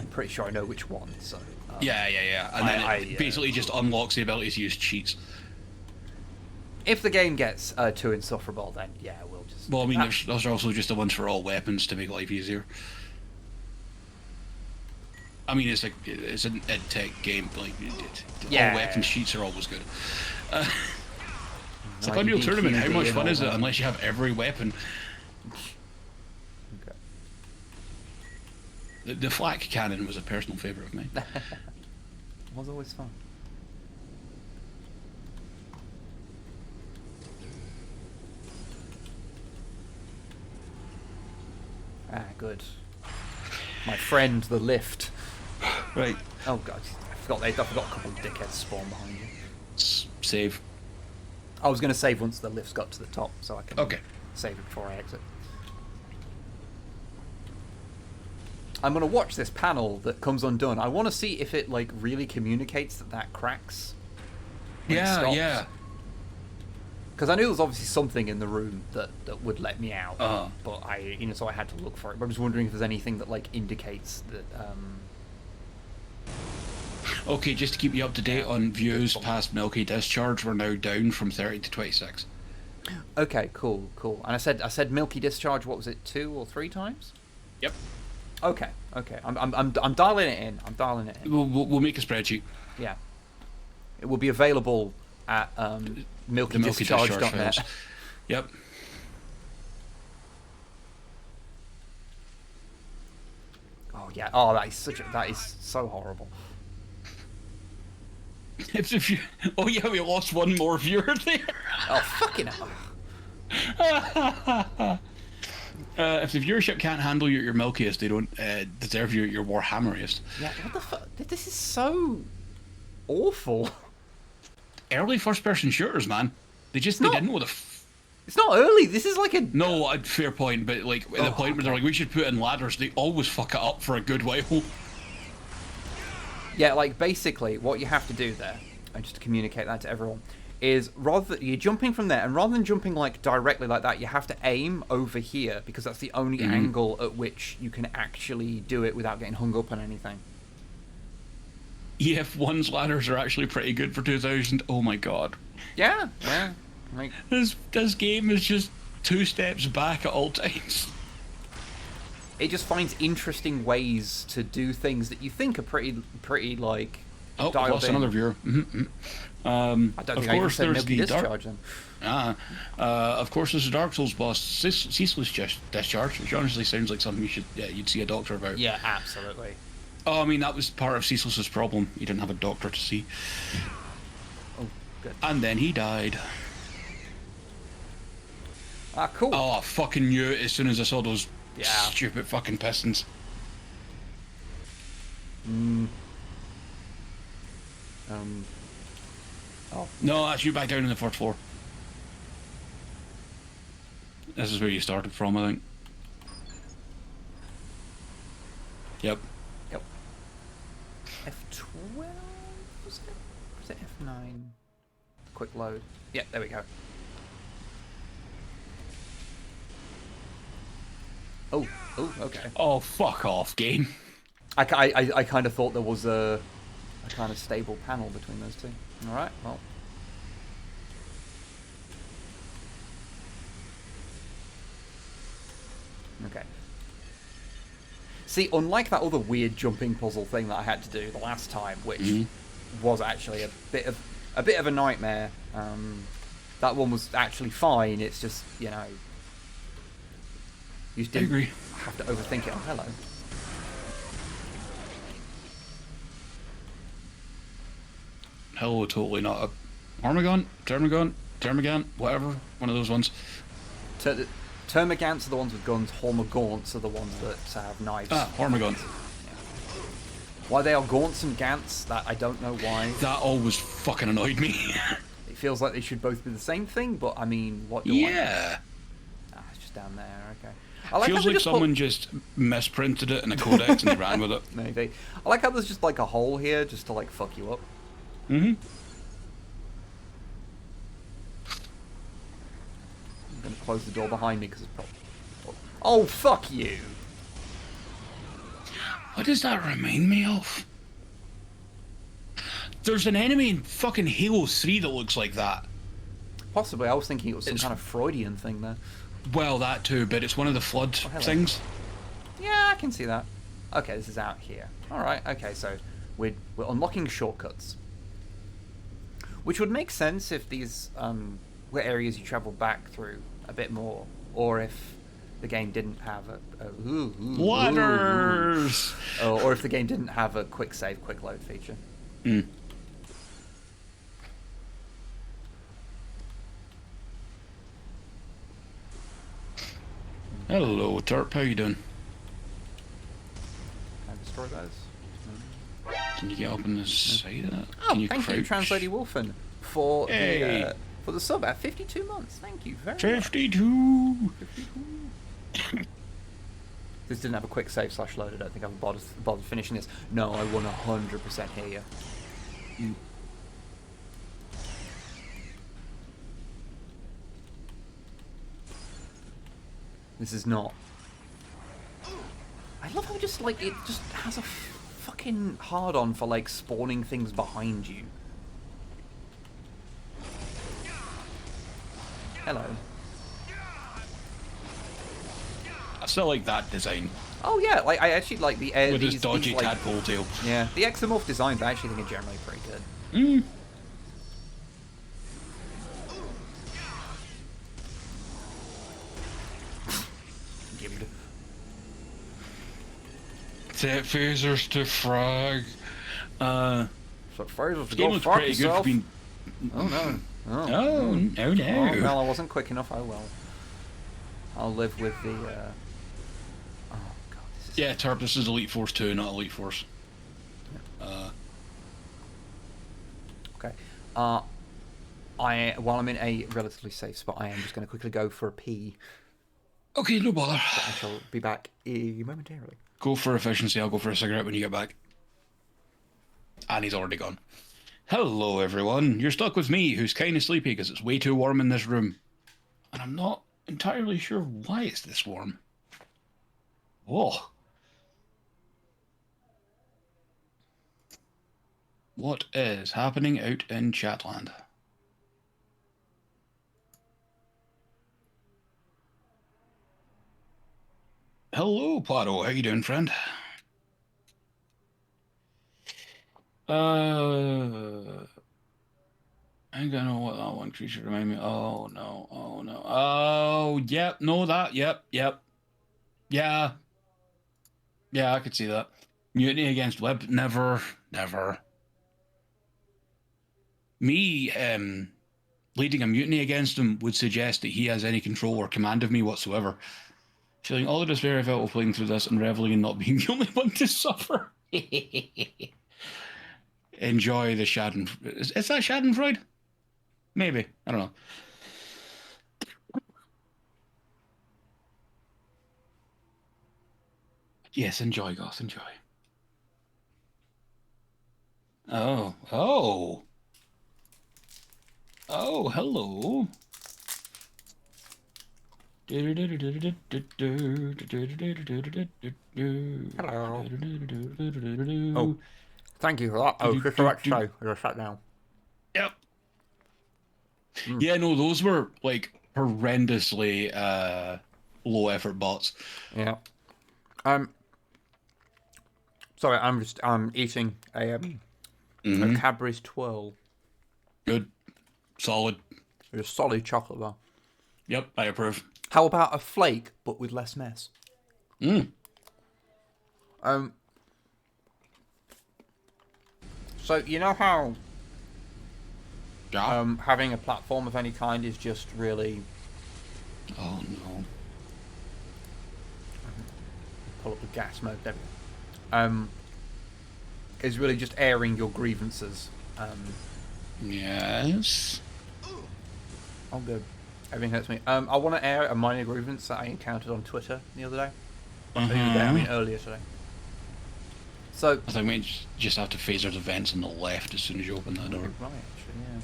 pretty sure I know which one, so... yeah. And then it basically just unlocks the ability to use cheats. If the game gets too insufferable, then yeah, we'll just... Well, I mean, there's also just the ones for all weapons to make life easier. I mean, it's an ed-tech game, like, all weapons cheats are always good. It's like Unreal Tournament, how much fun is it unless you have every weapon? The flak cannon was a personal favourite of mine. It was always fun. Ah, good. My friend, the lift. Right. Oh god, I forgot a couple of dickheads spawn behind you. Save. I was going to save once the lift's got to the top, so I can save it before I exit. I'm going to watch this panel that comes undone. I want to see if it like really communicates that cracks. Yeah. Because I knew there was obviously something in the room that would let me out, but so I had to look for it. But I was wondering if there's anything that like indicates that. Okay, just to keep you up to date on views past Milky Discharge, we're now down from 30 to 26. Okay, cool. And I said Milky Discharge. What was it, 2 or 3 times? Yep. Okay. I'm dialing it in. We'll make a spreadsheet. Yeah. It will be available at milkydischarge.net. Yep. Oh yeah. Oh, that is so horrible. If you, oh yeah, we lost one more viewer there. Oh fucking hell. If the viewership can't handle you at your milkiest, they don't deserve you at your warhammeriest. Yeah, what the fuck? This is so awful. Early first-person shooters, man. They didn't know the. It's not early. This is like a. No, fair point, but like at the point where they're like, we should put in ladders, they always fuck it up for a good while. Yeah, like basically what you have to do there, and just to communicate that to everyone, is you're jumping from there, and rather than jumping like directly like that, you have to aim over here because that's the only angle at which you can actually do it without getting hung up on anything. EF1's ladders are actually pretty good for 2000. Oh my god. Yeah. Like this game is just 2 steps back at all times. It just finds interesting ways to do things that you think are pretty like. Oh, lost another viewer. I don't think I can say Milky Discharge then. Of course, there's a Dark Souls boss, Ceaseless Discharge, which honestly sounds like something you'd see a doctor about. Yeah, absolutely. Oh, I mean, that was part of Ceaseless's problem. He didn't have a doctor to see. Oh, good. And then he died. Ah, cool. Oh, I fucking knew it as soon as I saw those stupid fucking pistons. Oh. No, that's you back down in the 4th floor. This is where you started from, I think. Yep. F12? Was it F9? Quick load. Yeah, there we go. Oh, okay. Oh, fuck off, game. I kind of thought there was a kind of stable panel between those two. Alright, well. Okay. See, unlike that other weird jumping puzzle thing that I had to do the last time, which was actually a bit of a nightmare, that one was actually fine. It's just, you know, you just didn't have to overthink it. Oh, hello. Hello, totally not a Armagon, Termagan, whatever, one of those ones. Termagants are the ones with guns. Hormagaunts are the ones that have knives. Ah, Hormagon. Why they are gaunts and gants, that I don't know why. That always fucking annoyed me. It feels like they should both be the same thing, but I mean, what do Yeah. Ah, it's just down there, okay. I like Feels like someone just misprinted it in a codex and they ran with it. Maybe. I like how there's just like a hole here just to like fuck you up. Mm-hmm. I'm gonna close the door behind me because it's probably... Oh, fuck you! What does that remind me of? There's an enemy in fucking Halo 3 that looks like that. Possibly. I was thinking it was some kind of Freudian thing there. Well, that too, but it's one of the flood things. Yeah, I can see that. Okay, this is out here. Alright, okay, so we're unlocking shortcuts. Which would make sense if these were areas you travel back through a bit more, or if the game didn't have Ladders! Or if the game didn't have a quick save, quick load feature. Mm. Hello, Turp. How you doing? Can I destroy those? Can you get up on the side of that? Oh, Can you thank you, Translady Wolfen, for the sub at 52 months. Thank you very much. 52. This didn't have a quick save / load. I don't think I've bothered finishing this. No, I 100% hear you. This is not. I love how just like it just has a fucking hard on for like spawning things behind you. Hello. I still like that design. Oh yeah, like I actually like the with his dodgy like, tadpole tail. Yeah, the exomorph designs I actually think are generally pretty good. Mm. Set phasers to frag. So phasers to game go looks fuck pretty yourself. good. Oh no. Oh no. Oh, well, I wasn't quick enough. Oh well. I'll live with the. Oh god. This is... Yeah, Turp. This is Elite Force 2, not Elite Force. Okay. While I'm in a relatively safe spot, I am just going to quickly go for a pee. Okay, no bother. But I shall be back momentarily. Go for efficiency. I'll go for a cigarette when you get back. And he's already gone. Hello, everyone. You're stuck with me, who's kind of sleepy because it's way too warm in this room. And I'm not entirely sure why it's this warm. Oh. What is happening out in Chatland? Hello, Plato. How you doing, friend? I think I know what that one creature remind me. Oh no! Oh no! Oh yep! No, that yep! Yeah. Yeah, I could see that. Mutiny against Wib? Never. Me leading a mutiny against him would suggest that he has any control or command of me whatsoever. Feeling all the despair I felt while playing through this and reveling in not being the only one to suffer. Enjoy the Schadenfreude. Is that Schadenfreude? Maybe. I don't know. Yes, enjoy, Goth, enjoy. Oh, hello. Hello. Oh, thank you for that. Oh, just about to say, I just sat down. Yep. Yeah, no, those were like horrendously low effort bots. Yeah. Sorry, I'm eating a Cadbury's Twirl. Good. Solid. A solid chocolate bar. Yep, I approve. How about a flake, but with less mess? So you know how having a platform of any kind is just really... Oh no. Pull up the gas mode, there we go. Is really just airing your grievances. Yes. Oh good. Everything hurts me. I want to air a minor grievance that I encountered on Twitter the other day. I mean earlier today. So I think we just have to phaser the vents on the left as soon as you open that door. Right, actually, yeah.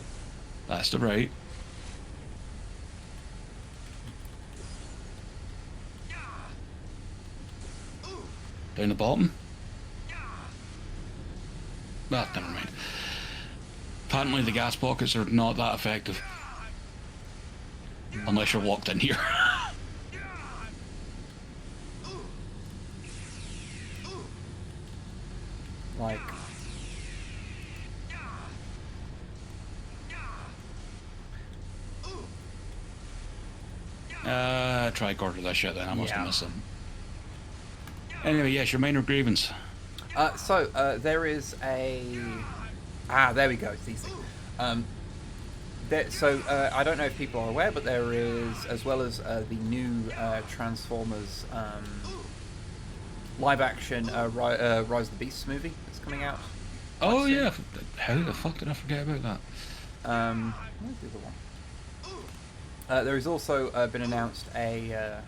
That's the right. Down the bottom? Ah, never mind. Apparently the gas pockets are not that effective. Unless you're locked in here. Like... Try quarter that shit then, I must have missed something. Anyway, yes, your minor grievance. There is a... there we go, it's easy. I don't know if people are aware, but there is, as well as the new Transformers live-action Rise of the Beasts movie that's coming out. Oh yeah, how the fuck did I forget about that? Where's the other one? There has also been announced a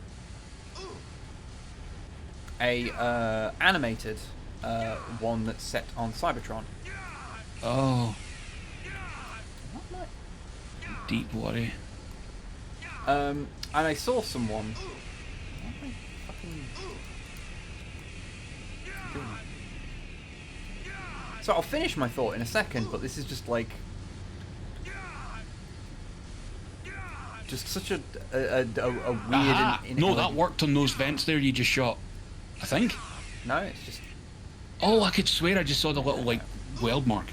animated one that's set on Cybertron. Oh. Deep worry. And I saw someone. So I'll finish my thought in a second, but this is just like, just such a weird. No, that worked on those vents there you just shot. I think. No, it's just. Oh, I could swear I just saw the little like weld mark.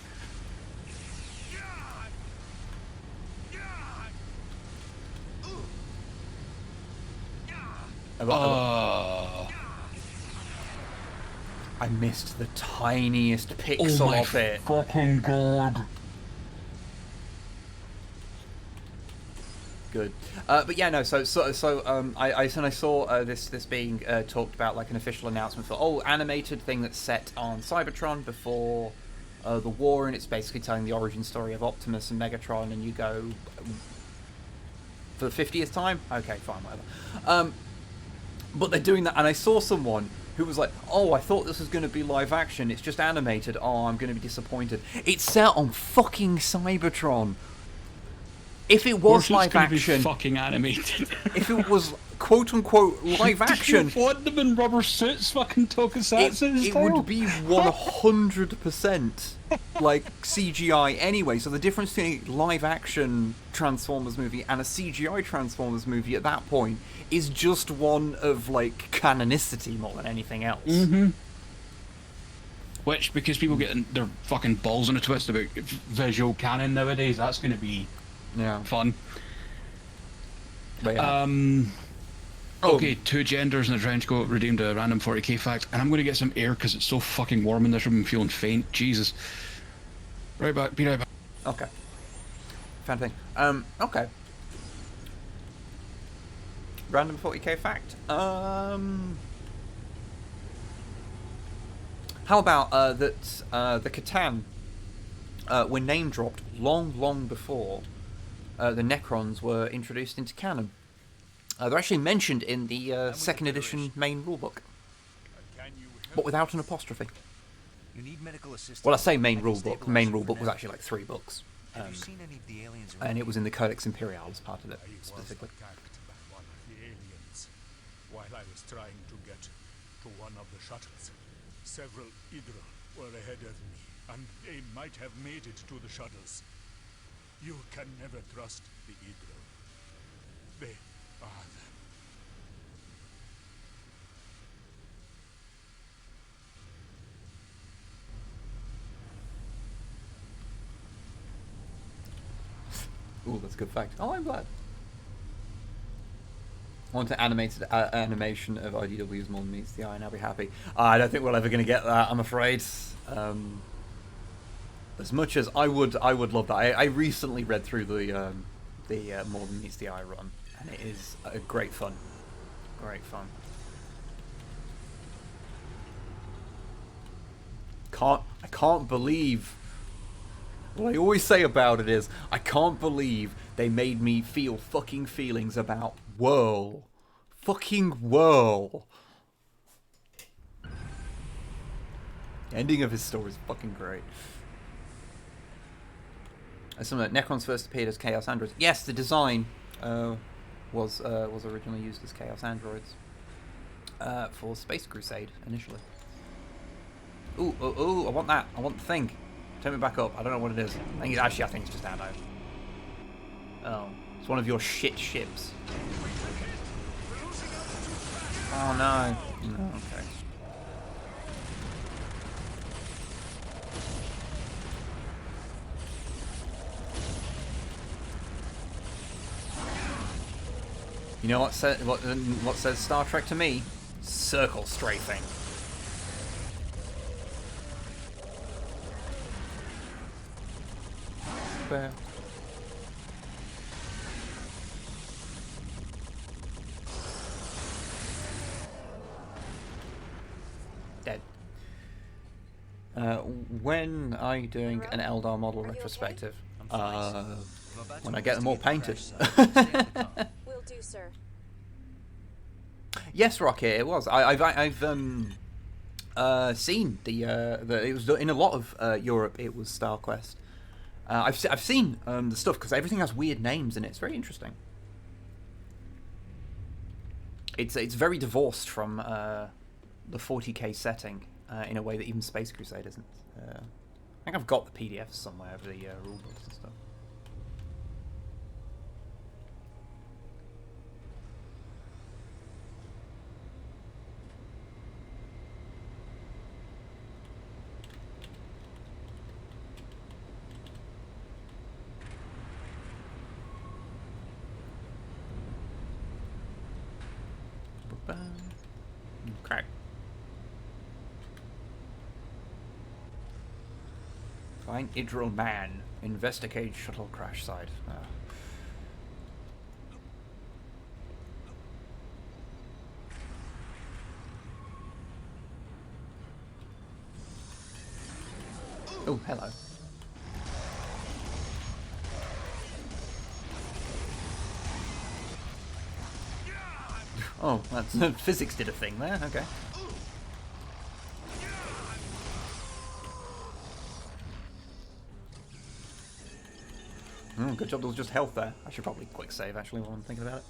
I missed the tiniest pixel of it. Fucking god. Good, but yeah, no. I saw this being talked about, like an official announcement for animated thing that's set on Cybertron before the war, and it's basically telling the origin story of Optimus and Megatron, and you go for the 50th time. Okay, fine, whatever. But they're doing that, and I saw someone who was like, "Oh, I thought this was going to be live action. It's just animated. Oh, I'm going to be disappointed. It's set on fucking Cybertron." If it was live action, fucking animated. If it was quote unquote live action, you want them in rubber suits, fucking tokusatsu it would be 100% like CGI anyway. So the difference between a live action Transformers movie and a CGI Transformers movie at that point is just one of like canonicity more than anything else. Mm-hmm. Which, because people get their fucking balls in a twist about visual canon nowadays, that's going to be fun. But yeah. Okay, 2 genders in a trench coat redeemed a random 40k fact, and I'm going to get some air because it's so fucking warm in this room. I'm feeling faint. Jesus. Right back. Be right back. Okay. Fan thing. Okay. Random 40k fact. How about that the Catan were name dropped long before the Necrons were introduced into canon. They're actually mentioned in the 2nd edition main rulebook, but without an apostrophe. You need medical assistance. Well, I say main rulebook. The main rulebook was actually like 3 books, Have you seen any of the aliens and it was in the Codex Imperialis part of it specifically. One of the aliens while I was trying to get to one of the shuttles. Several Hydra were ahead of me, and they might have made it to the shuttles. You can never trust the Hydra. They are them. Oh, that's a good fact. Oh, I'm glad. I want an animated animation of IDW's more than meets the eye, and I'll be happy. I don't think we're ever going to get that, I'm afraid. As much as I would love that. I recently read through the more than meets the eye run, and it is great fun. Great fun. I can't believe. What I always say about it is, I can't believe they made me feel fucking feelings about Whirl. Fucking Whirl. The ending of his story is fucking great. Some of Necrons first appeared as Chaos Androids. Yes, the design was originally used as Chaos Androids for Space Crusade initially. Ooh, I want that. I want the thing. Turn me back up. I don't know what it is. I think it's just ammo. Oh, it's one of your shit ships. Oh no. No, okay. You know what says Star Trek to me? Circle strafing. Bear. Dead. When are you doing an Eldar model retrospective? When I get them all painted. Will do, sir. Yes, Rocket, it was. I've seen the it was in a lot of Europe. It was StarQuest. I've seen the stuff because everything has weird names in it. It's very interesting. It's very divorced from the 40k setting in a way that even Space Crusade isn't. I think I've got the PDFs somewhere of the rulebooks and stuff. Okay. Find Idril Man. Investigate shuttle crash site. Oh, hello. Oh, that's physics did a thing there. Okay. Good job there was just health there. I should probably quick save actually while I'm thinking about it.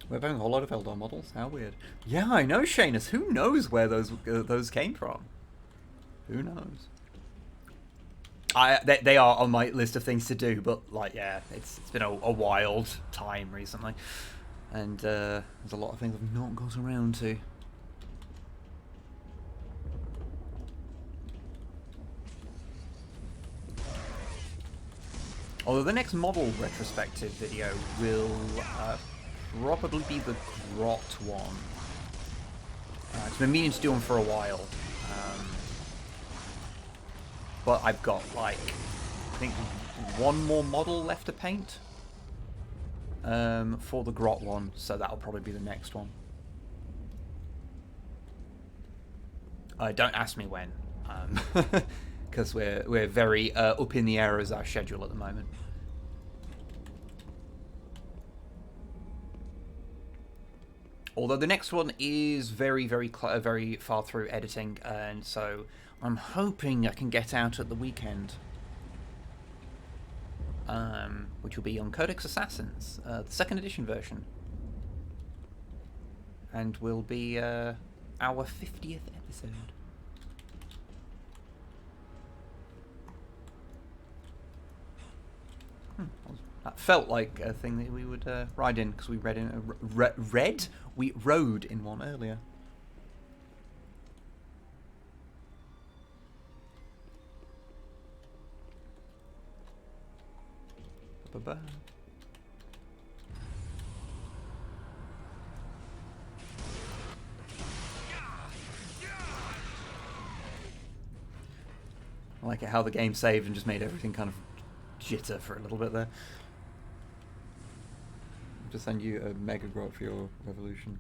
We're having a whole lot of Eldar models. How weird. Yeah, I know, Shanus. Who knows where those came from? Who knows? They are on my list of things to do, but like, yeah, it's been a wild time recently, and there's a lot of things I've not got around to. Although the next model retrospective video will probably be the Grot one. I've been meaning to do one for a while. But I've got, like, I think one more model left to paint for the Grot one, so that'll probably be the next one. Don't ask me when, because we're very up in the air as our schedule at the moment. Although the next one is very far through editing, and so I'm hoping I can get out at the weekend, which will be on Codex Assassins, the 2nd edition version, and will be our 50th episode. That felt like a thing that we would ride in, because we we rode in one earlier. Bye-bye. I like it how the game saved and just made everything kind of jitter for a little bit there. I'll just send you a mega grot for your revolution.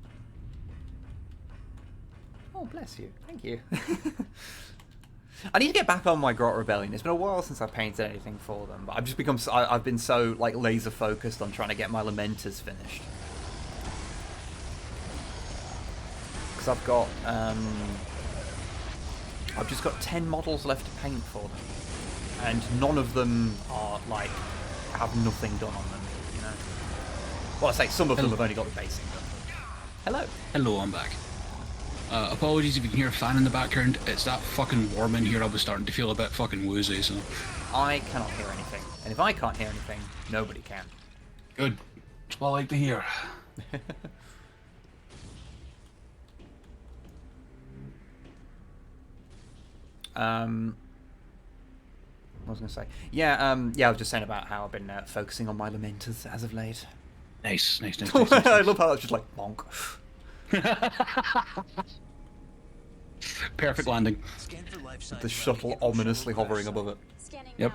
Oh, bless you. Thank you. I need to get back on my Grot Rebellion. It's been a while since I've painted anything for them, but I've just become... I've been so, like, laser focused on trying to get my Lamenters finished. Because I've got, I've just got 10 models left to paint for them. And none of them are, like, have nothing done on them, you know? Well, I say some of them have only got the basic done. Hello. Hello, I'm back. Apologies if you can hear a fan in the background. It's that fucking warm in here. I was starting to feel a bit fucking woozy, so... I cannot hear anything. And if I can't hear anything, nobody can. Good. That's what I like to hear. What was I going to say? Yeah, yeah, I was just saying about how I've been focusing on my Lamenters as of late. Nice. I love how it's just like, bonk. Perfect landing. The shuttle ominously hovering above it. Yep.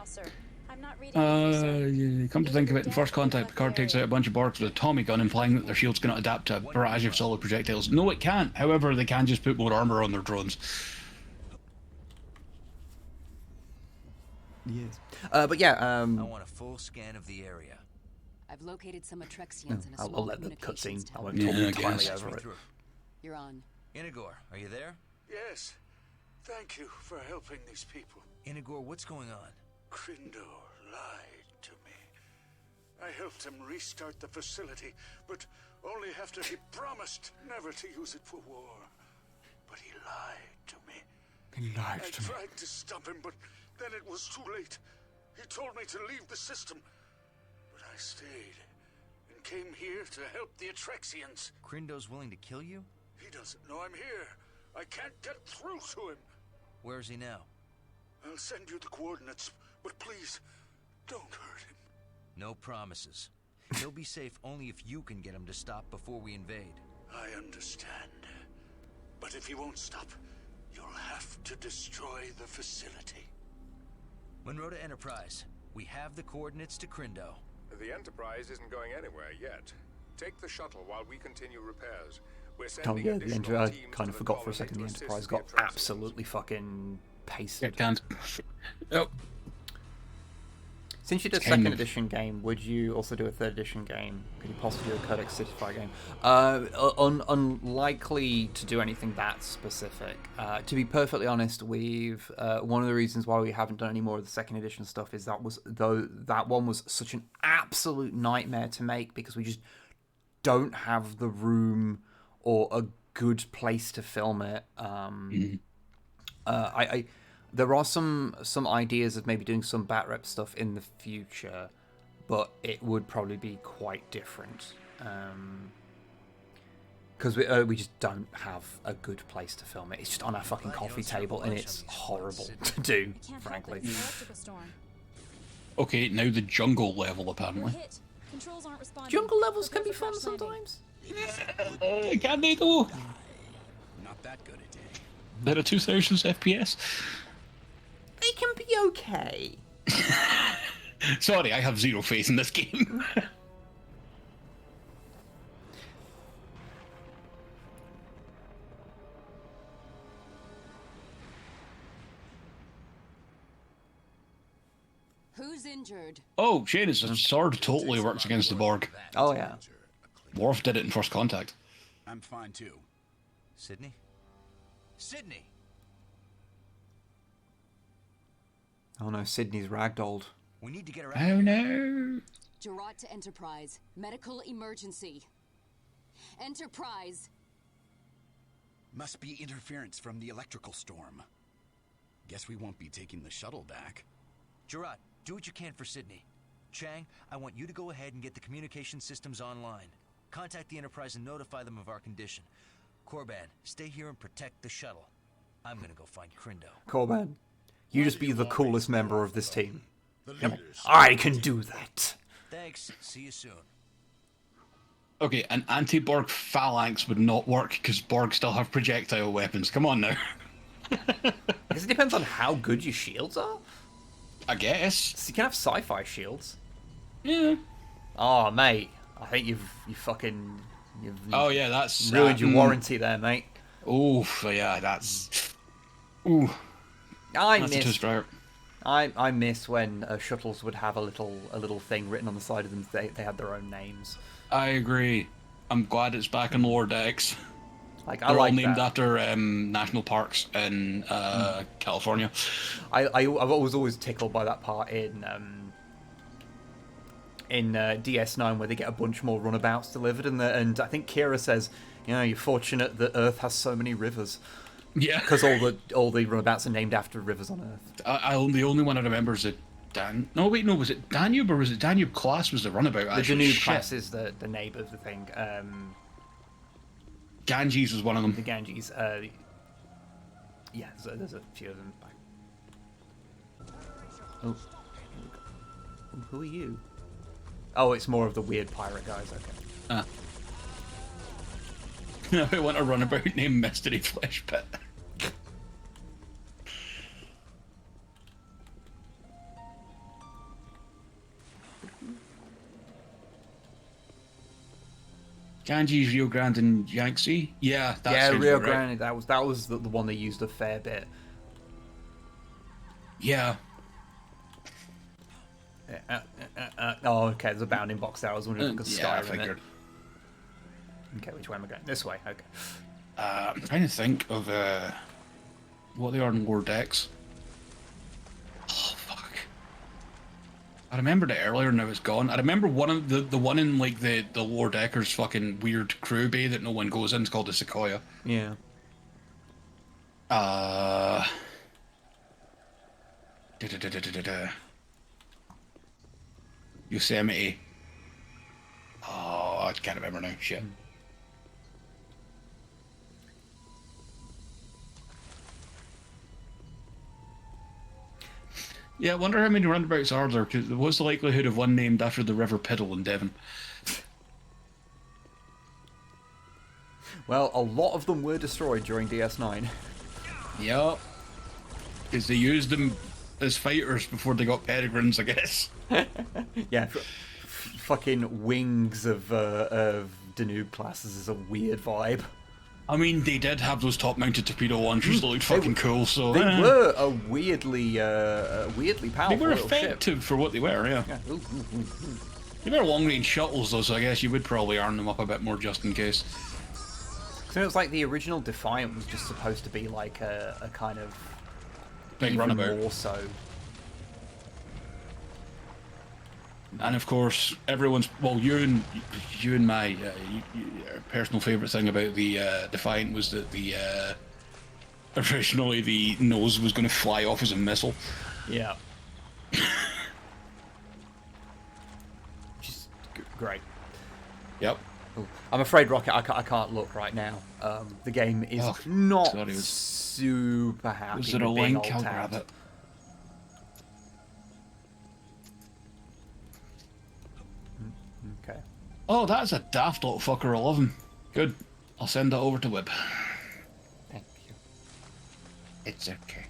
Come to think of it, in First Contact, Picard takes out a bunch of Borgs with a Tommy gun, implying that their shield's going to adapt to a barrage of solid projectiles. No, it can't. However, they can just put more armor on their drones. Yes. But yeah, I want a full scan of the area. I've located some Atrexians in a small I'll let the cutscene. I won't Yeah, talk I entirely guess. over it. You're on. Inigor, are you there? Yes. Thank you for helping these people. Inigor, what's going on? Crindo lied to me. I helped him restart the facility, but only after he promised never to use it for war. But he lied to me. He lied I to me. tried to stop him, but then it was too late. He told me to leave the system. But I stayed and came here to help the Atrexians. Crindo's willing to kill you? He doesn't know I'm here. I can't get through to him. Where is he now? I'll send you the coordinates, but please, don't hurt him. No promises. He'll be safe only if you can get him to stop before we invade. I understand. But if he won't stop, you'll have to destroy the facility. Monroe to Enterprise. We have the coordinates to Crindo. The Enterprise isn't going anywhere yet. Take the shuttle while we continue repairs. We're Oh sending yeah, the additional I teams kind to of the forgot for a colony second to the assist Enterprise the got Atrexians. absolutely fucking pasted. It can't. Oh. Since you did a second edition game, would you also do a third edition game? Could you possibly do a Codex Certified game? Unlikely to do anything that specific. To be perfectly honest, we've one of the reasons why we haven't done any more of the second edition stuff is that one was such an absolute nightmare to make because we just don't have the room or a good place to film it. There are some ideas of maybe doing some bat rep stuff in the future, but it would probably be quite different because we just don't have a good place to film it. It's just on our fucking coffee table, and it's horrible to do, frankly. Okay, now the jungle level, apparently. Jungle levels can be fun sometimes. Can they though? Not that good a day. They're a 2000 FPS. They can be okay. Sorry, I have zero faith in this game. Who's injured? Oh, Shane, a sword totally works against the Borg. Oh yeah. Worf did it in First Contact. I'm fine too. Sydney? Sydney! Oh no, Sydney's ragdolled. We need to get her out. Oh no! Gerard to Enterprise. Medical emergency. Enterprise! Must be interference from the electrical storm. Guess we won't be taking the shuttle back. Gerard, do what you can for Sydney. Chang, I want you to go ahead and get the communication systems online. Contact the Enterprise and notify them of our condition. Korban, stay here and protect the shuttle. I'm gonna go find Crindo. Korban, you just be the coolest member of this team. I can do that. Thanks. See you soon. Okay, an anti-Borg phalanx would not work because Borg still have projectile weapons. Come on now. I guess it depends on how good your shields are. I guess. So you can have sci-fi shields. Yeah. Oh, mate. I think you've oh yeah, that's ruined your warranty there, mate. Oh yeah, that's. Ooh. I miss when shuttles would have a little thing written on the side of them. They had their own names. I agree. I'm glad it's back in lower decks. Like they're all named after national parks in California. I was always tickled by that part in DS9 where they get a bunch more runabouts delivered, and I think Kira says, you know, you're fortunate that Earth has so many rivers. Yeah, because all the runabouts are named after rivers on Earth. The only one I remember is was it Danube or was it Danube class was the runabout? The Danube class is the name of the thing. Ganges was one of them. The Ganges. Yeah, there's a few of them. Oh, who are you? Oh, it's more of the weird pirate guys. Okay. I want a runabout named Mystery Flesh Pit. Ganges, Rio Grande, and Yangtze. Yeah, that's Rio right. Grande. That was the one they used a fair bit. Yeah. Oh, okay. There's a bounding box there. I was wondering if I could yeah, I Skyrim figured. it. Okay, which way am I going? This way. Okay. I'm trying to think of what they are in lower decks. Oh fuck! I remembered it earlier and now it's gone. I remember one of the one in like the lower deckers fucking weird crew bay that no one goes in. It's called the Sequoia. Yeah. Yosemite. Oh, I can't remember now. Shit. Yeah, I wonder how many roundabouts are there, because what's the likelihood of one named after the River Piddle in Devon? Well, a lot of them were destroyed during DS9. Yep. Because they used them as fighters before they got peregrines, I guess. Yeah, fucking wings of Danube classes is a weird vibe. I mean, they did have those top-mounted torpedo launchers that looked fucking cool, so... They were a weirdly powerful They were little effective ship. for what they were, yeah. They were long-range shuttles, though, so I guess you would probably arm them up a bit more just in case. So it was like the original Defiant was just supposed to be like a kind of... Big even runabout. more so. And of course, everyone's you and my personal favourite thing about the Defiant was that the originally the nose was going to fly off as a missile. Yeah. Just great. Yep. Ooh. I'm afraid, Rocket, I can't look right now. The game is not super happy. Was there a with being link? I'll alt-tabbed. grab it. Okay. Oh, that's a daft little fucker. I love him. Good. I'll send that over to Wib. Thank you. It's okay.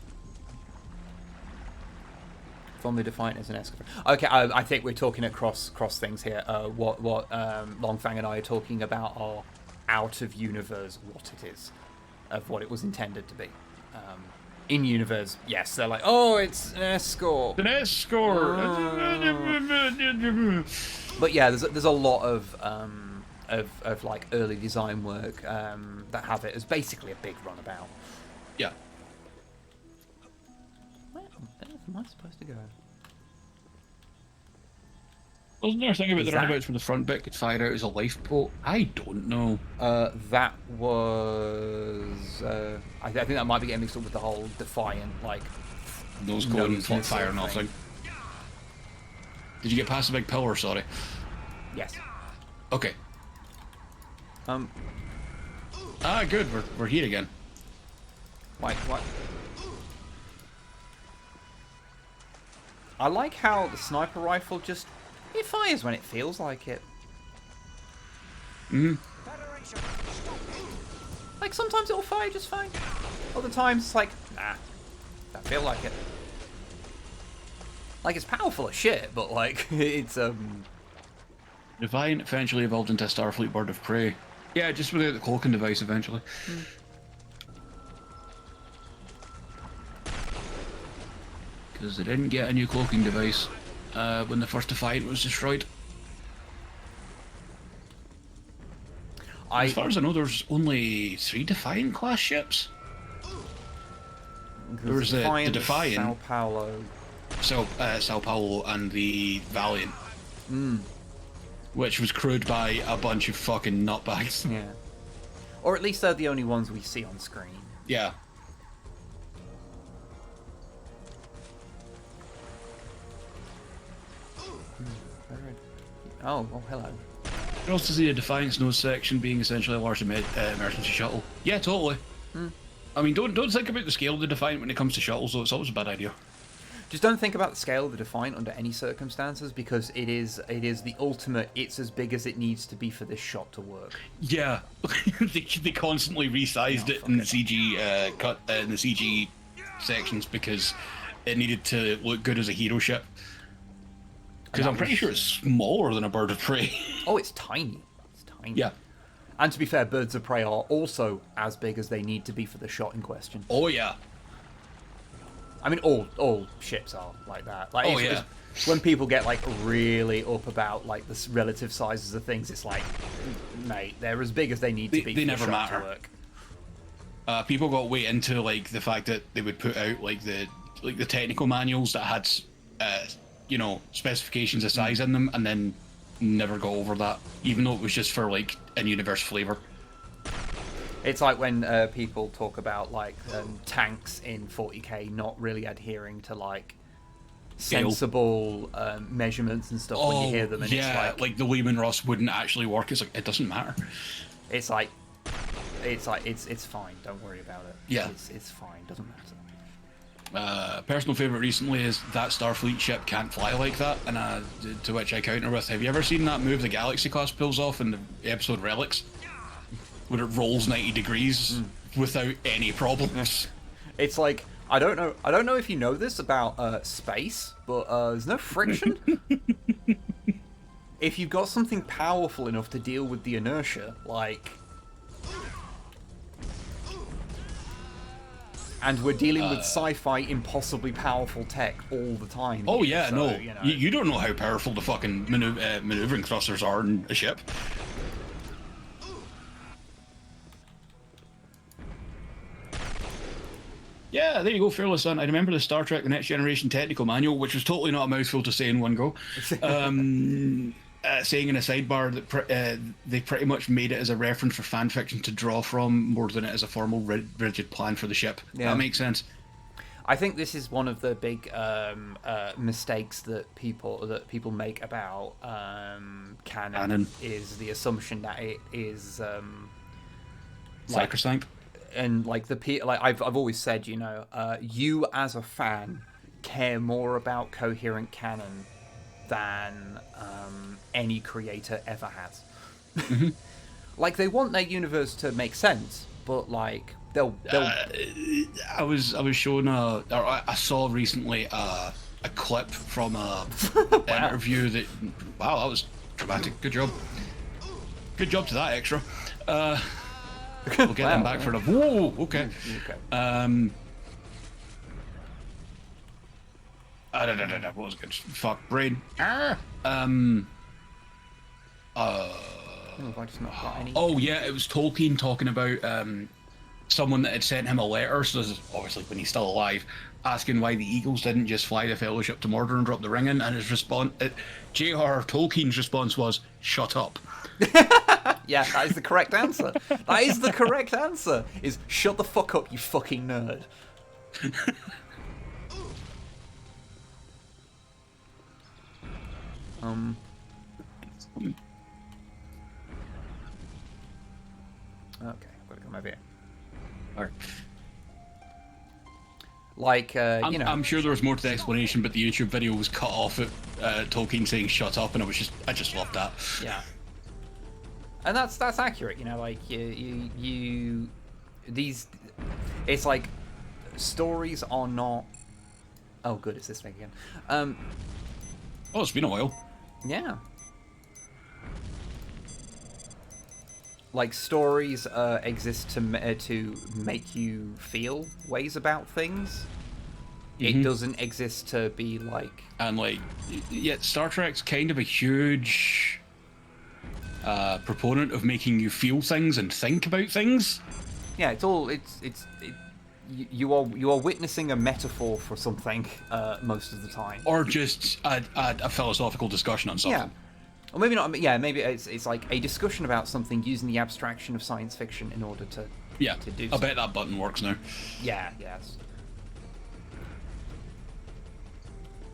From the Defiant as an escort. Okay, I think we're talking across things here. What Longfang and I are talking about are out of universe what it is, of what it was intended to be. In universe, yes, they're like, oh, it's an escort. An escort. But yeah, there's a lot of like early design work that have it as basically a big runabout. Yeah. Where on earth am I supposed to go? Wasn't there a thing about the Is that- runabouts from the front bit could fire out as a lifeboat? I don't know. That was... I think that might be getting mixed up with the whole Defiant, like... Those going nose fire missile nothing. thing. Did you get past the big pillar? Sorry. Yes. Okay. Good. We're here again. What? I like how the sniper rifle just It fires when it feels like it. Like, sometimes it'll fire just fine. Other times, it's like, nah, don't feel like it. Like, it's powerful as shit, but, like, it's, Defiant eventually evolved into a Starfleet bird of prey. Yeah, just without the cloaking device eventually. Because they didn't get a new cloaking device when the first Defiant was destroyed. As far as I know, there's only 3 Defiant class ships. There was the Defiant, Sao Paulo, Sao Paulo, and the Valiant, which was crewed by a bunch of fucking nutbags. Yeah, or at least they're the only ones we see on screen. Yeah. Oh, hello. You can also see a Defiance nose section being essentially a large emergency shuttle. Yeah, totally. I mean, don't think about the scale of the Defiant when it comes to shuttles, though. It's always a bad idea. Just don't think about the scale of the Defiant under any circumstances, because it is the ultimate. It's as big as it needs to be for this shot to work. Yeah, they constantly resized it in the CG in the CG sections because it needed to look good as a hero ship. Because I'm pretty sure it's smaller than a bird of prey. Oh, it's tiny. It's tiny. Yeah. And to be fair, birds of prey are also as big as they need to be for the shot in question. Oh yeah. I mean, all ships are like that. Like, when people get like really up about like the relative sizes of things, it's like, mate, they're as big as they need to be. They for never the shot matter. To work. People got way into like the fact that they would put out like the technical manuals that had specifications of size in them, and then never go over that, even though it was just for like in-universe flavor. It's like when people talk about like tanks in 40k not really adhering to like sensible measurements and stuff when you hear them, and it's like the Lehman Russ wouldn't actually work. It's like, it doesn't matter. It's fine. Don't worry about it. Yeah, it's fine. Doesn't matter. Personal favorite recently is that Starfleet ship can't fly like that, and to which I counter with, have you ever seen that move the Galaxy class pulls off in the episode Relics, where it rolls 90 degrees without any problems? It's like, I don't know if you know this about space, but there's no friction. If you've got something powerful enough to deal with the inertia, like. And we're dealing with sci-fi impossibly powerful tech all the time. Oh yeah, so, no, you don't know how powerful the fucking maneuvering thrusters are in a ship. Yeah, there you go, Fearless Son. I remember the Star Trek The Next Generation technical manual, which was totally not a mouthful to say in one go. Saying in a sidebar that they pretty much made it as a reference for fan fiction to draw from more than it as a formal rigid plan for the ship. Yeah. That makes sense. I think this is one of the big mistakes that people make about canon. Is the assumption that it is sacrosanct. And like I've always said, you as a fan care more about coherent canon than any creator ever has. Like, they want their universe to make sense, but like they'll I was shown I saw recently a clip from a interview that that was dramatic. Good job to that extra. We'll get them back for the whoa. Okay. What was good? Fuck brain. Have I just not got any? Oh yeah, it was Tolkien talking about someone that had sent him a letter. So this is obviously when he's still alive, asking why the Eagles didn't just fly the Fellowship to Mordor and drop the ring in, and his response, J.R.R. Tolkien's response was, "Shut up." Yeah, that is the correct answer. That is the correct answer. Is shut the fuck up, you fucking nerd. Okay, I've got to come over here. Alright. Like, you know, I'm sure there was more to the explanation, but the YouTube video was cut off at Tolkien saying "shut up," and I just loved that. Yeah, and that's accurate. You know, like these, it's like stories are not. Oh, good, it's this thing again. Oh, it's been a while. Yeah. Like, stories exist to make you feel ways about things. It doesn't exist to be like... And, like, yeah, Star Trek's kind of a huge proponent of making you feel things and think about things. Yeah, you are witnessing a metaphor for something most of the time. Or just a philosophical discussion on something. Yeah. Or maybe not. Yeah, maybe it's like a discussion about something using the abstraction of science fiction in order to do I something. bet that button works now. Yeah. Yes.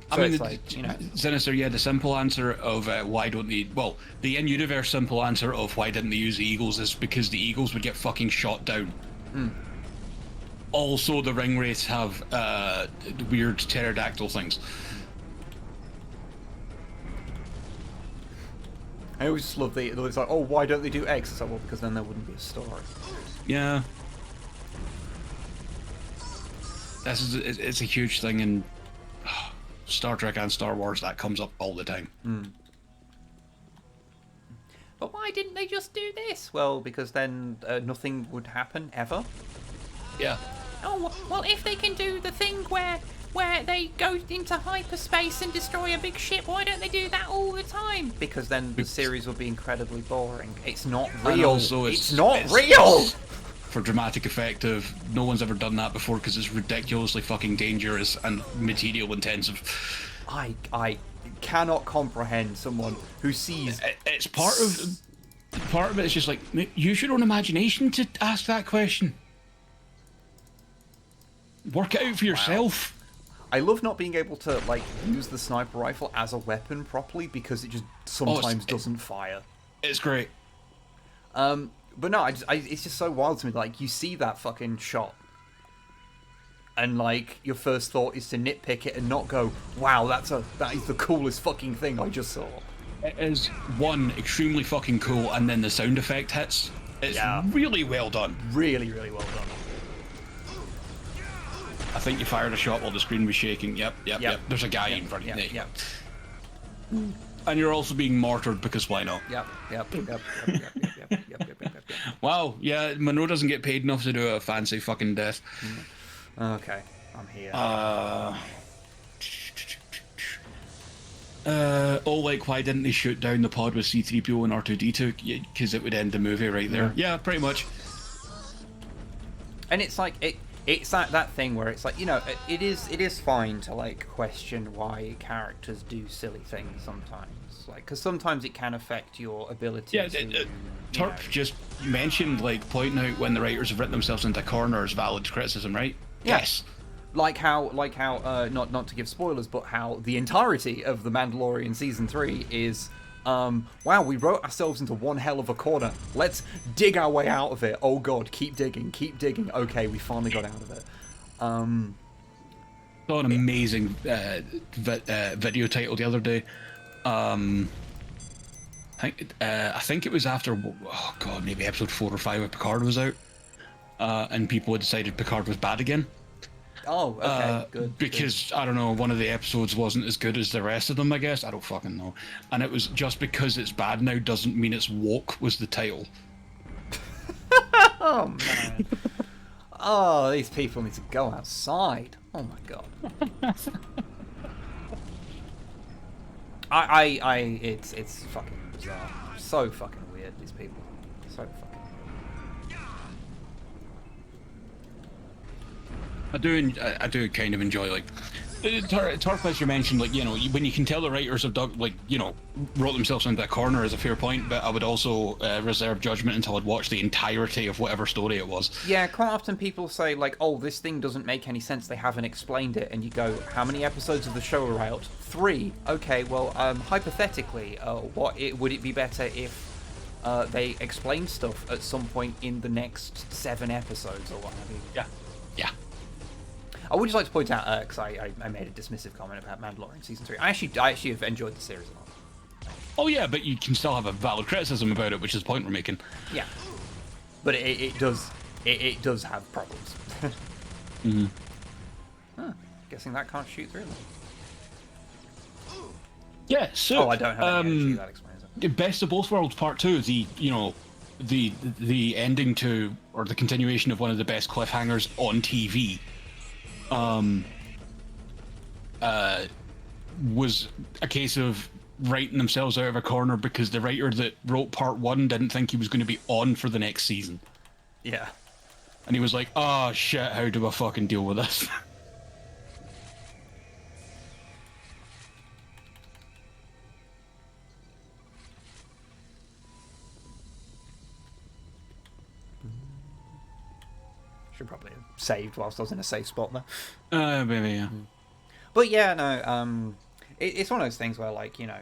I mean, like, you know, Sinister, the simple answer of why don't they... Well, the in-universe simple answer of why didn't they use the Eagles is because the Eagles would get fucking shot down. Also, the ring wraiths have weird pterodactyl things. I always just love it's like, oh, why don't they do X? It's like, well, because then there wouldn't be a story. Yeah. It's a huge thing in Star Trek and Star Wars. That comes up all the time. But why didn't they just do this? Well, because then nothing would happen ever. Yeah. Oh, well, if they can do the thing where they go into hyperspace and destroy a big ship, why don't they do that all the time? Because then the series would be incredibly boring. It's not real. And also it's not real! For dramatic effect of no one's ever done that before because it's ridiculously fucking dangerous and material intensive. I cannot comprehend someone who sees... It's part of it is just like, use your own imagination to ask that question. Work it out for yourself. I love not being able to, like, use the sniper rifle as a weapon properly because it just sometimes doesn't fire. It's great. But no, it's just so wild to me. Like, you see that fucking shot, and like your first thought is to nitpick it and not go, "Wow, that is the coolest fucking thing I just saw." It is one extremely fucking cool, and then the sound effect hits. It's really well done. Really, really well done. I think you fired a shot while the screen was shaking. Yep. There's a guy in front of you. Yep. And you're also being martyred because why not? Yep. Wow, yeah, Monroe doesn't get paid enough to do a fancy fucking death. Okay, I'm here. Like, why didn't they shoot down the pod with C-3PO and R2-D2? Because it would end the movie right there. Yeah, pretty much. And it's like, it's that thing where it's like, you know, it is fine to, like, question why characters do silly things sometimes. Like, because sometimes it can affect your ability to... Turp just mentioned, like, pointing out when the writers have written themselves into a corner is valid criticism, right? Yes. Like how, not to give spoilers, but how the entirety of The Mandalorian Season 3 is, wow, we wrote ourselves into one hell of a corner. Let's dig our way out of it. Oh god, keep digging. Okay, we finally got out of it. Saw an amazing video title the other day. I think it was after, oh god, maybe episode 4 or 5 of Picard was out, and people had decided Picard was bad again. Oh, okay, good. Because, I don't know, one of the episodes wasn't as good as the rest of them, I guess. I don't fucking know. And it was just because it's bad now doesn't mean it's woke was the title. Oh, man. Oh, these people need to go outside. Oh, my god. It's fucking bizarre. So fucking weird, these people. So fucking weird. I do kind of enjoy, like, Tark, as you mentioned, like, you know, when you can tell the writers have dug, like, you know, wrote themselves into that corner is a fair point, but I would also reserve judgment until I'd watched the entirety of whatever story it was. Yeah, quite often people say, like, oh, this thing doesn't make any sense, they haven't explained it, and you go, how many episodes of the show are out? 3. Okay, well, hypothetically, would it be better if they explained stuff at some point in the next 7 episodes or what have you? Yeah. I would just like to point out, because I made a dismissive comment about Mandalorian Season 3. I actually have enjoyed the series a lot. Oh yeah, but you can still have a valid criticism about it, which is the point we're making. Yeah. But it does have problems. Huh. Guessing that can't shoot through them. Yeah, so I don't have any energy, that explains it. Best of Both Worlds Part 2, the ending to, or the continuation of one of the best cliffhangers on TV, was a case of writing themselves out of a corner because the writer that wrote Part 1 didn't think he was going to be on for the next season. Yeah. And he was like, oh shit, how do I fucking deal with this? Should probably have saved whilst I was in a safe spot there. Maybe, yeah. But yeah, no, it's one of those things where, like, you know...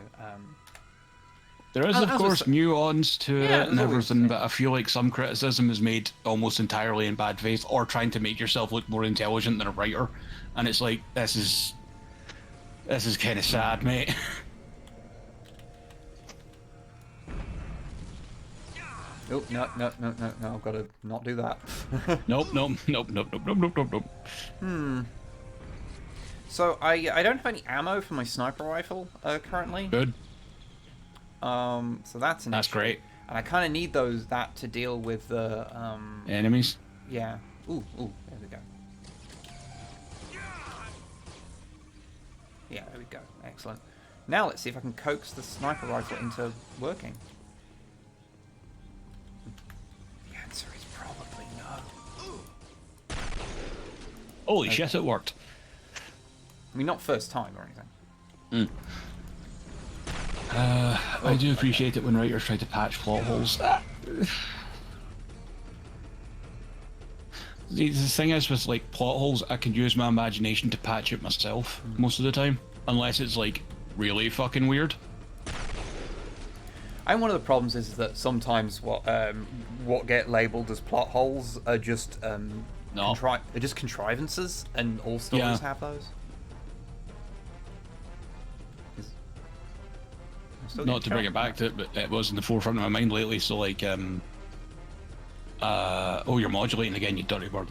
there is, of course, nuance to it and everything, but I feel like some criticism is made almost entirely in bad faith, or trying to make yourself look more intelligent than a writer. And it's like, this is kind of sad, mate. Oh, no, I've got to not do that. Nope. So, I don't have any ammo for my sniper rifle, currently. Good. So that's great. And I kind of need that to deal with the, enemies? Yeah. Ooh, there we go. Yeah, there we go. Excellent. Now let's see if I can coax the sniper rifle into working. The answer is probably no. Holy shit, it worked. I mean, not first time or anything. I do appreciate it when writers try to patch plot holes. The thing is with, like, plot holes, I can use my imagination to patch it myself most of the time, unless it's, like, really fucking weird. And one of the problems is that sometimes what get labelled as plot holes are just contrivances, and all stories have those. Not to bring it back to it, but it was in the forefront of my mind lately. So, like, oh, you're modulating again, you dirty bird.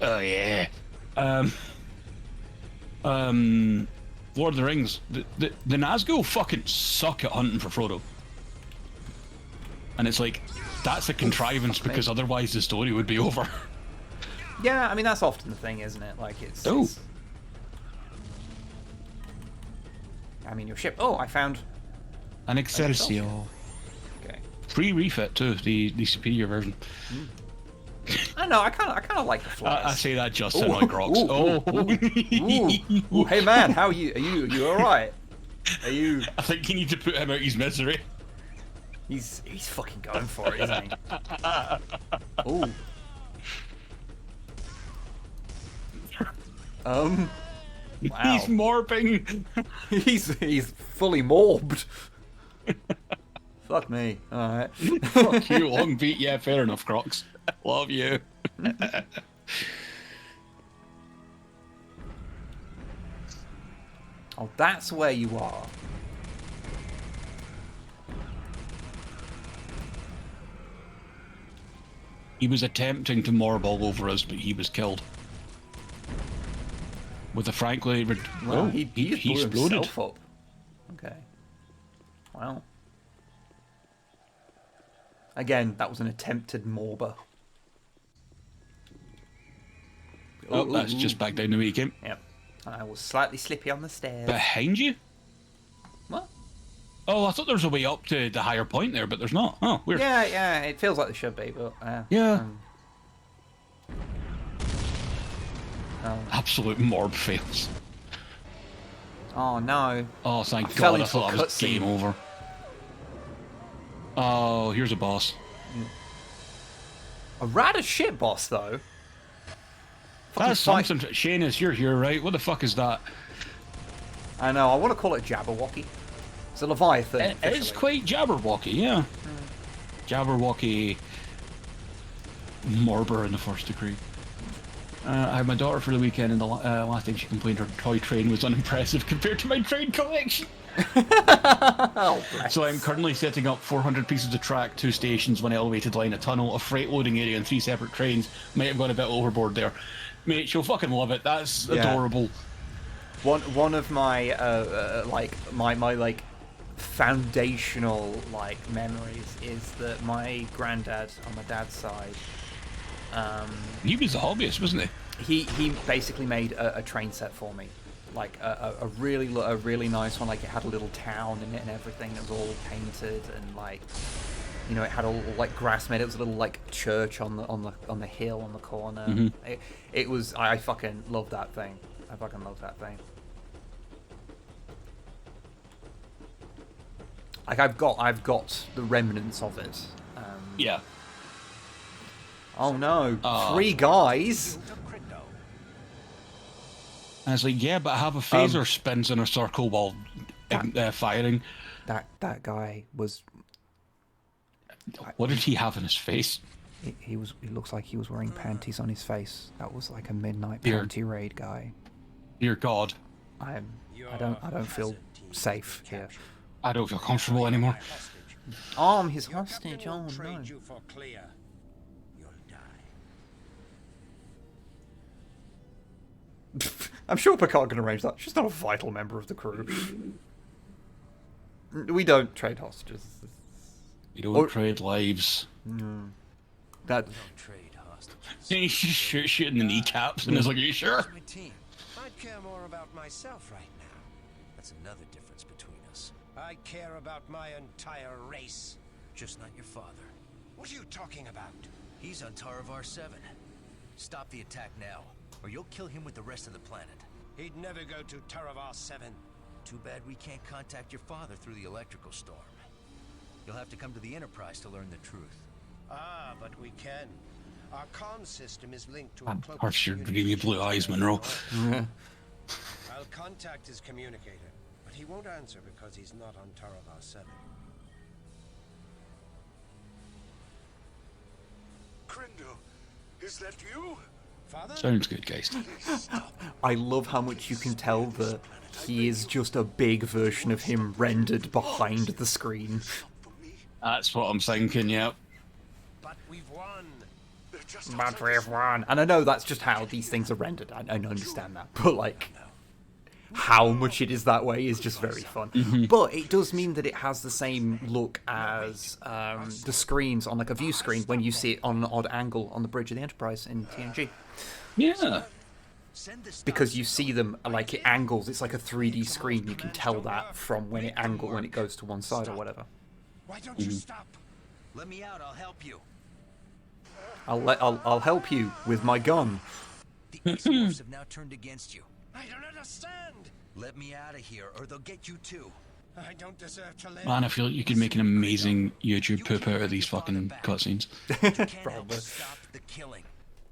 Oh yeah. Lord of the Rings. The Nazgul fucking suck at hunting for Frodo. And it's like, that's a contrivance because otherwise the story would be over. Yeah, I mean, that's often the thing, isn't it? Like, it's... I mean, your ship... Oh, I found... An Excelsior. Okay. Free refit too, the superior version. I don't know, I kind of like the flies. I say that just to annoy Grox. Hey man, how are you? Are you alright? Are you... I think you need to put him out his misery. He's fucking going for it, isn't he? Ooh. Wow. He's morbing. He's fully morbed. Fuck me. Alright. Fuck you, long beat. Yeah, fair enough, Crocs. Love you. Oh, that's where you are. He was attempting to morb all over us, but he was killed. With a frankly... Well, he exploded. Himself up. Okay. Wow. Again, that was an attempted morber. Oh, that's just back down the way he came. Yep. I was slightly slippy on the stairs. Behind you? What? Oh, I thought there was a way up to the higher point there, but there's not. Oh, weird. Yeah, it feels like there should be, but... yeah. Absolute morb fails. Oh, no. Oh, thank God, I thought that was game over. Oh, here's a boss. A rad as shit boss, though. That's something. Seamus, you're here, right? What the fuck is that? I know, I want to call it Jabberwocky. It's a Leviathan. It is quite Jabberwocky, yeah. Jabberwocky... Morber in the first degree. I had my daughter for the weekend, and the last thing she complained her toy train was unimpressive compared to my train collection. So I'm currently setting up 400 pieces of track, 2 stations, 1 elevated line, a tunnel, a freight loading area, and 3 separate trains. Might have gone a bit overboard there. Mate, she'll fucking love it. That's adorable. One of my my foundational memories is that my granddad on my dad's side, he was a hobbyist, wasn't he? He basically made a train set for me, like a really nice one. Like it had a little town in it and everything. It was all painted and it had all grass made. It was a little church on the hill on the corner. Mm-hmm. It was. I fucking love that thing. I fucking love that thing. Like I've got the remnants of it. Yeah. Oh no! 3 guys. I was like, yeah, but I have a phaser spins in a circle while firing. That guy was. What did he have in his face? He looks like he was wearing panties on his face. That was like a midnight panty raid guy. Dear God. I don't feel safe here. I don't feel comfortable anymore. Oh, I'm his hostage. Oh no. I'm sure Picard can arrange that. She's not a vital member of the crew. We don't trade hostages. We don't trade lives. No. That. We don't trade hostages. He shoots shit in the kneecaps and is like, are you sure? I'd care more about myself right now. That's another difference between us. I care about my entire race. Just not your father. What are you talking about? He's on Taravar 7. Stop the attack now, or you'll kill him with the rest of the planet. He'd never go to Taravar 7. Too bad we can't contact your father through the electrical storm. You'll have to come to the Enterprise to learn the truth. Ah, but we can. Our comm system is linked to a And cloak. Arch, your dreamy blue eyes, Monroe. I'll contact his communicator, but he won't answer because he's not on Taravar 7. Crindo, is that you? Father? Sounds good, guys. I love how much you can tell that he is just a big version of him rendered behind the screen. That's what I'm thinking, yeah. But we've won. But we've won. And I know that's just how these things are rendered. I understand that. But, how much it is that way is just very fun. Mm-hmm. But it does mean that it has the same look as the screens on, a view screen when you see it on an odd angle on the bridge of the Enterprise in TNG. Yeah. Because you see them, it angles. It's like a 3D screen. You can tell that from when it goes to one side or whatever. Why don't you stop? Let me out, I'll help you. I'll help you with my gun. The exomorphs have now turned against you. I don't understand. Let me out of here, or they'll get you too. I don't deserve to live. Man, I feel like you could make an amazing YouTube poop out of these fucking cutscenes. You can't help but stop the killing.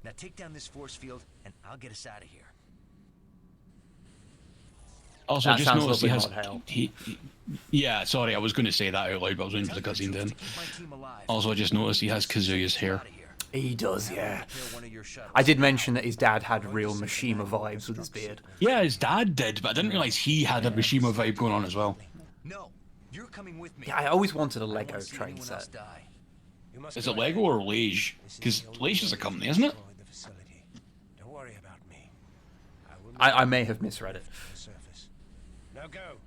Now take down this force field, and I'll get us out of here. Also, That just sounds noticed he has. lovely, Yeah, sorry, I was going to say that out loud, but I was waiting for the cutscene then. Also, I just noticed he has Kazuya's hair. He does, yeah. I did mention that his dad had real Mishima vibes with his beard. Yeah, his dad did, but I didn't realise he had a Mishima vibe going on as well. No, you're coming with me. Yeah, I always wanted a Lego train set. Is it Lego or Lage? Because Lage is a company, isn't it? Don't worry about me. I may have misread it. Now go.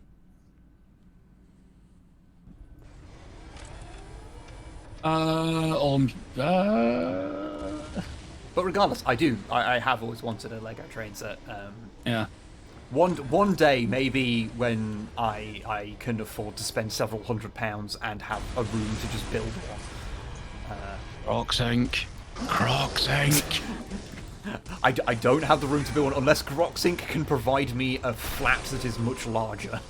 But regardless, I have always wanted a Lego train set. Yeah. One day, maybe when I can afford to spend several £100 and have a room to just build one. Groxink. Groxink. I don't have the room to build one unless Groxink can provide me a flat that is much larger.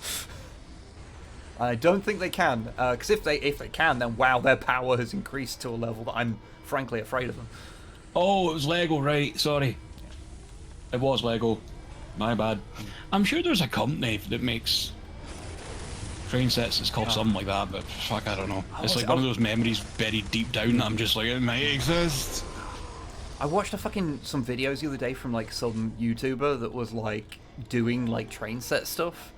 I don't think they can, because if they can, then wow, their power has increased to a level that I'm frankly afraid of them. Oh, it was Lego, right? Sorry. It was Lego. My bad. I'm sure there's a company that makes train sets that's called something like that, but fuck, I don't know. It's like one of those memories buried deep down that I'm just like, it might exist. I watched some videos the other day from like some YouTuber that was like doing like train set stuff.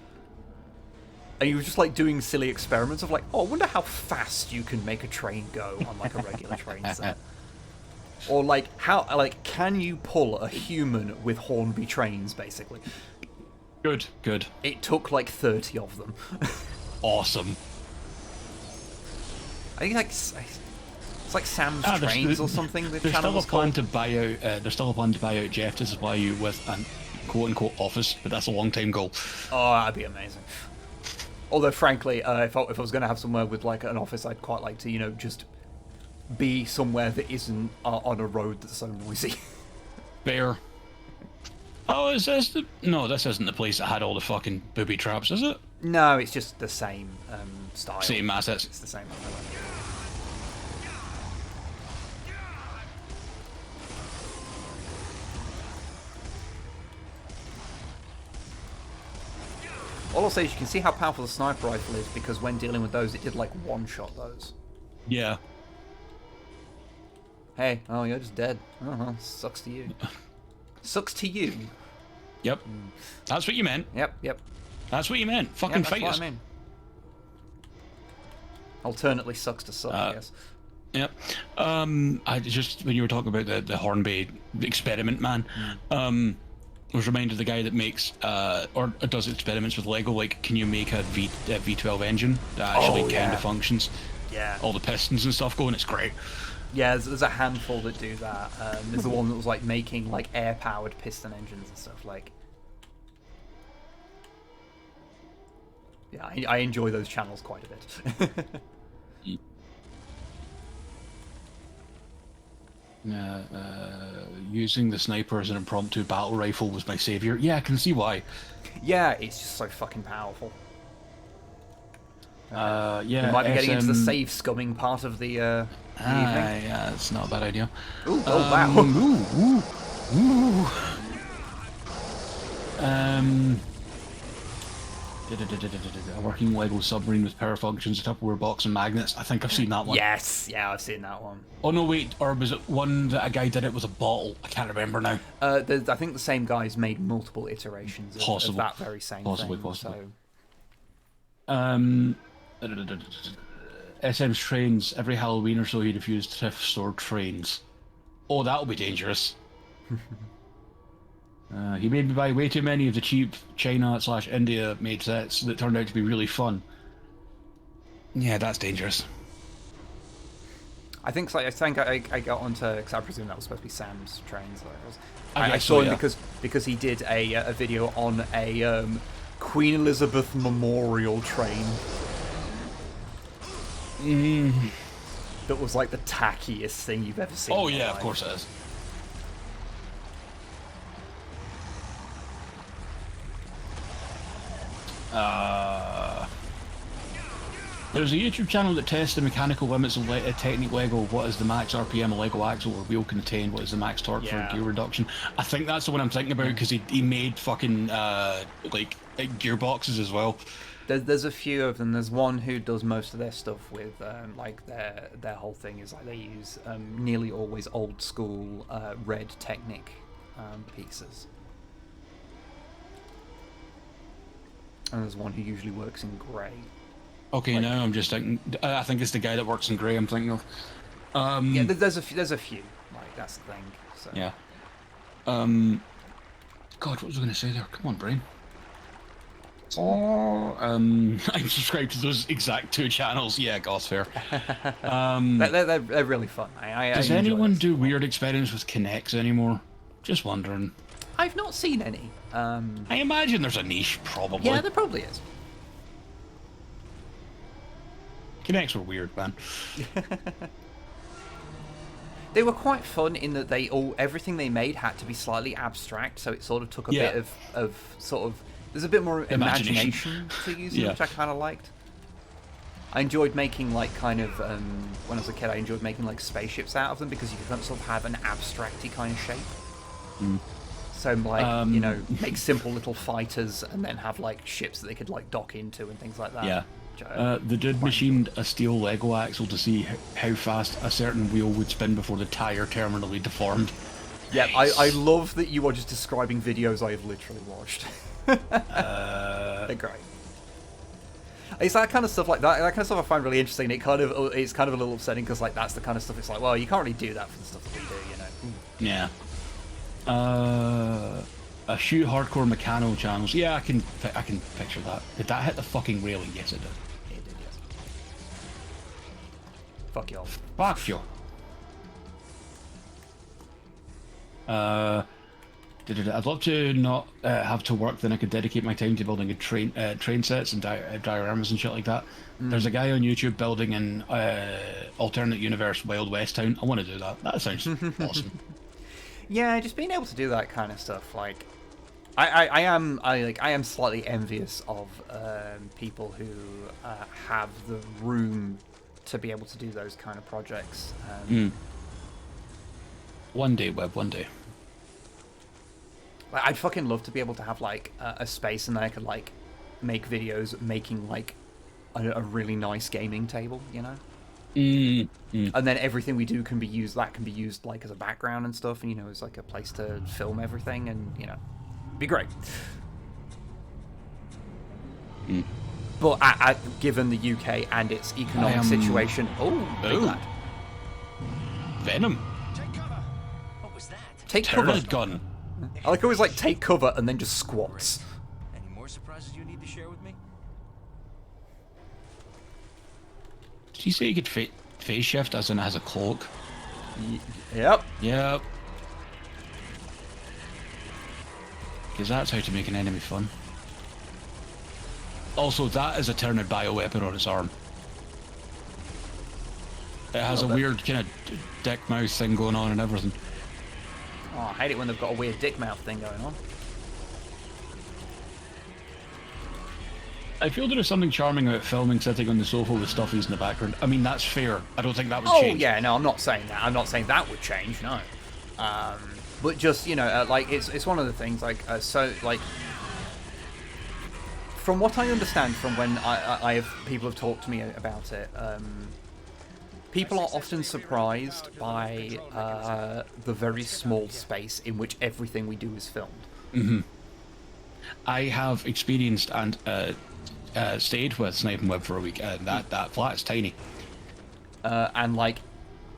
And he was just like doing silly experiments of like, oh, I wonder how fast you can make a train go on like a regular train set. Or like can you pull a human with Hornby trains basically? Good. It took like 30 of them. Awesome. I think it's like Sam's Trains or something. There's still a plan to buy out. There's still a plan to buy out Jeff to supply you with an quote-unquote office, but that's a long time goal. Oh, that'd be amazing. Although, frankly, if I was going to have somewhere with like an office, I'd quite like to, just be somewhere that isn't on a road that's so noisy. Fair. Oh, is this the... No, this isn't the place that had all the fucking booby traps, is it? No, it's just the same style. Same assets. It's the same. All I'll say is you can see how powerful the sniper rifle is because when dealing with those, it did like one-shot those. Yeah. Hey, oh, you're just dead. Sucks to you. Sucks to you. Yep. That's what you meant. Yep. That's what you meant. Fucking fight us. That's what I mean. Alternately sucks to suck, I guess. Yep. I just, when you were talking about the Hornby experiment, man, I was reminded of the guy that makes or does experiments with Lego. Like, can you make a V12 engine that actually kind of functions? Yeah. All the pistons and stuff going. It's great. Yeah, there's a handful that do that. There's the one that was like making like air-powered piston engines and stuff. Like, yeah, I enjoy those channels quite a bit. Using the sniper as an impromptu battle rifle was my savior. Yeah, I can see why. Yeah, it's just so fucking powerful. Yeah, we might be getting into the save scumming part of the evening. Yeah, it's not a bad idea. Ooh, oh wow. A working Lego submarine with power functions, a Tupperware box and magnets. I think I've seen that one. Yes, yeah, I've seen that one. Oh no, wait, or was it one that a guy did it with a bottle? I can't remember now. I think the same guys made multiple iterations of that very same thing. Possibly. So. SM's trains. Every Halloween or so he refused thrift store trains. Oh, that'll be dangerous. He made me buy way too many of the cheap China/India made sets that turned out to be really fun. Yeah, that's dangerous. I think I got onto, because I presume that was supposed to be Sam's trains. I saw him because he did a video on a Queen Elizabeth memorial train. That was like the tackiest thing you've ever seen. Oh yeah, of course it is. There's a YouTube channel that tests the mechanical limits of Technic Lego. What is the max RPM a Lego axle or wheel can attain? What is the max torque for gear reduction? I think that's the one I'm thinking about because he made fucking like gearboxes as well. There's a few of them. There's one who does most of their stuff with like their whole thing is like they use nearly always old school red Technic pieces. And there's one who usually works in grey. Okay, now I'm just thinking. I think it's the guy that works in grey. I'm thinking of. Yeah, there's a few. Like that's the thing. So. Yeah. God, what was I going to say there? Come on, brain. I'm subscribed to those exact two channels. Yeah, Goth Fair. They're really fun. Does anyone do weird experiments with Kinects anymore? Just wondering. I've not seen any. I imagine there's a niche, probably. Yeah, there probably is. Kinects were weird, man. They were quite fun in that everything they made had to be slightly abstract, so it sort of took a bit of sort of. There's a bit more imagination to use it, which I kind of liked. I enjoyed making like kind of when I was a kid, I enjoyed making like spaceships out of them because you could sort of have an abstracty kind of shape. So like make simple little fighters and then have like ships that they could like dock into and things like that. Yeah. The dude machined a steel Lego axle to see how fast a certain wheel would spin before the tire terminally deformed. Yeah, I love that you are just describing videos I have literally watched. They're great. It's that kind of stuff like that. That kind of stuff I find really interesting. It's kind of a little upsetting because like that's the kind of stuff. It's like, well, you can't really do that for the stuff that we do, you know. Yeah. A few hardcore mechano channels. Yeah, I can picture that. Did that hit the fucking railing? Yes, it did. It did, yes. Fuck y'all. Fuck you. I'd love to not have to work, then I could dedicate my time to building train sets and dioramas and shit like that. There's a guy on YouTube building an alternate universe Wild West town. I want to do that. That sounds awesome. Yeah, just being able to do that kind of stuff. Like, I am slightly envious of people who have the room to be able to do those kind of projects. One day, Web. One day. Like, I'd fucking love to be able to have like a space and then I could like make videos making like a really nice gaming table, you know. And then everything we do can be used. That can be used like as a background and stuff, and you know, as like a place to film everything, and you know, be great. But given the UK and its economic situation, Venom. What was that? Take cover. Turret gun. I like always like take cover and then just squats. Any more surprises you need to share with me? Did you say you could phase shift as in it has a cloak? Yep. Yep. Because that's how to make an enemy fun. Also, that is a Tyrannid bioweapon on its arm. It has a weird kind of dick mouth thing going on and everything. Oh, I hate it when they've got a weird dick mouth thing going on. I feel there is something charming about filming sitting on the sofa with stuffies in the background. I mean, that's fair. I don't think that would change. Oh, yeah, no, I'm not saying that. I'm not saying that would change, no. But just, you know, like, it's one of the things, like, so, like, from what I understand from when people have talked to me about it, people are often surprised by the very small space in which everything we do is filmed. I have experienced and stayed with Snipe and Wib for a week. That flat's tiny. And like,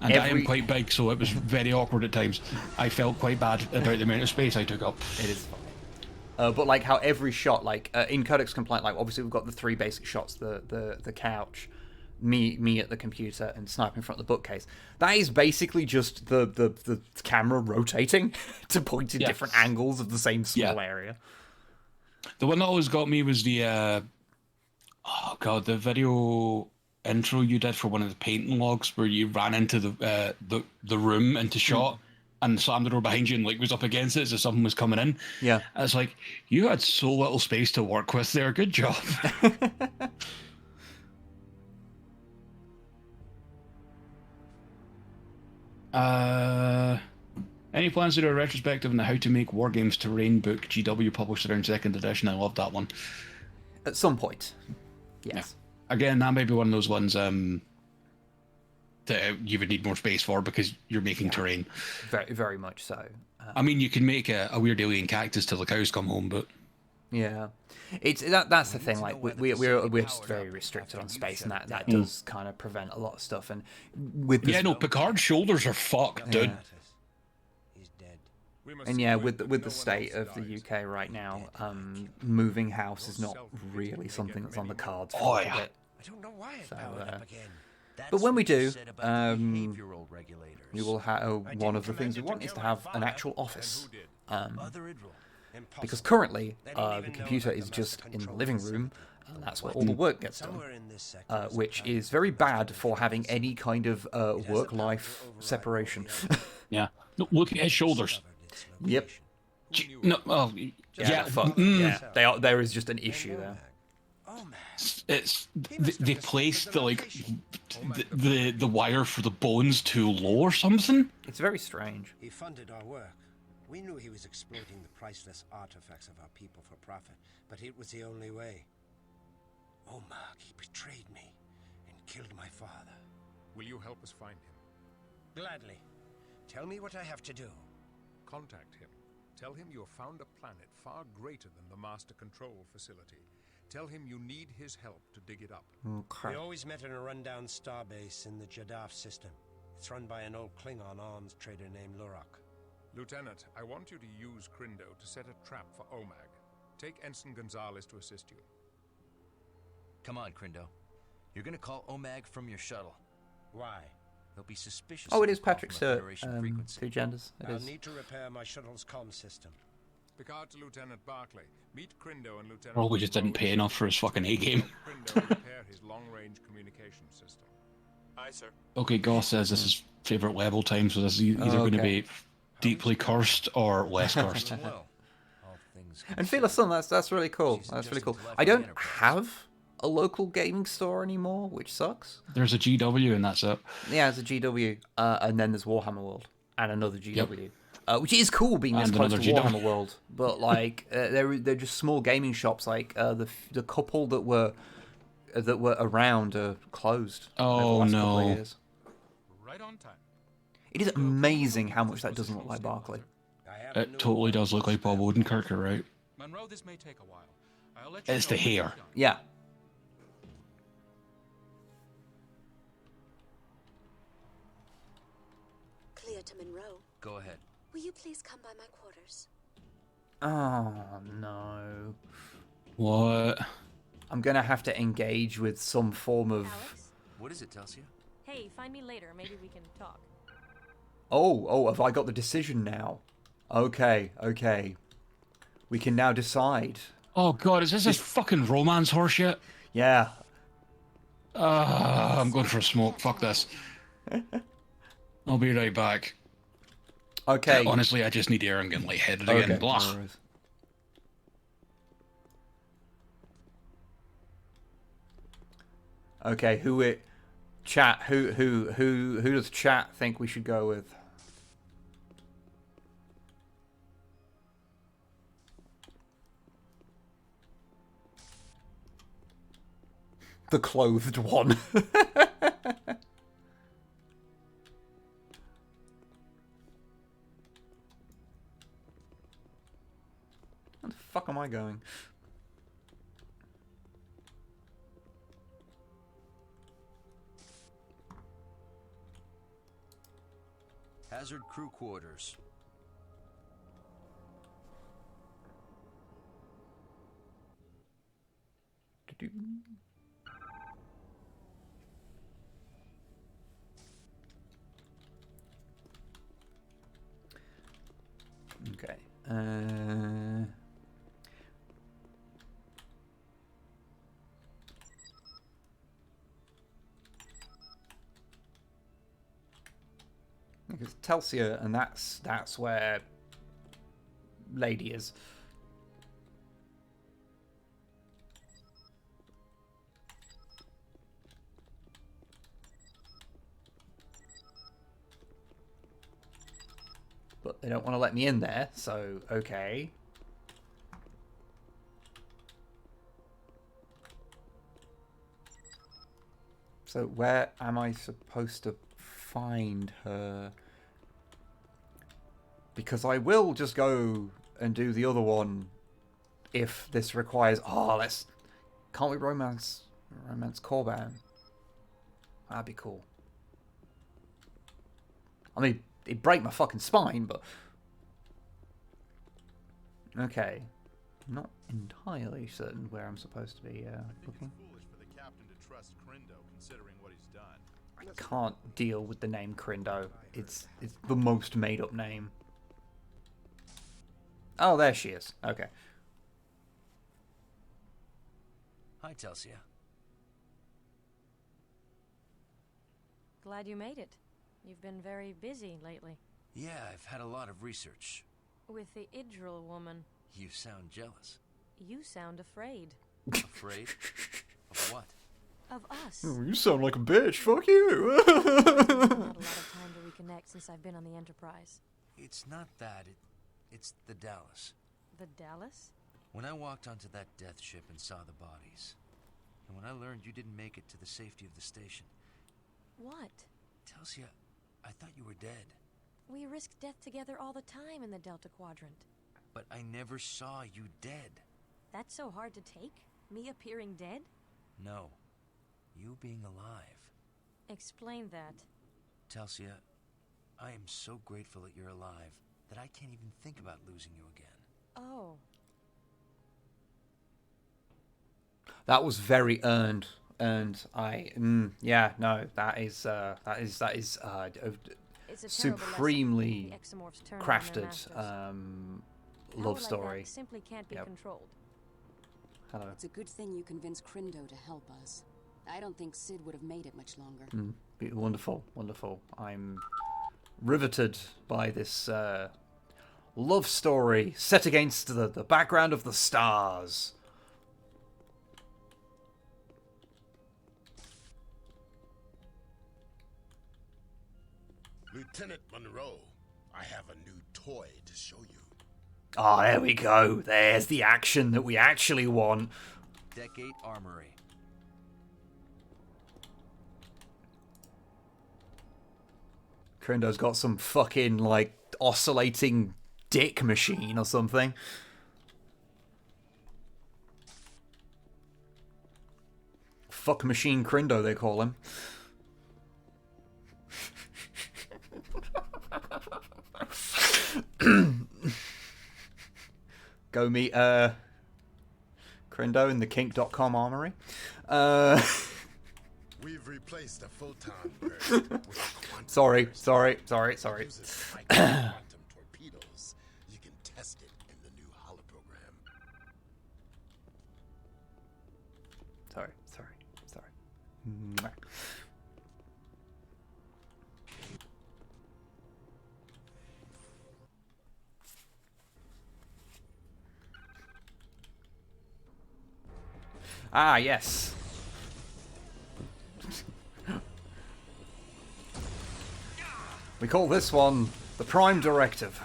and I am quite big, so it was very awkward at times. I felt quite bad about the amount of space I took up. It is fine. But like how every shot, like in Codex Compliant, like obviously we've got the three basic shots: the couch, me at the computer, and Snipe in front of the bookcase. That is basically just the camera rotating to point in different angles of the same small area. The one that always got me was the the video intro you did for one of the painting logs where you ran into the room into shot and slammed the door behind you and like was up against it as if something was coming in. Yeah. It's like, you had so little space to work with there. Good job. Any plans to do a retrospective on the How to Make Wargames Terrain book GW published around 2nd edition? I love that one. At some point. Yes. Yeah. Again, that may be one of those ones that you would need more space for because you're making terrain. Very, very much so. I mean, you can make a weird alien cactus till the cows come home, but yeah, it's that's the thing. Like we're just very restricted on space, and that does kind of prevent a lot of stuff. And with this, Picard's shoulders are fucked, dude. And yeah, with the state of the UK right now, moving house is not really something that's on the cards for a little bit. I don't know why it powered up again. But when we do, we will have one of the things we want is to have an actual office. Because currently, the computer is just in the living room, and that's where all the work gets done. Which is very bad for having any kind of work-life separation. Yeah. No, look at his shoulders. Yep. No. Oh, yeah. Yeah. There is just an issue there. It's they placed the the wire for the bones too low or something. It's very strange. He funded our work. We knew he was exploiting the priceless artifacts of our people for profit, but it was the only way. Omag, he betrayed me and killed my father. Will you help us find him? Gladly. Tell me what I have to do. Contact him. Tell him you have found a planet far greater than the Master Control facility. Tell him you need his help to dig it up. We always met in a rundown starbase in the Jadaf system. It's run by an old Klingon arms trader named Lurak. Lieutenant, I want you to use Crindo to set a trap for Omag. Take Ensign Gonzalez to assist you. Come on, Crindo. You're gonna call Omag from your shuttle. Why? They'll be suspicious. Oh, if it you is call Patrick's from a Federation frequency. two genders. It I'll is. need to repair my shuttle's comm system. Picard to Lieutenant Barclay. Meet Crindo and Lieutenant... Well, we just didn't pay enough for his fucking A-game. Crindo repair his long-range communication system. Aye, sir. Okay, Goss says this is favourite level time, so this is either going to be deeply cursed or less cursed. And Feel Sun, that's really cool. That's really cool. I don't have a local gaming store anymore, which sucks. There's a GW and that's it. Yeah, there's a GW, and then there's Warhammer World and another GW. Which is cool being this And close to another Warhammer World, but like they're just small gaming shops. Like the couple that were around are closed. over the Oh last couple of no! years. Right on time. It is amazing how much that doesn't look like Barclay. It totally does look like Bob Odenkirk, right? Monroe, this may take a while. I'll let you It's know the when hair. it's done. Yeah. Clear to Monroe. Go ahead. Will you please come by my quarters? Oh no. What? I'm gonna have to engage with some form of. Alex? What is it, Telsia? Hey, find me later. Maybe we can talk. Oh, have I got the decision now? Okay. We can now decide. Oh god, is this fucking romance horseshit? Yeah. I'm going for a smoke. Fuck this. I'll be right back. Okay. Honestly, I just need air. I'm getting lightheaded Okay, again. Blah. no worries. Okay, who does chat think we should go with? The clothed one. Where the fuck am I going? Hazard crew quarters. Okay. Because Telsia, and that's where Lady is. But they don't want to let me in there, so okay. So where am I supposed to find her? Because I will just go and do the other one if this requires... Oh, can't we romance Corban? That'd be cool. I mean, it'd break my fucking spine, but... Okay. I'm not entirely certain where I'm supposed to be looking. I can't deal with the name Crindo. It's the most made up name. Oh, there she is. Okay. Hi, Telsia. Glad you made it. You've been very busy lately. Yeah, I've had a lot of research. With the Idril woman. You sound jealous. You sound afraid. Afraid? Of what? Of us. Oh, you sound like a bitch. Fuck you. I've had a lot of time to reconnect since I've been on the Enterprise. It's not that. It's the Dallas. The Dallas? When I walked onto that death ship and saw the bodies, And when I learned you didn't make it to the safety of the station... What? Telsia, I thought you were dead. We risk death together all the time in the Delta Quadrant. But I never saw you dead. That's so hard to take? Me appearing dead? No. You being alive. Explain that. Telsia, I am so grateful that you're alive that I can't even think about losing you again. Oh. That was very earned. Yeah, no, that is supremely crafted love story. Like simply can't be controlled. Hello. It's a good thing you convinced Crindo to help us. I don't think Sid would have made it much longer. Wonderful, wonderful. I'm riveted by this love story set against the background of the stars. Lieutenant Monroe, I have a new toy to show you. Ah, there we go. There's the action that we actually want. Deck 8 Armory. Crindo's got some fucking, like, oscillating dick machine or something. Fuck Machine Crindo, they call him. Go meet Crindo in the kink.com armory. We've replaced a photon burst with a Sorry. uses quantum torpedoes. You can test it in the new holoprogram. Sorry. Mwah. Ah, yes. We call this one the Prime Directive.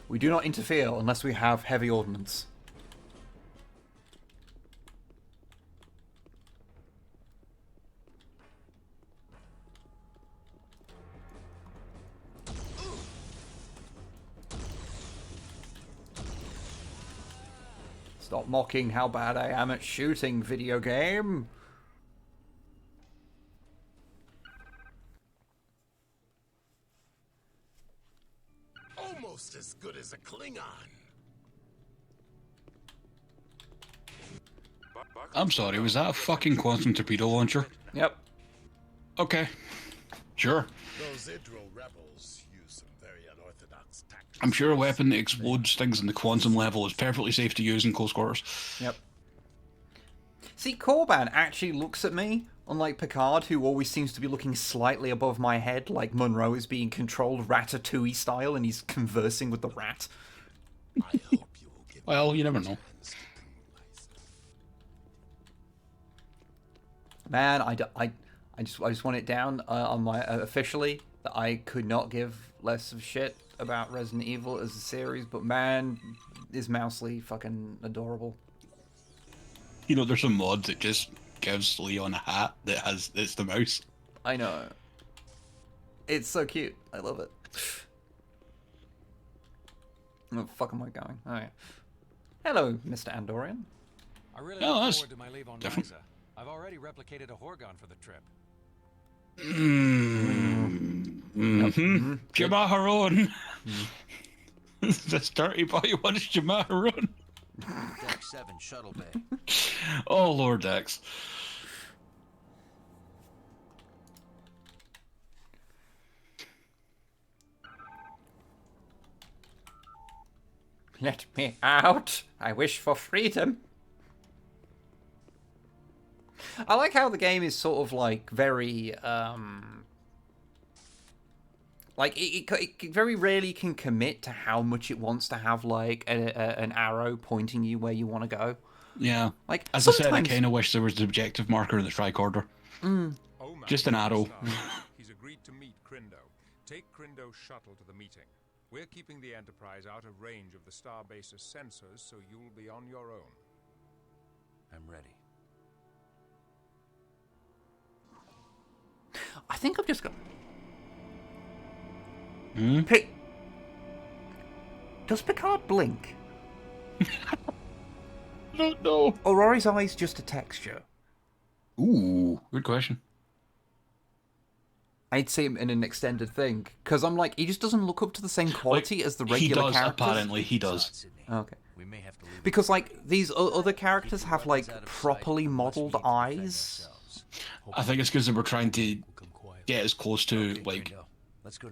We do not interfere unless we have heavy ordnance. Stop mocking how bad I am at shooting, video game. Almost as good as a Klingon. I'm sorry, was that a fucking quantum torpedo launcher? Yep. Okay. Sure. Those Idril rebels use some very unorthodox tactics. I'm sure a weapon that explodes things in the quantum level is perfectly safe to use in close quarters. Yep. See, Korban actually looks at me, unlike Picard, who always seems to be looking slightly above my head, like Monroe is being controlled Ratatouille style, and he's conversing with the rat. I hope you will give well, you never know. Man, I just want it down on my officially that I could not give less of shit about Resident Evil as a series, but man, is Mousley fucking adorable. You know, there's a mod that just gives Leon a hat that has it's the mouse. I know. It's so cute. I love it. Where the fuck am I going? Oh, yeah. Hello, Mr. Andorian. I really look forward to my leave on Riza. I've already replicated a Horgon for the trip. Jamaharon. This dirty boy wants Jamaharon. Deck 7, Shuttle Bay. Oh, Lord X. Let me out. I wish for freedom. I like how the game is sort of like very, like it very rarely can commit to how much it wants to have like an arrow pointing you where you want to go. Yeah. Like as sometimes... I said, I kind of wish there was an objective marker in the tricorder. Just an arrow. He's agreed to meet Crindo. Take Crindo's shuttle to the meeting. We're keeping the Enterprise out of range of the Starbase's sensors, so you'll be on your own. I'm ready. I think I've just got... Does Picard blink? I don't know. Or are his eyes just a texture? Ooh, good question. I'd see him in an extended thing, because I'm like, he just doesn't look up to the same quality as the regular characters. Apparently, he does. Okay. Because, like, these other characters have, like, properly modelled eyes. I think it's because they were trying to get as close to, like,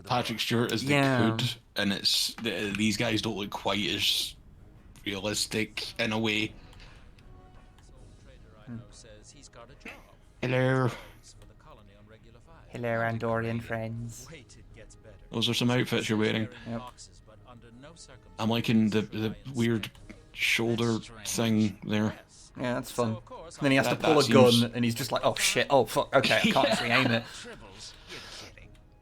Patrick Stewart as they could, and it's these guys don't look quite as realistic in a way. Hello. Hello, Andorian friends. Those are some outfits you're wearing. Yep. I'm liking the weird shoulder thing there. Yeah, that's fun. And then he has to pull a gun, and he's just like, oh shit, oh fuck, okay, I can't actually aim it.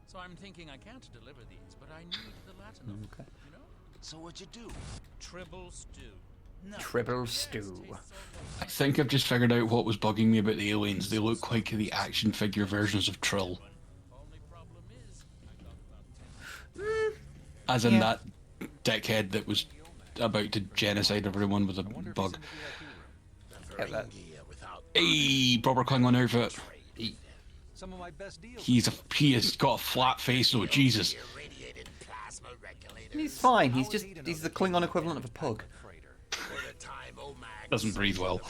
So I'm thinking I can't deliver these, but I need the latinum. Okay. You know? So what'd you do? Tribble stew. No. Tribble stew. I think I've just figured out what was bugging me about the aliens. They look like the action figure versions of Trill. As in that dickhead that was about to genocide everyone with a bug. Hey, proper Klingon outfit. He has got a flat face though, Jesus. He's fine, he's the Klingon equivalent of a pug. Doesn't breathe well.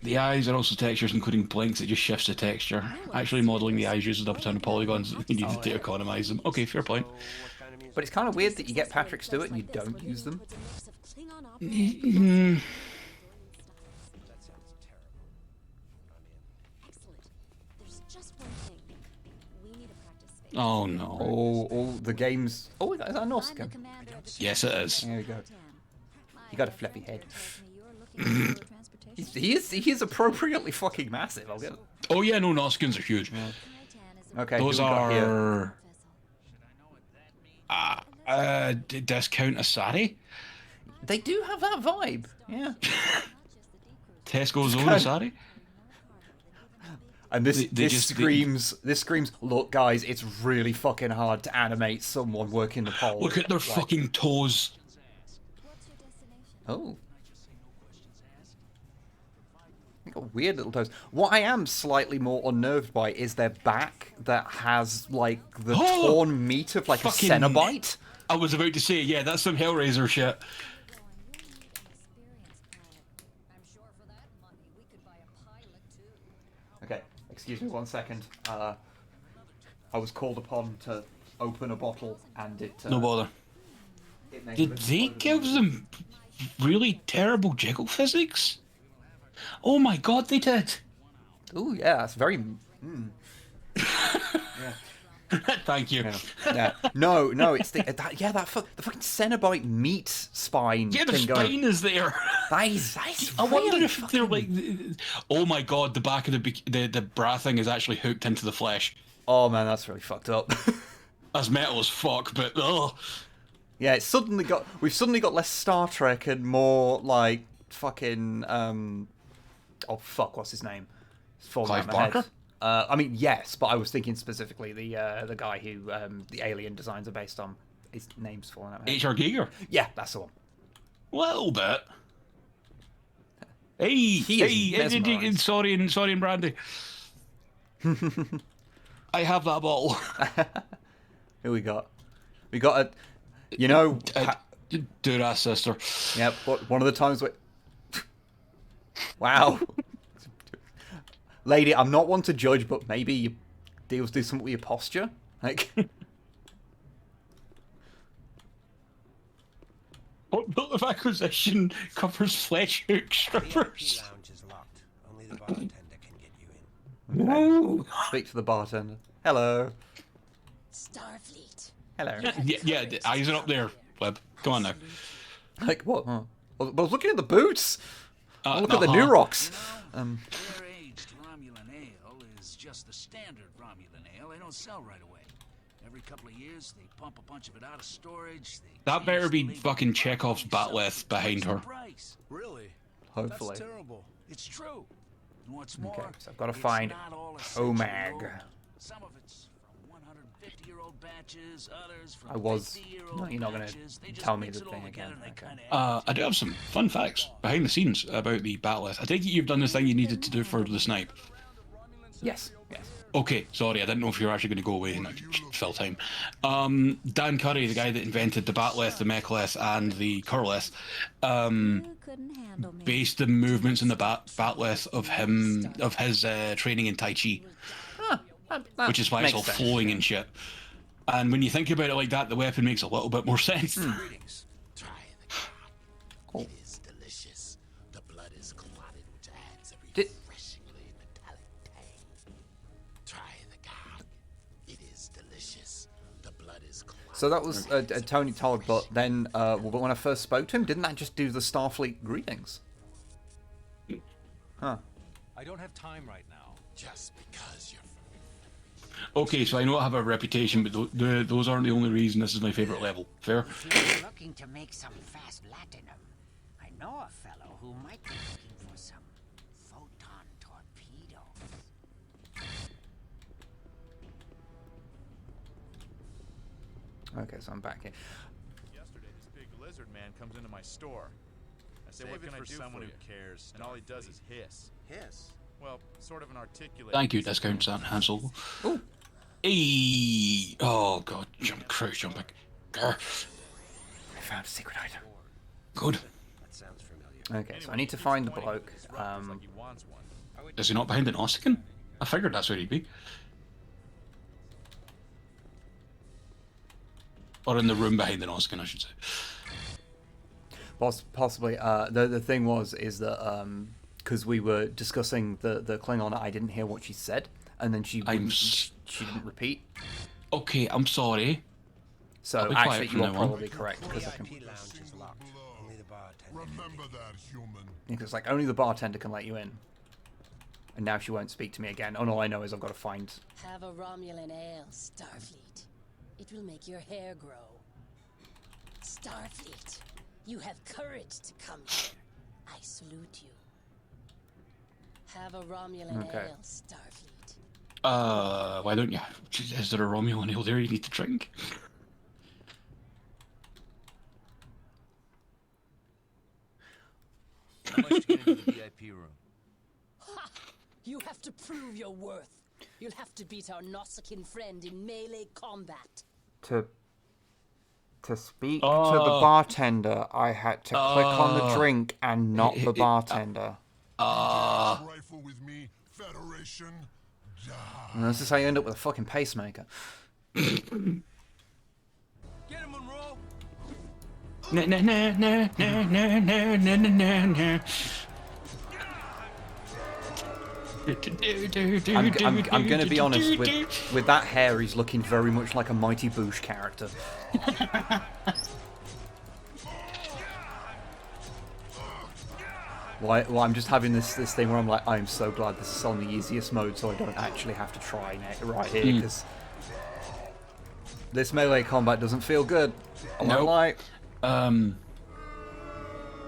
The eyes are also textures, including blinks. It just shifts the texture. Actually, modelling the eyes uses up a ton of polygons. You need to economise them. Okay, fair point. But it's kind of weird that you get Patrick Stewart and you don't use them. Oh no. Oh, the game's... Oh, is that an Oscar? Yes, it is. There we go. You got a fluffy head. he is appropriately fucking massive, I'll get it. Oh yeah, no, Noskins are huge. Yeah. Okay, those are... discount Asari? They do have that vibe, yeah. Tesco's own Asari? And this screams, look guys, it's really fucking hard to animate someone working the pole. Look at their fucking toes. Oh. They got weird little toes. What I am slightly more unnerved by is their back that has, like, the torn meat of, like, a Cenobite. I was about to say, yeah, that's some Hellraiser shit. Okay, excuse me 1 second. I was called upon to open a bottle, and it... no bother. Did they give them really terrible jiggle physics? Oh my god, they did! Oh yeah, that's very... Yeah. Thank you. Yeah. No, it's the the fucking Cenobite meat spine. Yeah, the spine is there. That is I wonder if they're like, oh my god, the back of the bra thing is actually hooked into the flesh. Oh man, that's really fucked up. That's metal as fuck, but yeah, we've suddenly got less Star Trek and more like fucking oh fuck, what's his name? It's falling out of my head. I mean, yes, but I was thinking specifically the guy who the alien designs are based on. His name's falling out of my head. H.R. Giger? Yeah, that's the one. A little bit. Hey, sorry, and Brandy. I have that bottle. Who we got? We got a, you know... Duras sister. Yep, one of the times where... Wow. Lady, I'm not one to judge, but maybe you do something with your posture. Like... What built of acquisition covers flesh hook strippers? Only the bartender can get you in. Okay. Speak to the bartender. Hello. Starfleet. Hello. Yeah, the eyes are up there, Wib. Come on now. Like what? Huh? Well, I was looking at the boots. Look at the new rocks. ale is just the standard Romulan ale. They don't sell right away. Every couple of years, they pump a bunch of it out of storage. That better be fucking Chekhov's bat'leth behind her. Really? Hopefully. That's terrible. It's true. And what's more, Okay, so I've got to find Omag. Some of it's from 150-year-old batches, others from No, you're not going to tell me the thing again. Okay. I do have some fun facts behind the scenes about the bat'leth. I take it you've done the thing you needed to do for the Snipe. Yes. Okay, sorry, I didn't know if you were actually going to go away and fill time. Dan Curry, the guy that invented the bat'leth, the mechleth, and the curleth, based the movements in the bat'leth of his training in Tai Chi, which is why it's all flowing and shit. And when you think about it like that, the weapon makes a little bit more sense. Cool. It is delicious. The blood is clotted, which adds a refreshingly metallic tang. Try the gog. It is delicious. The blood is clotted. So that was Tony Todd, but then when I first spoke to him, didn't that just do the Starfleet greetings? Huh. I don't have time right now. Just because you're... Okay, so I know I have a reputation, but those aren't the only reason this is my favourite level. Fair? If you're looking to make some fast latinum, I know a fellow who might be looking for some photon torpedoes. Okay, so I'm back here. Yesterday, this big lizard man comes into my store. I say, what can I do for someone who cares? And all he does is hiss. Hiss? Well, sort of an articulate... Thank you, discount Sam Hansel. Oh. Hey. Oh god, crouch jumping. Grr. I found a secret item. Good. That sounds familiar. Okay, so I need to find the bloke. Is he not behind an Ossican? I figured that's where he'd be. Or in the room behind an Ossican, I should say. Possibly. The thing is that because we were discussing the Klingon, I didn't hear what she said, and then she didn't repeat. Okay, I'm sorry. So actually, you are probably correct because I can. Remember that, human. Because like only the bartender can let you in, and now she won't speak to me again. And all I know is I've got to find. Have a Romulan ale, Starfleet. It will make your hair grow. Starfleet, you have courage to come here. I salute you. Have a Romulan ale, Starfleet. Why don't you? Is there a Romulan ale there you need to drink? How much to get into the VIP room? Ha! You have to prove your worth. You'll have to beat our Nausicaan friend in melee combat. To speak to the bartender, I had to click on the drink and not the bartender. Rifle with me, Federation. And this is how you end up with a fucking pacemaker. Get him, Monroe! Na na na na na na na na na na. I'm going to be honest, with that hair, he's looking very much like a Mighty Boosh character. Well, I'm just having this thing where I'm like, I'm so glad this is on the easiest mode, so I don't actually have to try it right here, because this melee combat doesn't feel good. I won't lie. Oh,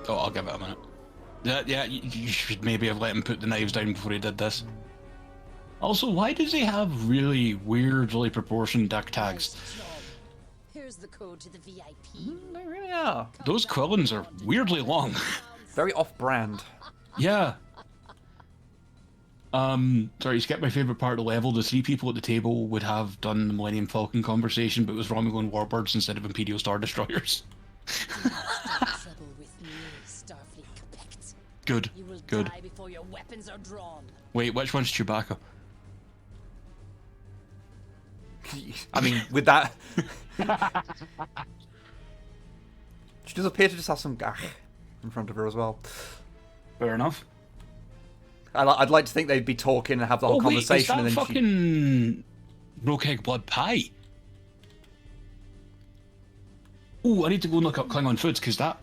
I'll give it a minute. Yeah, you should maybe have let him put the knives down before he did this. Also, why does he have really weird, really proportioned duck tags? Here's the code to the VIP. They really are. Those quillins are weirdly long. Very off-brand. Yeah. Sorry, you skipped my favourite part of the level. The three people at the table would have done the Millennium Falcon conversation, but it was Romulan warbirds instead of Imperial Star Destroyers. Good. You will Good. die before your weapons are drawn. Wait, which one's Chewbacca? I mean, with that... She does appear to just have some gach in front of her as well. Fair enough. I'd like to think they'd be talking and have the whole conversation. Is that and then fucking Rokeeg Blood Pie? Ooh, I need to go and look up Klingon foods, because that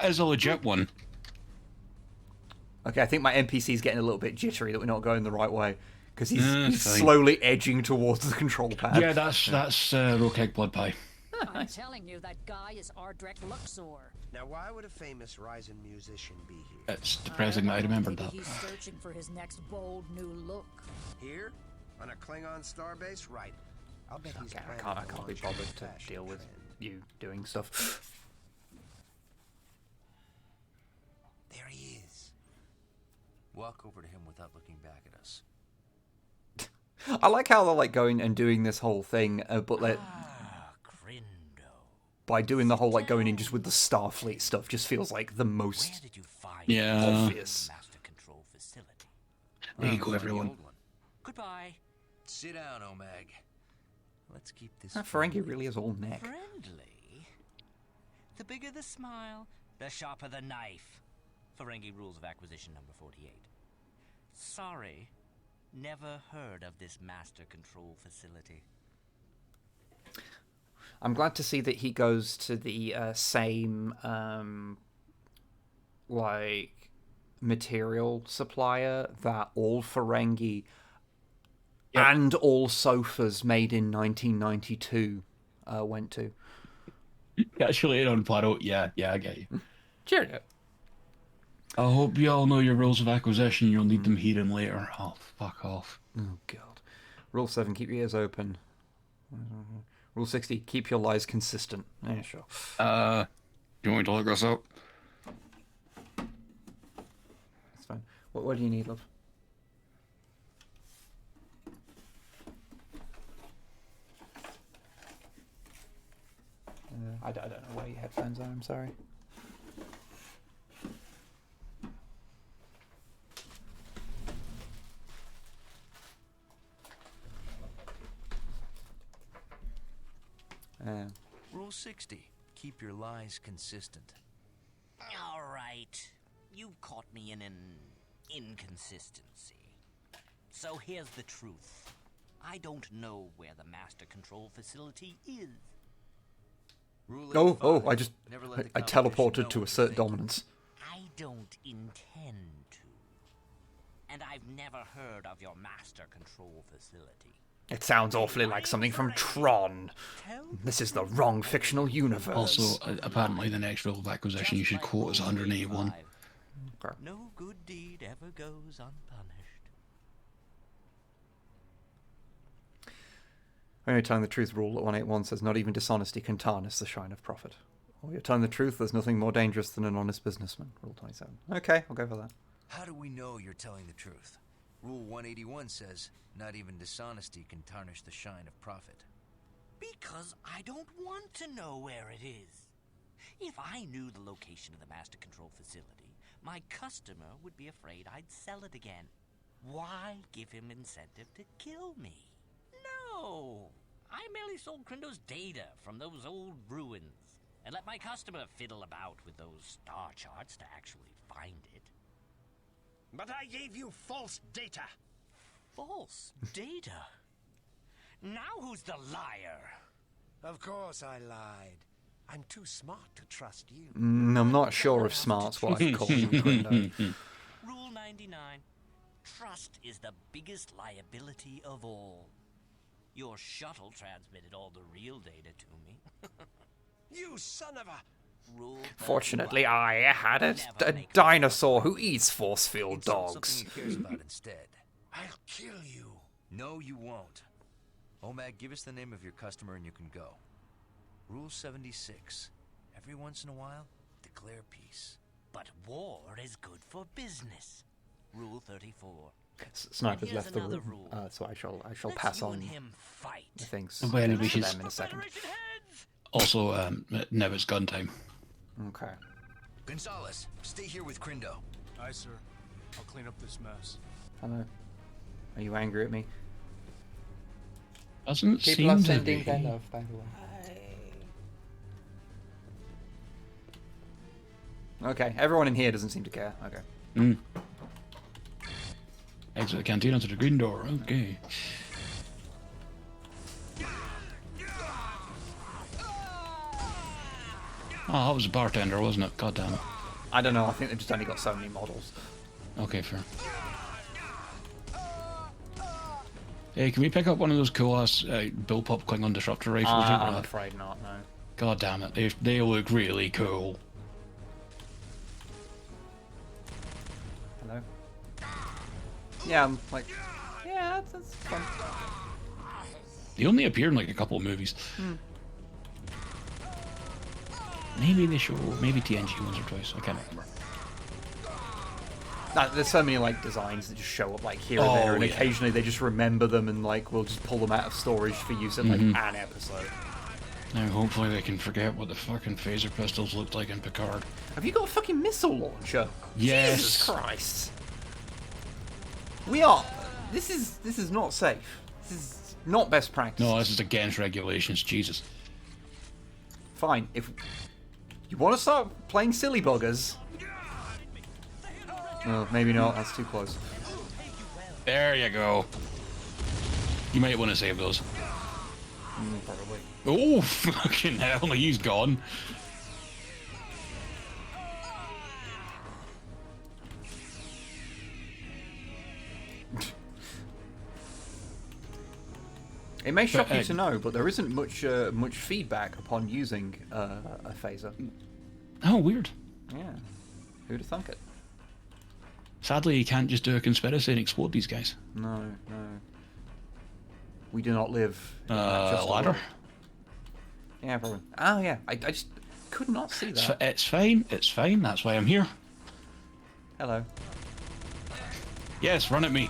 is a legit one. Okay, I think my NPC's getting a little bit jittery that we're not going the right way. Because he's slowly edging towards the control pad. Yeah, that's Rokeg Blood Pie. I'm telling you, that guy is Ardrek Luxor. Now, why would a famous rising musician be here? It's depressing that I remembered that. He's searching for his next bold new look. Here? On a Klingon starbase? Right. I'll bet he's I can't be bothered to deal with you doing stuff. There he is. Walk over to him without looking back at us. I like how they're like going and doing this whole thing, but like by doing the whole like going in just with the Starfleet stuff just feels like the most obvious. Master control facility. There you go, everyone. Goodbye. Sit down, Omag. Let's keep this. Ferengi really is all neck. Friendly. The bigger the smile, the sharper the knife. Ferengi rules of acquisition number 48. Sorry, never heard of this master control facility. I'm glad to see that he goes to the same like material supplier that all Ferengi and all sofas made in 1992 went to. Actually, on Plato, yeah, I get you. Cheerio. I hope you all know your rules of acquisition. You'll need them here and later. Oh, fuck off. Oh, God. Rule 7, keep your ears open. Rule 60, keep your lies consistent. Yeah, sure. You want me to look this up? That's fine. What do you need, love? I don't know where your headphones are, I'm sorry. Rule 60. Keep your lies consistent. All right. You caught me in an inconsistency. So here's the truth. I don't know where the master control facility is. Oh, I teleported to assert dominance. I don't intend to. And I've never heard of your master control facility. It sounds awfully like something from Tron. This is the wrong fictional universe. Also, apparently the next rule of acquisition you should quote is 181. Okay. No good deed ever goes unpunished. When you're telling the truth, rule at 181 says not even dishonesty can tarnish the shine of profit. Or you're telling the truth, there's nothing more dangerous than an honest businessman. Rule 27. Okay, I'll go for that. How do we know you're telling the truth? Rule 181 says, not even dishonesty can tarnish the shine of profit. Because I don't want to know where it is. If I knew the location of the master control facility, my customer would be afraid I'd sell it again. Why give him incentive to kill me? No! I merely sold Krindo's data from those old ruins, and let my customer fiddle about with those star charts to actually find it. But I gave you false data. False data? Now who's the liar? Of course I lied. I'm too smart to trust you. I'm not sure if smart's what I'd call you, Grindo. Rule 99. Trust is the biggest liability of all. Your shuttle transmitted all the real data to me. You son of a... Rule Fortunately, I had a dinosaur who eats force field dogs. Something he cares about instead. I'll kill you. No, you won't. Omag, give us the name of your customer and you can go. Rule 76. Every once in a while, declare peace. But war is good for business. Rule 34. Snipe has left the room, so I shall pass on the things to them in a second. Also, now it's gun time. Okay. Gonzalez, stay here with Krindo. Aye, sir. I'll clean up this mess. Hello. Are you angry at me? Doesn't People seem are to sending be. their love, by the way. Okay, everyone in here doesn't seem to care. Okay. Exit the canteen onto the green door. Okay. Oh, that was a bartender, wasn't it? God damn it. I don't know. I think they've just only got so many models. Okay, fair. Hey, can we pick up one of those cool-ass bullpup Klingon disruptor rifles? I'm afraid not, no. God damn it, they look really cool. Hello? Yeah, I'm like... Yeah, that's fun. They only appear in like a couple of movies. Maybe they show... Maybe TNG once or twice, I can't remember. There's so many like designs that just show up like here and there, and occasionally they just remember them and like we'll just pull them out of storage for use in like an episode. Now hopefully they can forget what the fucking phaser pistols looked like in Picard. Have you got a fucking missile launcher? Yes. Jesus Christ. This is not safe. This is not best practice. No, this is against regulations, Jesus. Fine, if you want to start playing silly buggers. Oh, maybe not. That's too close. There you go. You might want to save those. Probably. Oh, fucking hell, he's gone. It may shock you to know, but there isn't much feedback upon using a phaser. Oh, weird. Yeah. Who'd have thunk it? Sadly, you can't just do a conspiracy and explode these guys. No, no. We do not live in just ladder? Yeah, probably. Oh, yeah. I just could not see that. It's fine. It's fine. That's why I'm here. Hello. Yes, run at me.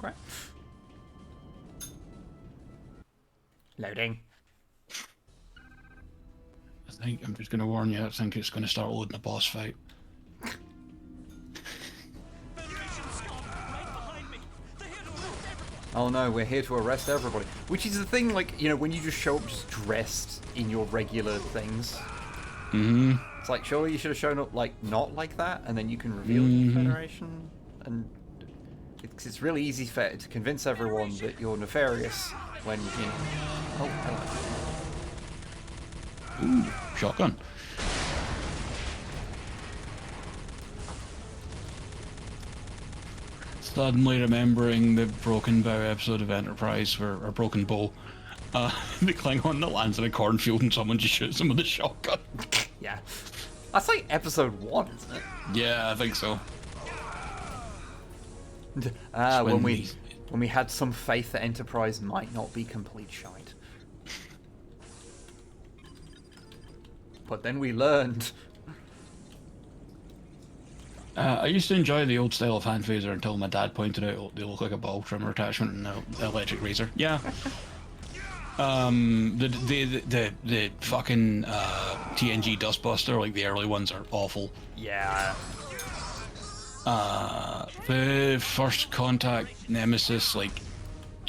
Okay. Loading. I think I'm just going to warn you. I think it's going to start loading a boss fight. Oh no, we're here to arrest everybody. Which is the thing, like, you know, when you just show up just dressed in your regular things. It's like, surely you should have shown up, like, not like that, and then you can reveal the Federation. And it's really easy to convince everyone that you're nefarious when, you know... Oh, hello. Ooh, shotgun. Suddenly remembering the Broken Bow episode of Enterprise, or Broken Bow, the Klingon that lands in a cornfield and someone just shoots him with a shotgun. Yeah. That's like episode 1, isn't it? Yeah, I think so. When we had some faith that Enterprise might not be complete shite. But then we learned. I used to enjoy the old style of hand phaser until my dad pointed out they look like a ball trimmer attachment and an electric razor. Yeah. The fucking TNG Dustbuster, like the early ones, are awful. Yeah. The First Contact Nemesis, like,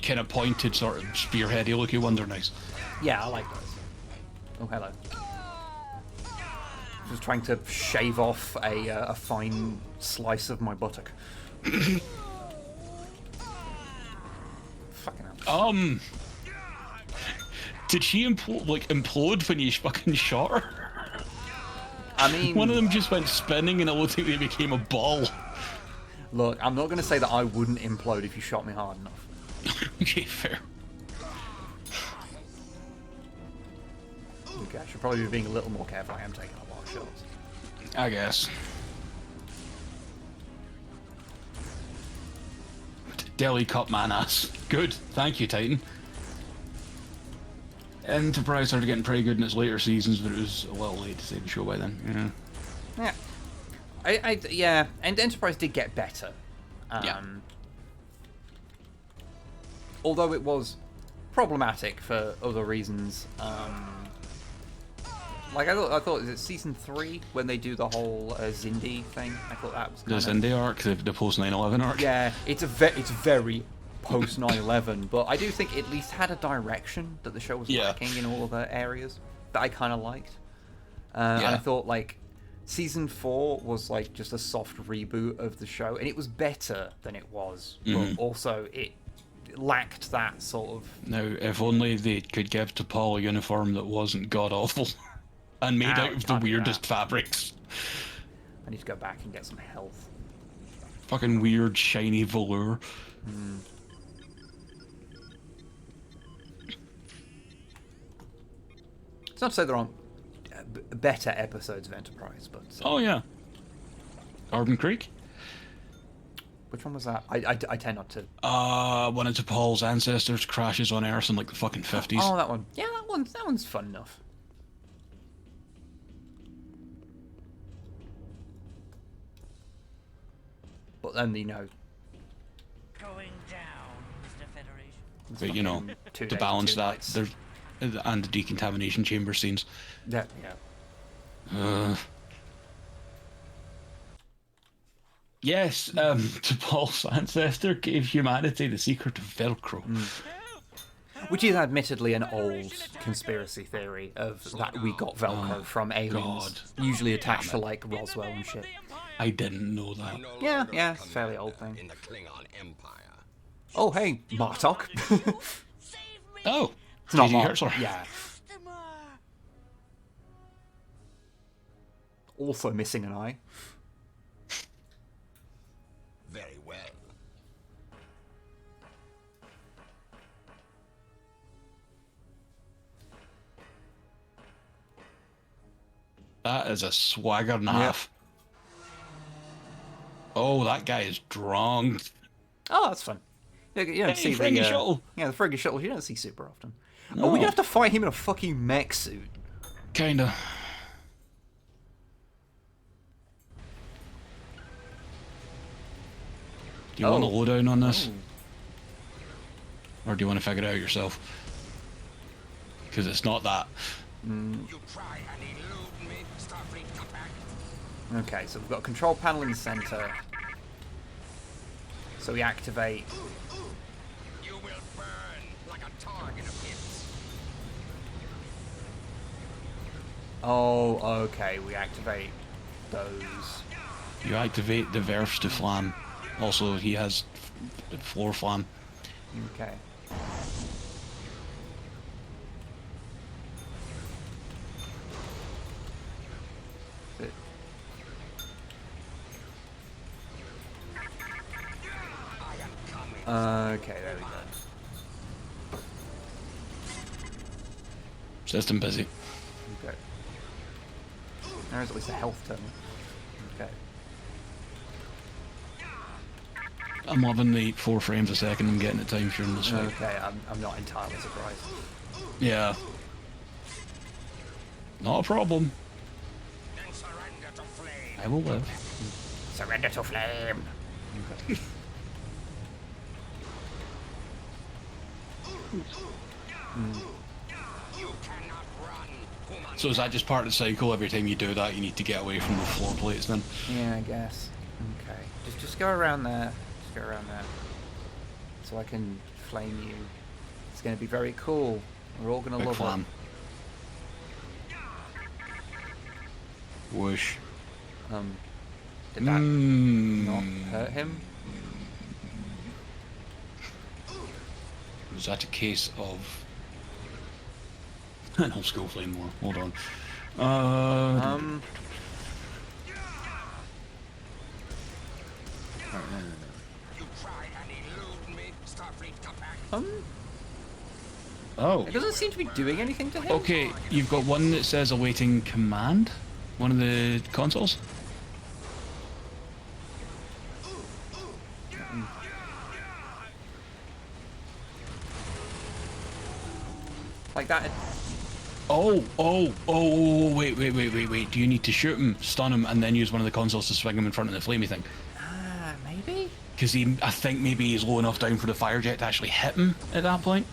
kind of pointed, sort of spearheady looking ones are nice. Yeah, I like those. Oh, hello. Just trying to shave off a fine slice of my buttock. Fucking hell. Did she implode when you fucking shot her? I mean, one of them just went spinning and it looked like they became a ball. Look, I'm not going to say that I wouldn't implode if you shot me hard enough. Okay, fair. Okay, I should probably be being a little more careful. I am taking a lot of shots. I guess. Deli Cup man ass. Good. Thank you, Titan. Enterprise started getting pretty good in its later seasons, but it was a little late to save the show by then. Yeah. Yeah, and Enterprise did get better. Although it was problematic for other reasons. Like, I thought, is it season 3 when they do the whole Zindi thing? I thought that was the Zindi arc, the post 9/11 arc. Yeah, it's very post 9/11, but I do think it at least had a direction that the show was lacking in all of the areas that I kind of liked. And I thought, like, season 4 was like just a soft reboot of the show, and it was better than it was, but also it lacked that sort of... Now, if only they could give T'Pol a uniform that wasn't god-awful and made out of the weirdest fabrics. I need to go back and get some health. Fucking weird, shiny velour. It's not to say there aren't better episodes of Enterprise, but... Oh, yeah. Carbon Creek? Which one was that? I tend not to... One of Paul's ancestors crashes on Earth in like the fucking 50s. Oh, that one. Yeah, that one's fun enough. But then, you know... Going down, Mr. Federation. But, you know, to balance that, there's... And the decontamination chamber scenes. Yeah, yeah. Yes, to Paul's ancestor gave humanity the secret of Velcro. Which is admittedly an old conspiracy theory of that we got Velcro from aliens, usually attached to like Roswell and shit. I didn't know that. Yeah, it's a fairly old thing. Oh, hey, Martok. Oh, it's not Martok. Yeah. Also missing an eye. Very well. That is a swagger and a half. Oh, that guy is drunk. Oh, that's fun. You don't see the shuttle. Yeah, the frigate shuttle. You don't see super often. No. Oh, we have to fight him in a fucking mech suit. Kinda. Do you want a lowdown on this? Or do you want to figure it out yourself? Because it's not that. Okay, so we've got a control panel in the center. So we activate. You will burn like a target of hits. Oh, okay, we activate those. You activate the verse to flam. Also, he has floor flam. Okay. Okay, there we go. System busy. Okay. There's at least a health terminal. Okay. I'm loving the 4 frames a second I'm getting at times during this fight. Okay, I'm not entirely surprised. Yeah. Not a problem. Then surrender to flame. I will live. Surrender to flame. Okay. So is that just part of the cycle? Every time you do that, you need to get away from the floor plates then? Yeah, I guess. Okay. Just go around there. Just go around there. So I can flame you. It's going to be very cool. We're all going to love flam. it. Whoosh. Did that not hurt him? Was that a case of... No, school flame more. Hold on. Oh. It doesn't seem to be doing anything to him. Okay, you've got one that says awaiting command. One of the consoles. Like that. Oh, wait. Do you need to shoot him, stun him, and then use one of the consoles to swing him in front of the flamey thing? Maybe? Because I think maybe he's low enough down for the fire jet to actually hit him at that point.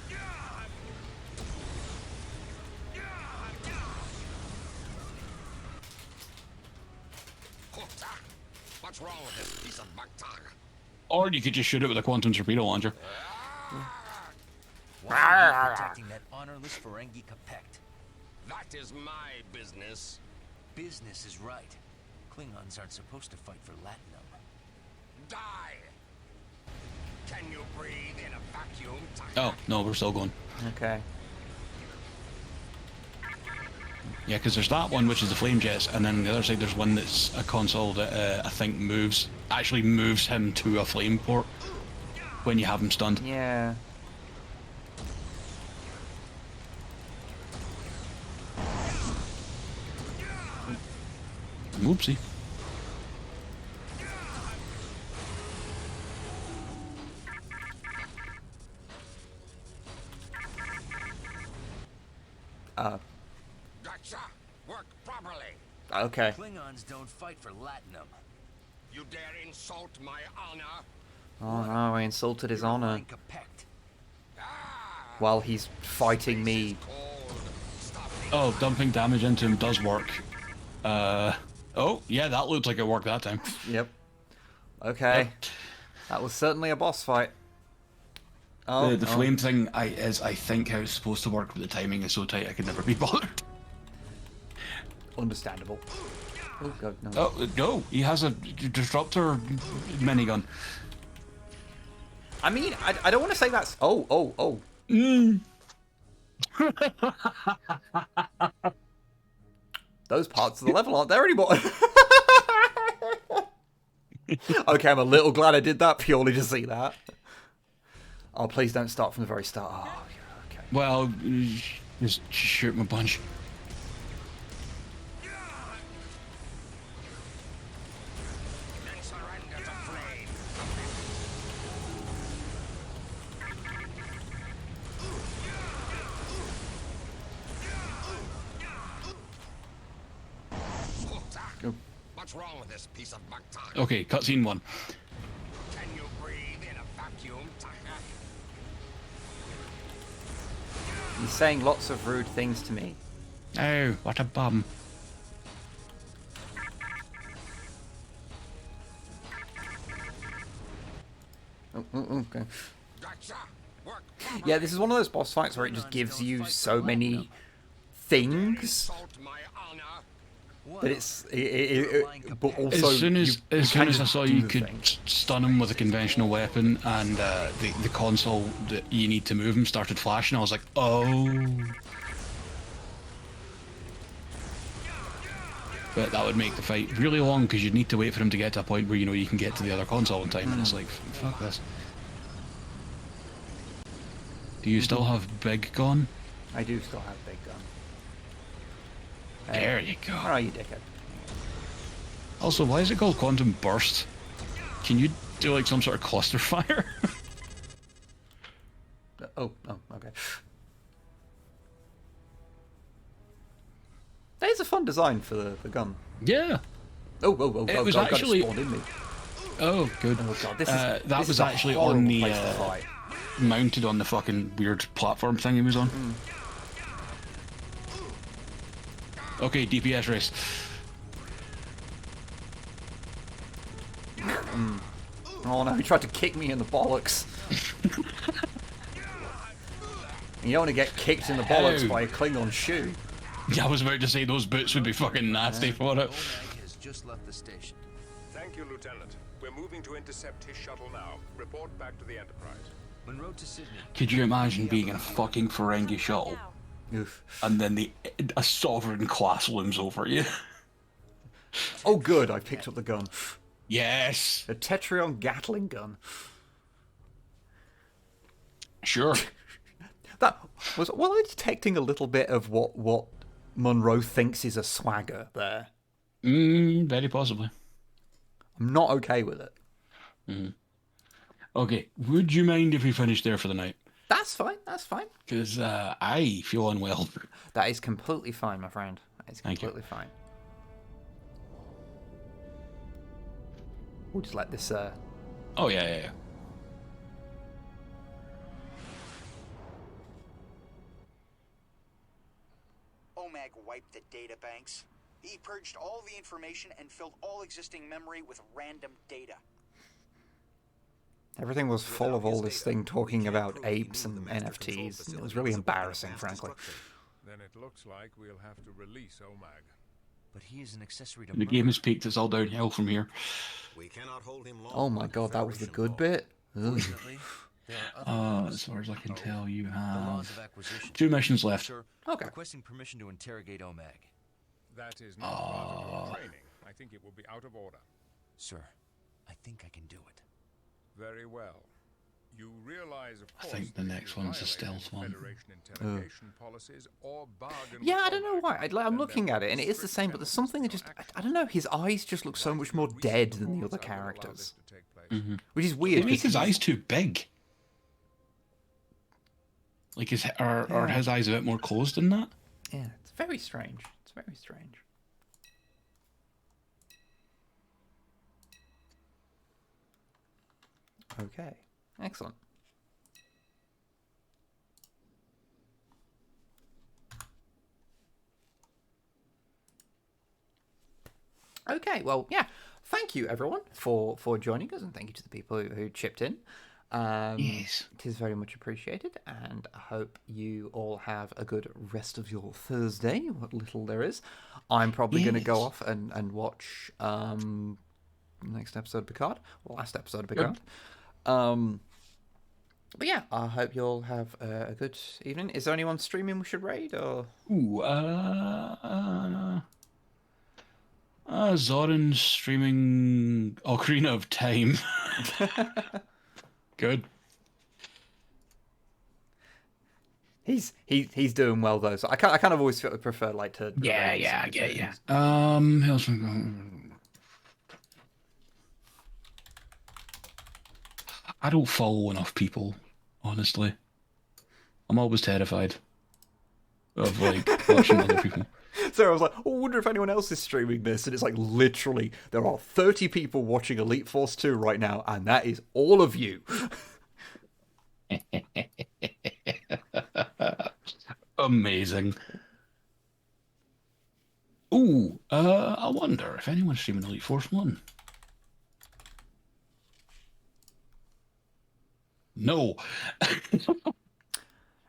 What's wrong with this piece of bactag? Or you could just shoot it with a quantum torpedo launcher. Why are you protecting that honorless Ferengi Capect? That is my business. Business is right. Klingons aren't supposed to fight for Latinum. Die! Can you breathe in a vacuum? Oh, no, we're still going. Okay. Yeah, because there's that one, which is the flame jets, and then on the other side there's one that's a console that I think actually moves him to a flame port when you have him stunned. Yeah. Whoopsie. Gotcha. Work properly. Okay. Klingons don't fight for latinum. You dare insult my honor? Oh no, I insulted his honor. While he's fighting me. Oh, dumping damage into him does work. Oh, yeah, that looked like it worked that time. Yep. Okay. Yep. That was certainly a boss fight. Oh, the flame thing is, I think, how it's supposed to work, but the timing is so tight I could never be bothered. Understandable. Oh god, no. Oh, no, he has a disruptor minigun. I mean, I don't want to say that's... Oh. Those parts of the level aren't there anymore. Okay, I'm a little glad I did that purely to see that. Oh, please don't start from the very start. Oh, okay. Well, just shoot him a bunch. What's wrong with this piece of bucktie? Okay, cutscene 1. Can you breathe in a vacuum? He's saying lots of rude things to me. Oh, what a bum. Okay. Yeah, this is one of those boss fights where it just gives you so many things that it's but also as soon as I saw you could stun him with a conventional weapon, and the console that you need to move him started flashing, I was like, oh. But that would make the fight really long because you'd need to wait for him to get to a point where you can get to the other console in time, and it's like, fuck this. Do you still have Big Gun? I do still have Big Gun. There you go. Oh, you dickhead. Also, why is it called Quantum Burst? Can you do like some sort of cluster fire? Oh, okay. That is a fun design for the gun. Yeah. Oh, it was God, actually. God, in me. Oh, good. Oh, God, that was actually on the mounted on the fucking weird platform thing he was on. Okay, DPS race. Oh no, he tried to kick me in the bollocks. You don't want to get kicked in the bollocks by a Klingon shoe. Yeah, I was about to say those boots would be fucking nasty for it. Has just left the station. Thank you, Lieutenant. We're moving to intercept his shuttle now. Report back to the Enterprise. Monroe to Sydney. Could you imagine being in a fucking Ferengi shuttle? Oof. And then a sovereign class looms over you. Oh good, I picked up the gun. Yes. A Tetrion Gatling gun. Sure. That was I detecting a little bit of what Monroe thinks is a swagger there. Very possibly. I'm not okay with it. Okay, would you mind if we finished there for the night? That's fine. Because I feel unwell. That is completely fine, my friend. That is completely fine. We'll just let this... Oh, yeah. OMAG wiped the data banks. He purged all the information and filled all existing memory with random data. Everything was full of all this thing talking about apes and NFTs. It was really embarrassing, frankly. Then it looks like we'll have to release OMAG. But he is an accessory to The game has peaked. It's all downhill from here. We cannot hold him long. Oh my god, that was the good bit? Fortunately, As far as I can tell, you have 2 missions left. Sir, okay. Requesting permission to interrogate Omag. That is not part of your training. I think it will be out of order. Sir, I think I can do it. Very well. You realize, of course, I think the next one's a stealth one. Yeah, I don't know why. I'm looking at it, and it is the same, but there's something that just... I don't know, his eyes just look so much more dead than the other characters. Which is weird. They make his eyes too big. Like, are his eyes a bit more closed than that? Yeah, it's very strange. It's very strange. Okay, excellent. Okay, well, yeah. Thank you, everyone, for joining us, and thank you to the people who chipped in. Yes. It is very much appreciated, and I hope you all have a good rest of your Thursday, what little there is. I'm probably going to go off and watch next episode of Picard, or last episode of Picard. But yeah, I hope you all have a good evening. Is there anyone streaming we should raid, or? Ooh, Zoran streaming Ocarina of Time. Good. He's doing well though, so I kind of always prefer like to. Yeah, I get you. I don't follow enough people, honestly. I'm always terrified of like watching other people. So I was like, oh, I wonder if anyone else is streaming this. And it's like, literally, there are 30 people watching Elite Force 2 right now, and that is all of you. Amazing. Ooh, I wonder if anyone's streaming Elite Force 1. No.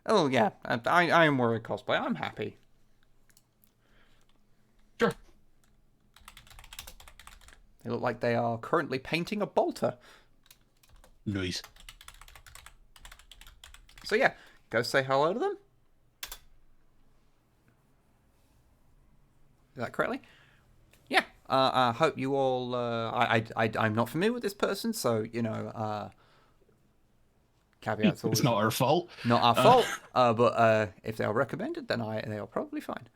Oh, yeah. I am wearing cosplay. I'm happy. Sure. They look like they are currently painting a bolter. Nice. So yeah, go say hello to them. Is that correctly? Yeah. I hope you all... I'm not familiar with this person, so, you know... caveats always... It's not our fault. Not our fault, but if they are recommended, then they are probably fine.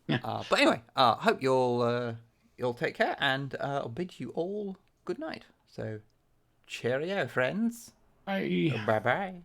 Yeah. But anyway, hope you'll take care, and I'll bid you all good night. So, cheerio, friends. Bye. Bye-bye.